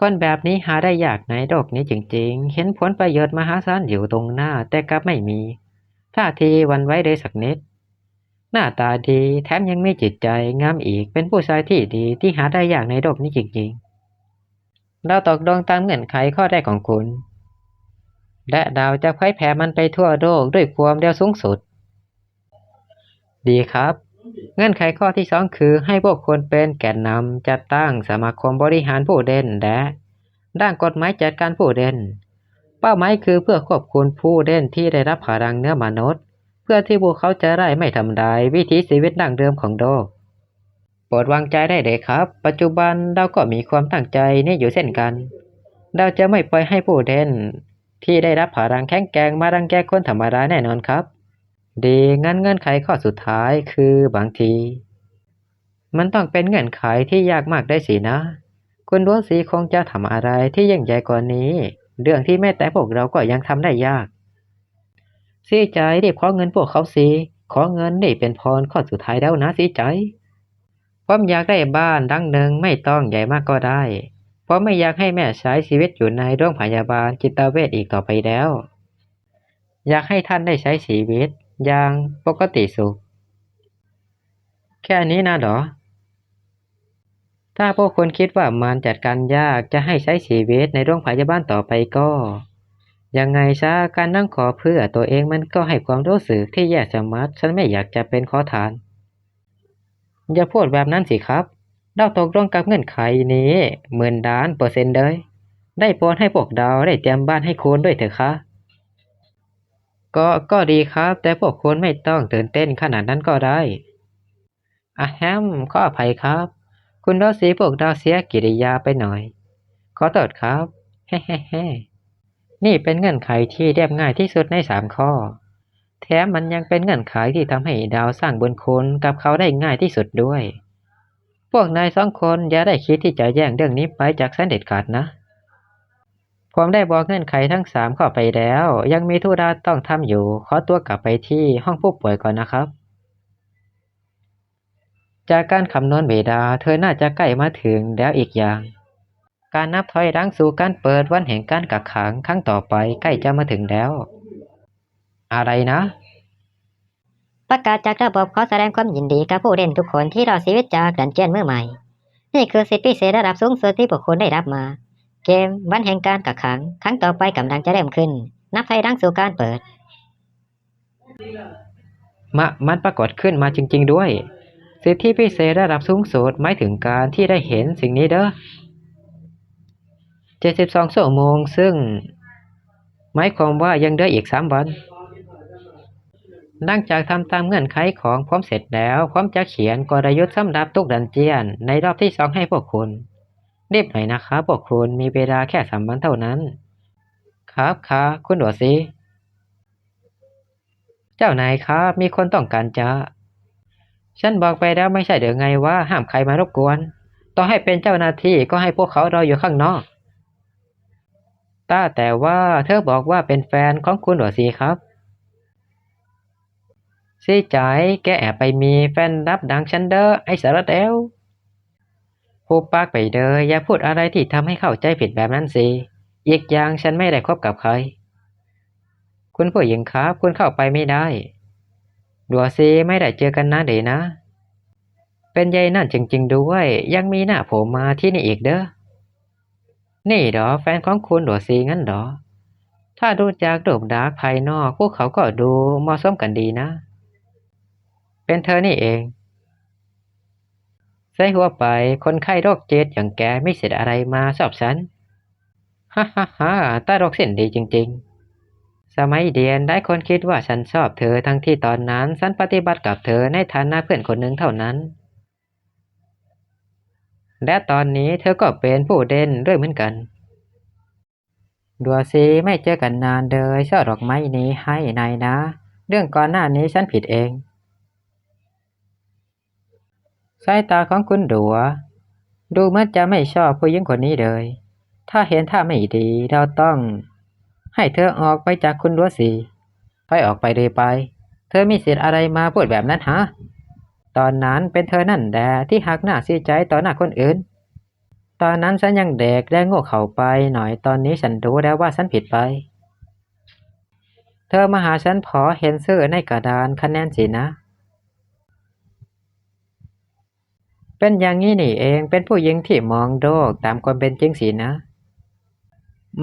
คนแบบนี้หาได้ยากในโลกนี้จริงๆเห็นผลประโยชน์มหาศาลอยู่ตรงหน้าแต่กลับไม่มีท่าทีหวั่นไหวเลยสักนิดหน้าตาดีแถมยังมีจิตใจงามอีกเป็นผู้ชายที่ดีที่หาได้ยากในโลกนี้จริงๆเราตกลงตามเงื่อนไขข้อแรกของคุณและเราจะเผยแผ่มันไปทั่วโลกด้วยความเร็วสูงสุดดีครับเงื่อนไขข้อที่2คือให้พวกคุณเป็นแกนนำจัดตั้งสมาคมบริหารผู้เล่นและร่างกฎหมายจัดการผู้เล่นเป้าหมายคือเพื่อควบคุมผู้เล่นที่ได้รับพลังเนื้อมนุษย์เพื่อที่พวกเขาจะได้ไม่ทำลายวิถีชีวิตดั้งเดิมของโลกโปรดวางใจได้เลยครับปัจจุบันเราก็มีความตั้งใจนี้อยู่เช่นกันเราจะไม่ปล่อยให้ผู้เล่นที่ได้รับพลังแข็งแกร่งมารังแกคนธรรมดาแน่นอนครับดีงั้นเงื่อนไขข้อสุดท้ายคือบางทีมันต้องเป็นเงื่อนไขที่ยากมากได้สินะคุณดวงศรีคงจะทำอะไรที่ยิ่งใหญ่กว่านี้เรื่องที่แม้แต่พวกเราก็ยังทำได้ยาก สีใจรีบขอเงินพวกเขาสิขอเงินนี่เป็นพรข้อสุดท้ายแล้วนะสีใจผมอยากได้บ้านหลังหนึ่งไม่ต้องใหญ่มากก็ได้เพราะไม่อยากให้แม่ใช้ชีวิตอยู่ในโรงพยาบาลจิตเวชอีกต่อไปแล้วอยากให้ท่านได้ใช้ชีวิตอย่างปกติสุขแค่นี้นะเหรอถ้าพวกคุณคิดว่ามันจัดการยากจะให้ใช้ชีวิตในโรงพยาบาลต่อไปก็ยังไงซะการนั่งขอเพื่อตัวเองมันก็ให้ความรู้สึกที่แย่ชะมัดฉันไม่อยากจะเป็นขอทานอย่าพูดแบบนั้นสิครับเราตกลงกับเงื่อนไขนี้10,000,000,000%เลยได้โปรดให้พวกเราได้เตรียมบ้านให้คุณด้วยเถอะคะก็ดีครับแต่พวกคุณไม่ต้องตื่นเต้นขนาดนั้นก็ได้อะแฮมขออภัยครับคุณรอสีพวกเราเสียกิริยาไปหน่อยขอโทษครับเฮ้เฮ้เฮ้นี่เป็นเงื่อนไขที่เรียบง่ายที่สุดใน3 ข้อแถมมันยังเป็นเงื่อนไขที่ทำให้ดาวสร้างบุญคุณกับเขาได้ง่ายที่สุดด้วยพวกนาย2 คนอย่าได้คิดที่จะแย่งเรื่องนี้ไปจากฉันเด็ดขาดนะผมได้บอกเงื่อนไขทั้ง3 ข้อไปแล้วยังมีธุระต้องทำอยู่ขอตัวกลับไปที่ห้องผู้ป่วยก่อนนะครับจากการคำนวณเวลาเธอน่าจะใกล้มาถึงแล้วอีกอย่างการนับถอยหลังสู่การเปิดวันแห่งการกักขังครั้งต่อไปใกล้จะมาถึงแล้วอะไรนะประกาศจากระบบขอแสดงความยินดีกับผู้เล่นทุกคนที่รอดชีวิตจากดันเจียนมือใหม่นี่คือสิทธิพิเศษระดับสูงสุดที่พวกคุณได้รับมาเกมวันแห่งการกักขังครั้งต่อไปกำลังจะเริ่มขึ้นนับถอยหลังสู่การเปิดมันปรากฏขึ้นมาจริงๆด้วยสิทธิพิเศษระดับสูงสุดหมายถึงการที่ได้เห็นสิ่งนี้เด้อ72 ชั่วโมงซึ่งหมายความว่ายังเหลืออีก3 วันหลังจากทำตามเงื่อนไขของผมเสร็จแล้วผมจะเขียนกลยุทธ์สำหรับทุกดันเจียนในรอบที่2ให้พวกคุณรีบหน่อยนะครับพวกคุณมีเวลาแค่3 วันเท่านั้นครับคุณหัวซีเจ้านายครับมีคนต้องการจะฉันบอกไปแล้วไม่ใช่หรือไงว่าห้ามใครมารบกวนต่อให้เป็นเจ้าหน้าที่ก็ให้พวกเขารออยู่ข้างนอกแต่ว่าเธอบอกว่าเป็นแฟนของคุณหัวซีครับซีจ๋ายแกแอบไปมีแฟนรับดังฉันเด้อไอ้สารแต้วหุบปากไปเด้ออย่าพูดอะไรที่ทำให้เข้าใจผิดแบบนั้นสิอีกอย่างฉันไม่ได้คบกับใครคุณผู้หญิงครับคุณเข้าไปไม่ได้ดัวซีไม่ได้เจอกันนานเลยนะเป็นยายนั่นจริงๆด้วยยังมีหน้าโผล่มาที่นี่อีกเด้อนี่เหรอแฟนของคุณดัวซีงั้นเหรอถ้าดูจากรูปลักษณ์ภายนอกพวกเขาก็ดูเหมาะสมกันดีนะเป็นเธอนี่เองใส่หัวไปคนไข้โรคจิตอย่างแกไม่เสร็จอะไรมาสอบฉันฮ่าฮ่าฮ่าตาโรคเส้นดีจริงๆสมัยเรียนได้คนคิดว่าฉันชอบเธอทั้งที่ตอนนั้นฉันปฏิบัติกับเธอในฐานะเพื่อนคนหนึ่งเท่านั้นและตอนนี้เธอก็เป็นผู้เด่นด้วยเหมือนกันดัวซีไม่เจอกันนานเลยช่อดอกไม้นี้ให้นายนะเรื่องก่อนหน้านี้ฉันผิดเองสายตาของคุณดัวดูเหมือนจะไม่ชอบผู้หญิงคนนี้เลยถ้าเห็นท่าไม่ดีเราต้องให้เธอออกไปจากคุณดัวซีไปออกไปเลยไปเธอมีสิทธิ์อะไรมาพูดแบบนั้นฮะตอนนั้นเป็นเธอนั่นแหละที่หักหน้าเสียใจต่อหน้าคนอื่นตอนนั้นฉันยังเด็กและโง่เขลาไปหน่อยตอนนี้ฉันรู้แล้วว่าฉันผิดไปเธอมาหาฉันพอเห็นชื่อในกระดานคะแนนสินะเป็นอย่างนี้นี่เองเป็นผู้หญิงที่มองโลกตามความเป็นจริงสินะ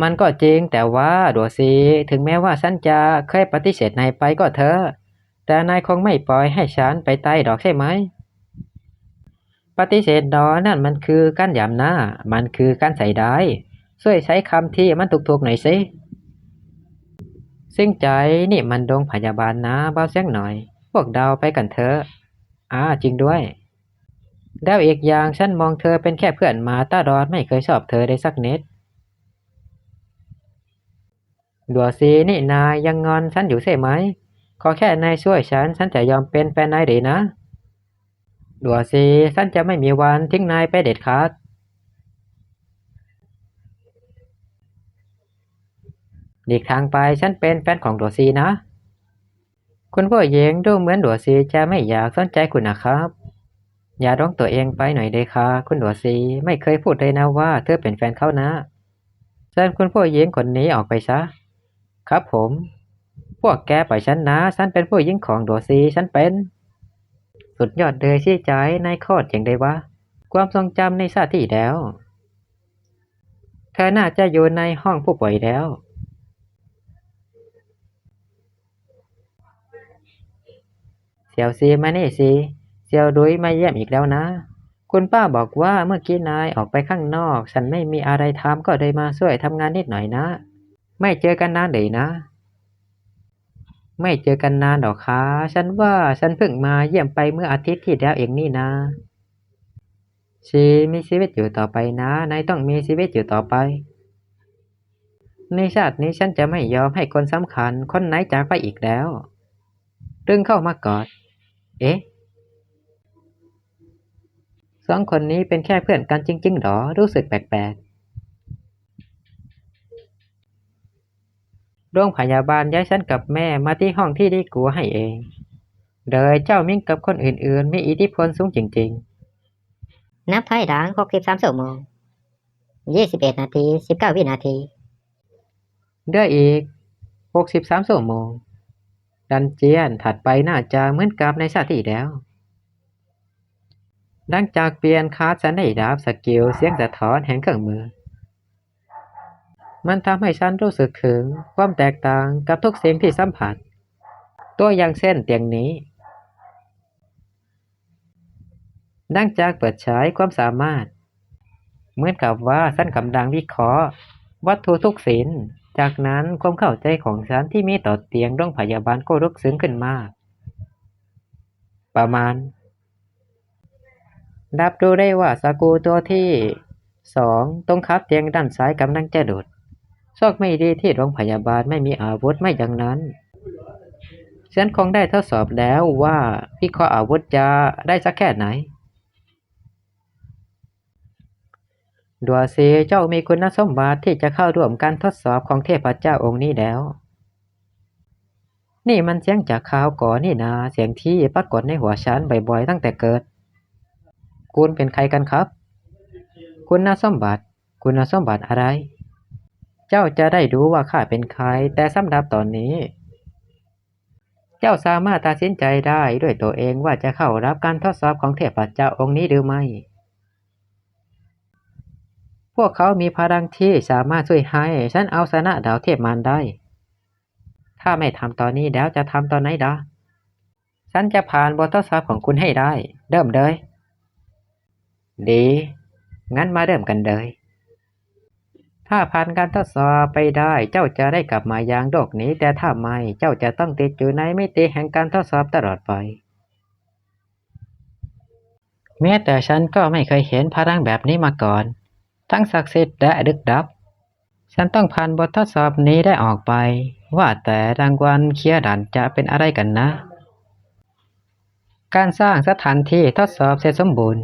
มันก็จริงแต่ว่าดัวซีถึงแม้ว่าฉันจะเคยปฏิเสธนายไปก็เถอะแต่นายคงไม่ปล่อยให้ฉันไปตายดอกใช่ไหมปฏิเสธดอกนั่นมันคือการหยามหน้ามันคือการใส่ร้ายช่วยใช้คำที่มันถูกๆหน่อยสิซึ่งใจนี่มันโรงพยาบาลนะเบาเสียงหน่อยพวกเราไปกันเถอะจริงด้วยแล้วอีกอย่างฉันมองเธอเป็นแค่เพื่อนมาตลอดไม่เคยชอบเธอได้สักนิดดัวซีนี่นายยังงอนฉันอยู่ใช่ไหมขอแค่นายช่วยฉันจะยอมเป็นแฟนนายหรือนะดัวซีฉันจะไม่มีวันทิ้งนายไปเด็ดขาดหลีกทางไปฉันเป็นแฟนของดัวซีนะ คุณพ่อเยงดูเหมือนดัวซีจะไม่อยากสนใจคุณนะครับอย่าร้องตัวเองไปหน่อยเลยค่ะคุณดัวซีไม่เคยพูดเลยนะว่าเธอเป็นแฟนเขานะเชิญคุณพ่อเยงคนนี้ออกไปซะครับผมพวกแกปล่อยฉันนะฉันเป็นผู้หญิงของดัวซีฉันเป็นสุดยอดเลยชี้ใจนายโคตรเจ๋งเลยว่าความทรงจำในชาติที่แล้วเธอน่าจะอยู่ในห้องผู้ป่วยแล้วเสี่ยวซีมานี่สิเสี่ยวดุยมาเยี่ยมอีกแล้วนะคุณป้าบอกว่าเมื่อกี้นายออกไปข้างนอกฉันไม่มีอะไรทำก็เลยมาช่วยทำงานนิดหน่อยนะไม่เจอกันนานเลยนะไม่เจอกันนานหรอกคะฉันว่าฉันเพิ่งมาเยี่ยมไปเมื่ออาทิตย์ที่แล้วเองนี่นะชีมีชีวิตอยู่ต่อไปนะนายต้องมีชีวิตอยู่ต่อไปในชาตินี้ฉันจะไม่ยอมให้คนสำคัญคนไหนจากไปอีกแล้วดึงเข้ามากอดเอ๊ะสองคนนี้เป็นแค่เพื่อนกันจริงๆหรอรู้สึกแปลกๆโรงพยาบาลย้ายฉันกับแม่มาที่ห้องที่ดีกว่าให้เองโดยเจ้ามิ่งกับคนอื่นๆมีอิทธิพลสูงจริงนับถอยหลัง63ชั่วโมง21นาที19วินาทีๆได้อีก63ชั่วโมงดันเจียนถัดไปน่าจะเหมือนกับในชาติที่แล้วหลังจากเปลี่ยนคลาสฉันได้รับสกิลเสียงสะท้อนแห่งเครื่องมือมันทำให้ฉันรู้สึกถึงความแตกต่างกับทุกสิ่งที่สัมผัสตัวอย่างเช่นเตียงนี้หลังจากเปิดใช้ความสามารถเหมือนกับว่าฉันกำลังวิเคราะห์วัตถุทุกสิ่งจากนั้นความเข้าใจของฉันที่มีต่อเตียงโรงพยาบาลก็ลึกซึ้งขึ้นมากประมาณรับรู้ได้ว่าสกูตัวที่2ตรงคับเตียงด้านซ้ายกำลังจะหลุดโชคไม่ดีที่โรงพยาบาลไม่มีอาวุธไม่อย่างนั้นฉันคงได้ทดสอบแล้วว่าวิเคราะห์อาวุธจะได้สักแค่ไหนดัวซีเจ้ามีคุณสมบัติที่จะเข้าร่วมการทดสอบของเทพเจ้าองค์นี้แล้วนี่มันเสียงจากข่าวก่อนนี่นาเสียงที่ปรากฏในหัวฉันบ่อยๆตั้งแต่เกิดคุณเป็นใครกันครับคุณสมบัติคุณสมบัติอะไรเจ้าจะได้รู้ว่าข้าเป็นใครแต่สำหรับตอนนี้เจ้าสามารถตัดสินใจได้ด้วยตัวเองว่าจะเข้ารับการทดสอบของเทพเจ้าองค์นี้หรือไม่พวกเขามีพลังที่สามารถช่วยให้ฉันเอาชนะดาวเทพมารได้ถ้าไม่ทำตอนนี้แล้วจะทำตอนไหนล่ะฉันจะผ่านบททดสอบของคุณให้ได้เริ่มเลยดีงั้นมาเริ่มกันเลยถ้าผ่านการทดสอบไปได้เจ้าจะได้กลับมายังโลกนี้แต่ถ้าไม่เจ้าจะต้องติดอยู่ในมิติแห่งการทดสอบตลอดไปแม้แต่ฉันก็ไม่เคยเห็นพลังแบบนี้มาก่อนทั้งศักดิ์สิทธิ์และลึกลับฉันต้องผ่านบททดสอบนี้ได้ออกไปว่าแต่รางวัลเคลียร์ด่านจะเป็นอะไรกันนะการสร้างสถานที่ทดสอบเสร็จสมบูรณ์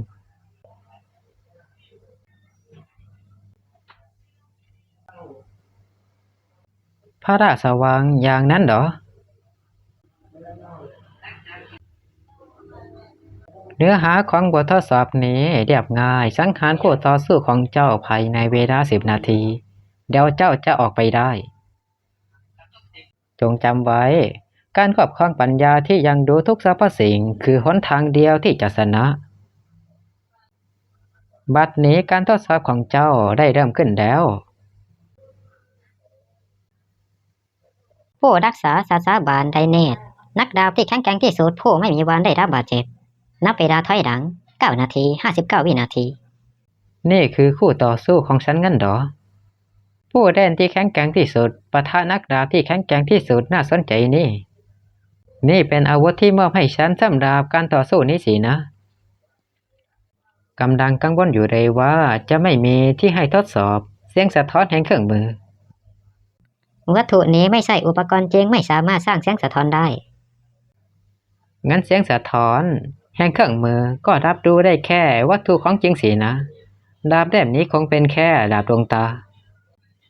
พระราชวังอย่างนั้นเหรอเนื้อหาของบททดสอบนี้เรียบง่ายสังหารคู่ต่อสู้ของเจ้าภายในเวลา10 นาทีเดี๋ยวเจ้าจะออกไปได้จงจำไว้การครอบครองปัญญาที่ยังดูทุกสรรพสิ่งคือหนทางเดียวที่จะชนะบัดนี้การทดสอบของเจ้าได้เริ่มขึ้นแล้วผู้รักษาศาสนาบาลไดเนตนักดาบที่แข็งแกร่งที่สุดผู้ไม่มีวันได้รับบาดเจ็บนับเวลาถอยหลัง9นาที59วินาทีนี่คือคู่ต่อสู้ของฉันงั้นเหรอผู้เล่นที่แข็งแกร่งที่สุดปะทะนักดาบที่แข็งแกร่งที่สุดน่าสนใจนี่เป็นอาวุธที่มอบให้ฉันสำหรับการต่อสู้นี้สินะกำลังกังวลอยู่เลยว่าจะไม่มีที่ให้ทดสอบเสียงสะท้อนแห่งเครื่องมือวัตถุนี้ไม่ใช่อุปกรณ์จริงไม่สามารถสร้างเสียงสะท้อนได้งั้นเสียงสะท้อนแห่งเครื่องมือก็รับรู้ได้แค่วัตถุของจริงสินะดาบเล่มนี้คงเป็นแค่ดาบดวงตา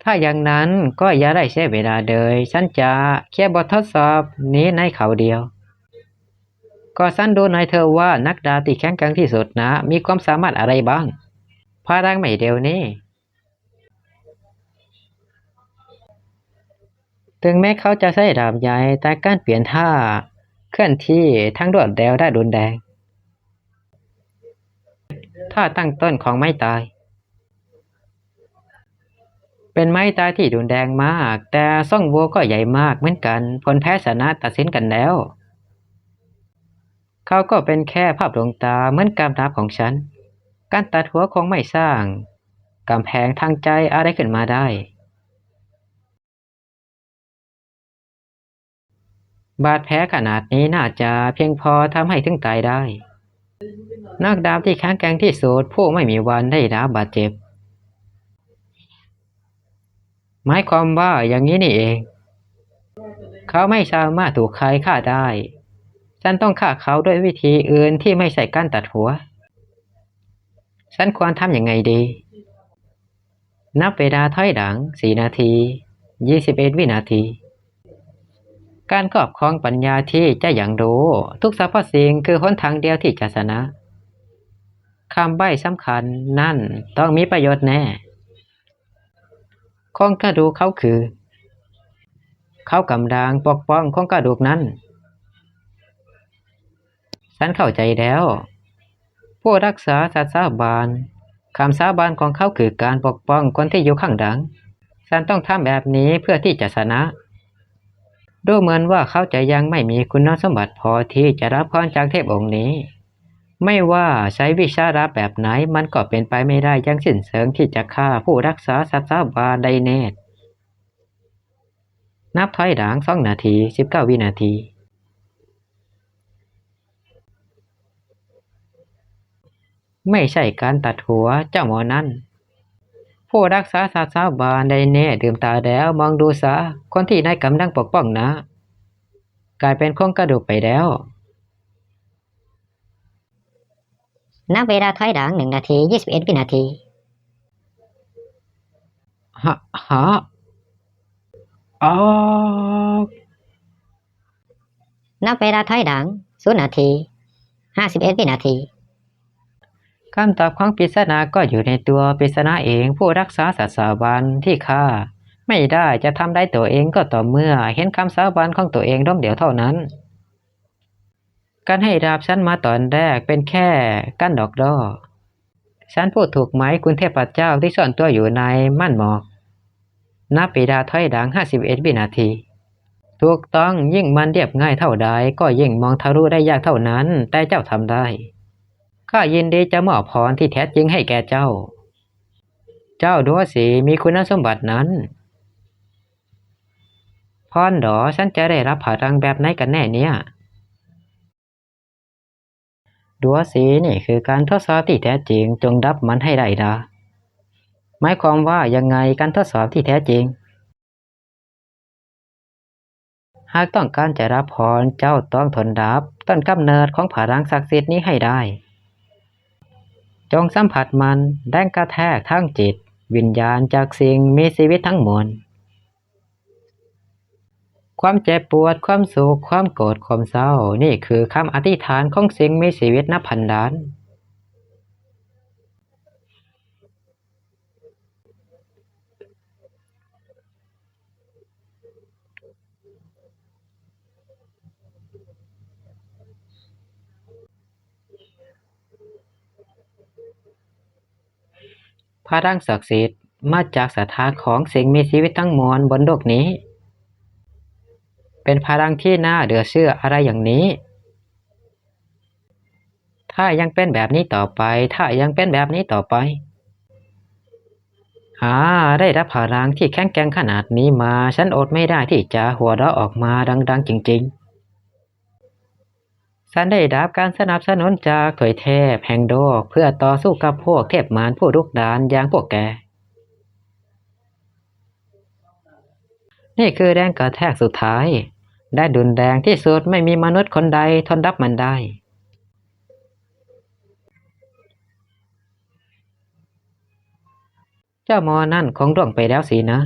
ถ้าอย่างนั้นก็อย่าได้เสียเวลาเลยฉันจะเขียนบททดสอบนี้ในเขาเดียวก็ฉันดูหน่อยเธอว่านักดาบที่แข็งแกร่งที่สุดนะมีความสามารถอะไรบ้างพลังไม่เดียวนี้ถึงแม้เขาจะใช้ดาบใหญ่แต่การเปลี่ยนท่าเคลื่อนที่ทั้งรวดเร็วได้รุนแรงท่าตั้งต้นของไม้ตายเป็นไม้ตายที่รุนแรงมากแต่ซ่องโหว่ก็ใหญ่มากเหมือนกันผลแพ้ชนะตัดสินกันแล้วเขาก็เป็นแค่ภาพลวงตาเหมือนกำดาบของฉันการตัดหัวคงไม่สร้างกำแพงทางใจอะไรขึ้นมาได้บาดแผลขนาดนี้น่าจะเพียงพอทำให้ถึงตายได้นักดาบที่แข็งแกร่งที่สุดผู้ไม่มีวันได้รับบาดเจ็บหมายความว่าอย่างนี้นี่เองเขาไม่สามารถถูกใครฆ่าได้ฉันต้องฆ่าเขาด้วยวิธีอื่นที่ไม่ใช่การตัดหัวฉันควรทำยังไงดีนับเวลาถอยหลัง4 นาที21 วินาทีการครอบครองปัญญาที่จะอย่างรู้ทุกสรรพสิ่งคือหนทางเดียวที่จะชนะคำใบ้สำคัญนั่นต้องมีประโยชน์แน่โครงกระดูกเขาคือเขากำลังปกป้องโครงกระดูกนั้นฉันเข้าใจแล้วผู้รักษาสัตย์สาบานคำสาบานของเขาคือการปกป้องคนที่อยู่ข้างหลังฉันต้องทำแบบนี้เพื่อที่จะชนะดูเหมือนว่าเขาจะยังไม่มีคุณสมบัติพอที่จะรับพรจากเทพองค์นี้ไม่ว่าใช้วิชาลับแบบไหนมันก็เป็นไปไม่ได้อย่างสิ้นเชิงที่จะฆ่าผู้รักษาสัตย์สาบานได้แน่นับถอยหลัง2 นาที19 วินาทีไม่ใช่การตัดหัวเจ้าหมอนั่นผู้รักษาสัตย์สาบานได้แน่ดื่มตาแล้วมองดูซะคนที่นายกำลังปกป้องนะกลายเป็นโครงกระดูกไปแล้วนับเวลาถอยหลัง1 นาที 21 วินาทีฮะฮะอ๋อนับเวลาถอยหลัง0 นาที 51 วินาทีคำตอบของปริศนาก็อยู่ในตัวปริศนาเองผู้รักษาสัตย์สาบานที่ฆ่าไม่ได้จะทำได้ตัวเองก็ต่อเมื่อเห็นคำสาบานของตัวเองล้มเหลวเท่านั้นการให้ดาบฉันมาตอนแรกเป็นแค่กั้นดอกดอฉันพูดถูกไหมคุณเทพเจ้าที่ซ่อนตัวอยู่ในม่านหมอกนับปีดาถอยหลัง51 วินาทีถูกต้องยิ่งมันเรียบง่ายเท่าใดก็ยิ่งมองทะลุได้ยากเท่านั้นแต่เจ้าทำได้ข้ายินดีจะมอบพรที่แท้จริงให้แก่เจ้าเจ้าดัวสีมีคุณสมบัตินั้นพรดอฉันจะได้รับพลังแบบไหนกันแน่เนี่ยดัวสีนี่คือการทดสอบที่แท้จริงจงรับมันให้ได้นะหมายความว่ายังไงการทดสอบที่แท้จริงหากต้องการจะรับพรเจ้าต้องทนรับต้นกำเนิดของพลังศักดิ์สิทธิ์นี้ให้ได้จงสัมผัสมันแรงกระแทกทางจิตวิญญาณจากสิ่งมีชีวิตทั้งมวลความเจ็บปวดความสุขความโกรธความเศร้านี่คือคำอธิษฐานของสิ่งมีชีวิตนับพันล้านพลังศักดิ์สิทธิ์มาจากศรัทธาของสิ่งมีชีวิตทั้งมวลบนโลกนี้เป็นพลังที่น่าเหลือเชื่ออะไรอย่างนี้ถ้ายังเป็นแบบนี้ต่อไปถ้ายังเป็นแบบนี้ต่อไปได้รับพลังที่แข็งแกร่งขนาดนี้มาฉันอดไม่ได้ที่จะหัวเราะออกมาดังๆจริงๆฉันได้รับการสนับสนุนจากถวยเทพแห่งโลกเพื่อต่อสู้กับพวกเทพมารผู้รุกรานอย่างพวกแกนี่คือแรงกระแทกสุดท้ายได้ดุนแรงที่สุดไม่มีมนุษย์คนใดทนรับมันได้ จ้าหมอนั่นคงร่วงไปแล้วสินะ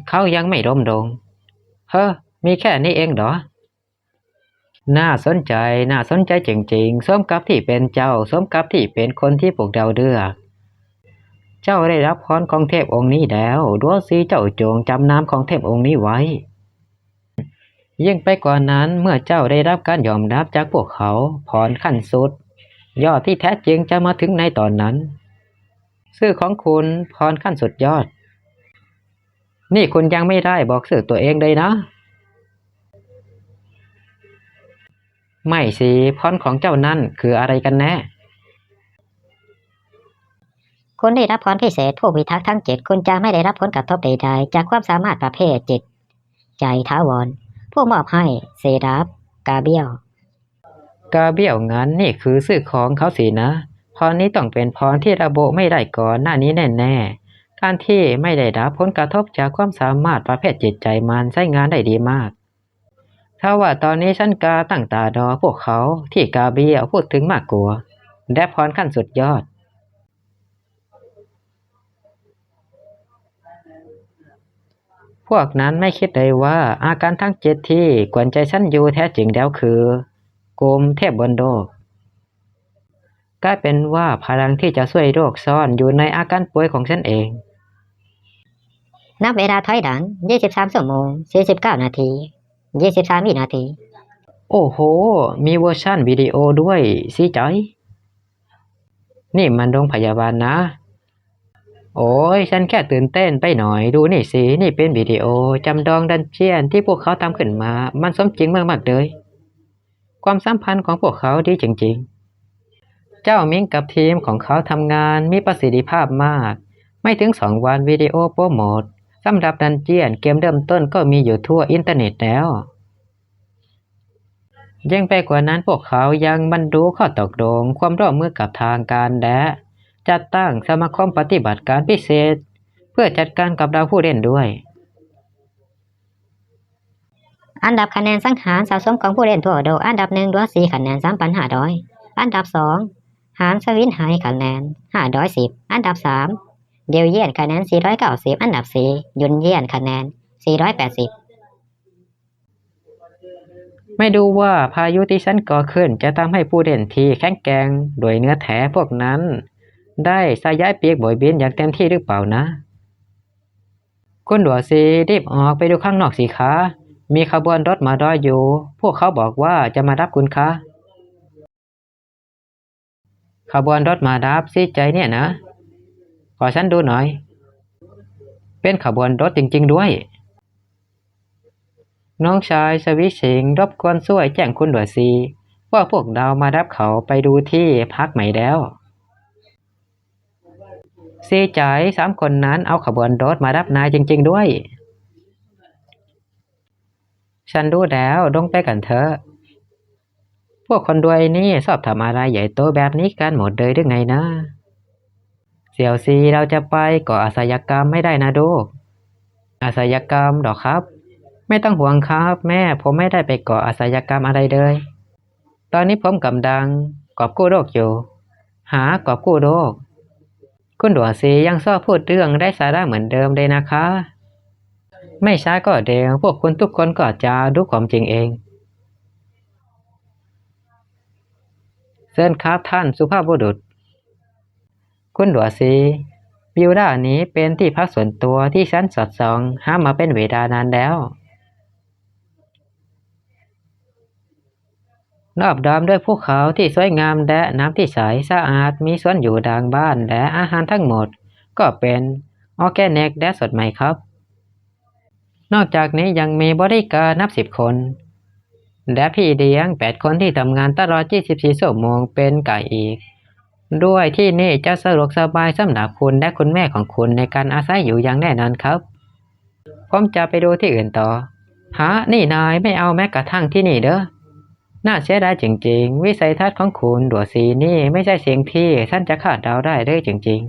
เขายังไม่ล้มลงเฮ้อมีแค่นี้เองเหรอน่าสนใจน่าสนใจจริงๆสมกับที่เป็นเจ้าสมกับที่เป็นคนที่พวกเราเลือกเจ้าได้รับพรของเทพองค์นี้แล้วดัวซีเจ้าจงจำนามของเทพองค์นี้ไว้ยิ่งไปกว่านั้นเมื่อเจ้าได้รับการยอมรับจากพวกเขาพรขั้นสุดยอดที่แท้จริงจะมาถึงในตอนนั้นชื่อของคุณพรขั้นสุดยอดนี่คุณยังไม่ได้บอกชื่อตัวเองเลยนะไม่สิพรของเจ้านั่นคืออะไรกันแน่คุณได้รับพรพิเศษผู้พิทักษ์ทั้งเจ็ดคุณจะไม่ได้รับผลกระทบใดๆจากความสามารถประเภทจิตใจถาวรผู้มอบให้เซดับกาเบียลกาเบี้ยวงั้นนี่คือชื่อของเขาสินะพรนี้ต้องเป็นพรที่ระบุไม่ได้ก่อนหน้านี้แน่ๆการที่ไม่ได้รับผลกระทบจากความสามารถประเภทจิตใจมันใช้งานได้ดีมากถ้าว่าตอนนี้ฉันกาตั้งตารอพวกเขาที่กาเบี้ยวพูดถึงมากกว่าและพรขั้นสุดยอดพวกนั้นไม่คิดเลยว่าอาการทั้งเจ็ดที่กวนใจฉันอยู่แท้จริงแล้วคือกลุ่มเทพบนโลกกลายเป็นว่าพลังที่จะช่วยโรคซ่อนอยู่ในอาการป่วยของฉันเองนับเวลาถอยหลัง23 ชั่วโมง 49 นาที 23 วินาทีโอ้โหมีเวอร์ชั่นวิดีโอด้วยสิจอยนี่มันโรงพยาบาลนะโอ้ยฉันแค่ตื่นเต้นไปหน่อยดูนี่สินี่เป็นวิดีโอจำลองดันเจียนที่พวกเขาทำขึ้นมามันสมจริงมากๆเลยความสัมพันธ์ของพวกเขาดีจริงๆเจ้ามิงกับทีมของเขาทำงานมีประสิทธิภาพมากไม่ถึง2 วันวิดีโอโปรโมทสำหรับดันเจียนเกมเริ่มต้นก็มีอยู่ทั่วอินเทอร์เน็ตแล้วยิ่งไปกว่านั้นพวกเขายังบรรลุข้อตกลงความร่วมมือกับทางการและจัดตั้งสมาคมปฏิบัติการพิเศษเพื่อจัดการกับดาวผู้เล่นด้วยอันดับคะแนนสังหารสะสมของผู้เล่นทั่วโลกอันดับ1ด้วย4คะแนน 3,500 อันดับ2หารสวินไฮคะแนน510อันดับ3เดลเยียนคะแนน490อันดับ4ยุนเยียนคะแนน480ไม่ดูว่าพายุที่ฉันก่อขึ้นจะทำให้ผู้เล่นที่แข็งแกร่งโดยเนื้อแท้พวกนั้นได้สายย้ายปีกโบยบินอย่างเต็มที่หรือเปล่านะคุณหลวงซีรีบออกไปดูข้างนอกสิคะมีขบวนรถมารออยู่พวกเขาบอกว่าจะมารับคุณคะขบวนรถมารับสิใจเนี่ยนะขอฉันดูหน่อยเป็นขบวนรถจริงๆด้วยน้องชายสวิสิงห์รบกวนช่วยแจ้งคุณหลวงซีว่าพวกเรามารับเขาไปดูที่พักใหม่แล้วซีใจ3 คนนั้นเอาขบวนรถมารับนายจริงๆด้วยฉันรู้แล้วลงไปกันเถอะพวกคนรวยนี่ชอบทำอะไรใหญ่โตแบบนี้กันหมดเลยหรือไงนะเสี่ยวซีเราจะไปก่ออาชญากรรมไม่ได้นะลูกอาชญากรรมหรอครับไม่ต้องห่วงครับแม่ผมไม่ได้ไปก่ออาชญากรรมอะไรเลยตอนนี้ผมกำลังกอบกู้โรคอยู่หากอบกู้โรคคุณหลวงซียังชอบพูดเรื่องได้สาระเหมือนเดิมเลยนะคะไม่ช้าก็เร็วพวกคุณทุกคนก็จะรู้ความจริงเองเชิญครับท่านสุภาพบุรุษคุณหลวงซีวิวด้านนี้เป็นที่พักส่วนตัวที่ฉันสอดส่องหามาเป็นเวลานานแล้วรอบล้อมด้วยภูเขาที่สวยงามและน้ำที่ใสสะอาดมีสวนอยู่ดังบ้านและอาหารทั้งหมดก็เป็นออร์แกนิกและสดใหม่ครับนอกจากนี้ยังมีบริการนับ10 คนและพี่เลี้ยง8 คนที่ทำงานตลอด24 ชั่วโมงเป็นไก่อีกด้วยที่นี่จะสะดวกสบายสำหรับคุณและคุณแม่ของคุณในการอาศัยอยู่อย่างแน่นอนครับผมจะไปดูที่อื่นต่อนี่นายไม่เอาแม้กระทั่งที่นี่เด้อน่าเสียดายจริงๆวิสัยทัศน์ของคุณดัวซีนี่ไม่ใช่สิ่งที่ท่านจะคาดเดาได้เลยจริง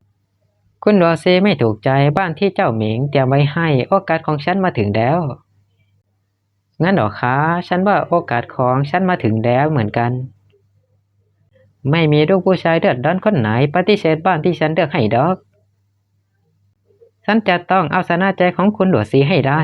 ๆคุณดัวซีไม่ถูกใจบ้านที่เจ้าหมิงเตรียมไว้ให้โอกาสของฉันมาถึงแล้วงั้นหรอคะฉันว่าโอกาสของฉันมาถึงแล้วเหมือนกัน ไม่มีลูกผู้ชายเดือดร้อนคนไหนปฏิเสธบ้านที่ฉันเลือกให้ดอกฉันจะต้องเอาชนะใจของคุณหลวดซีให้ได้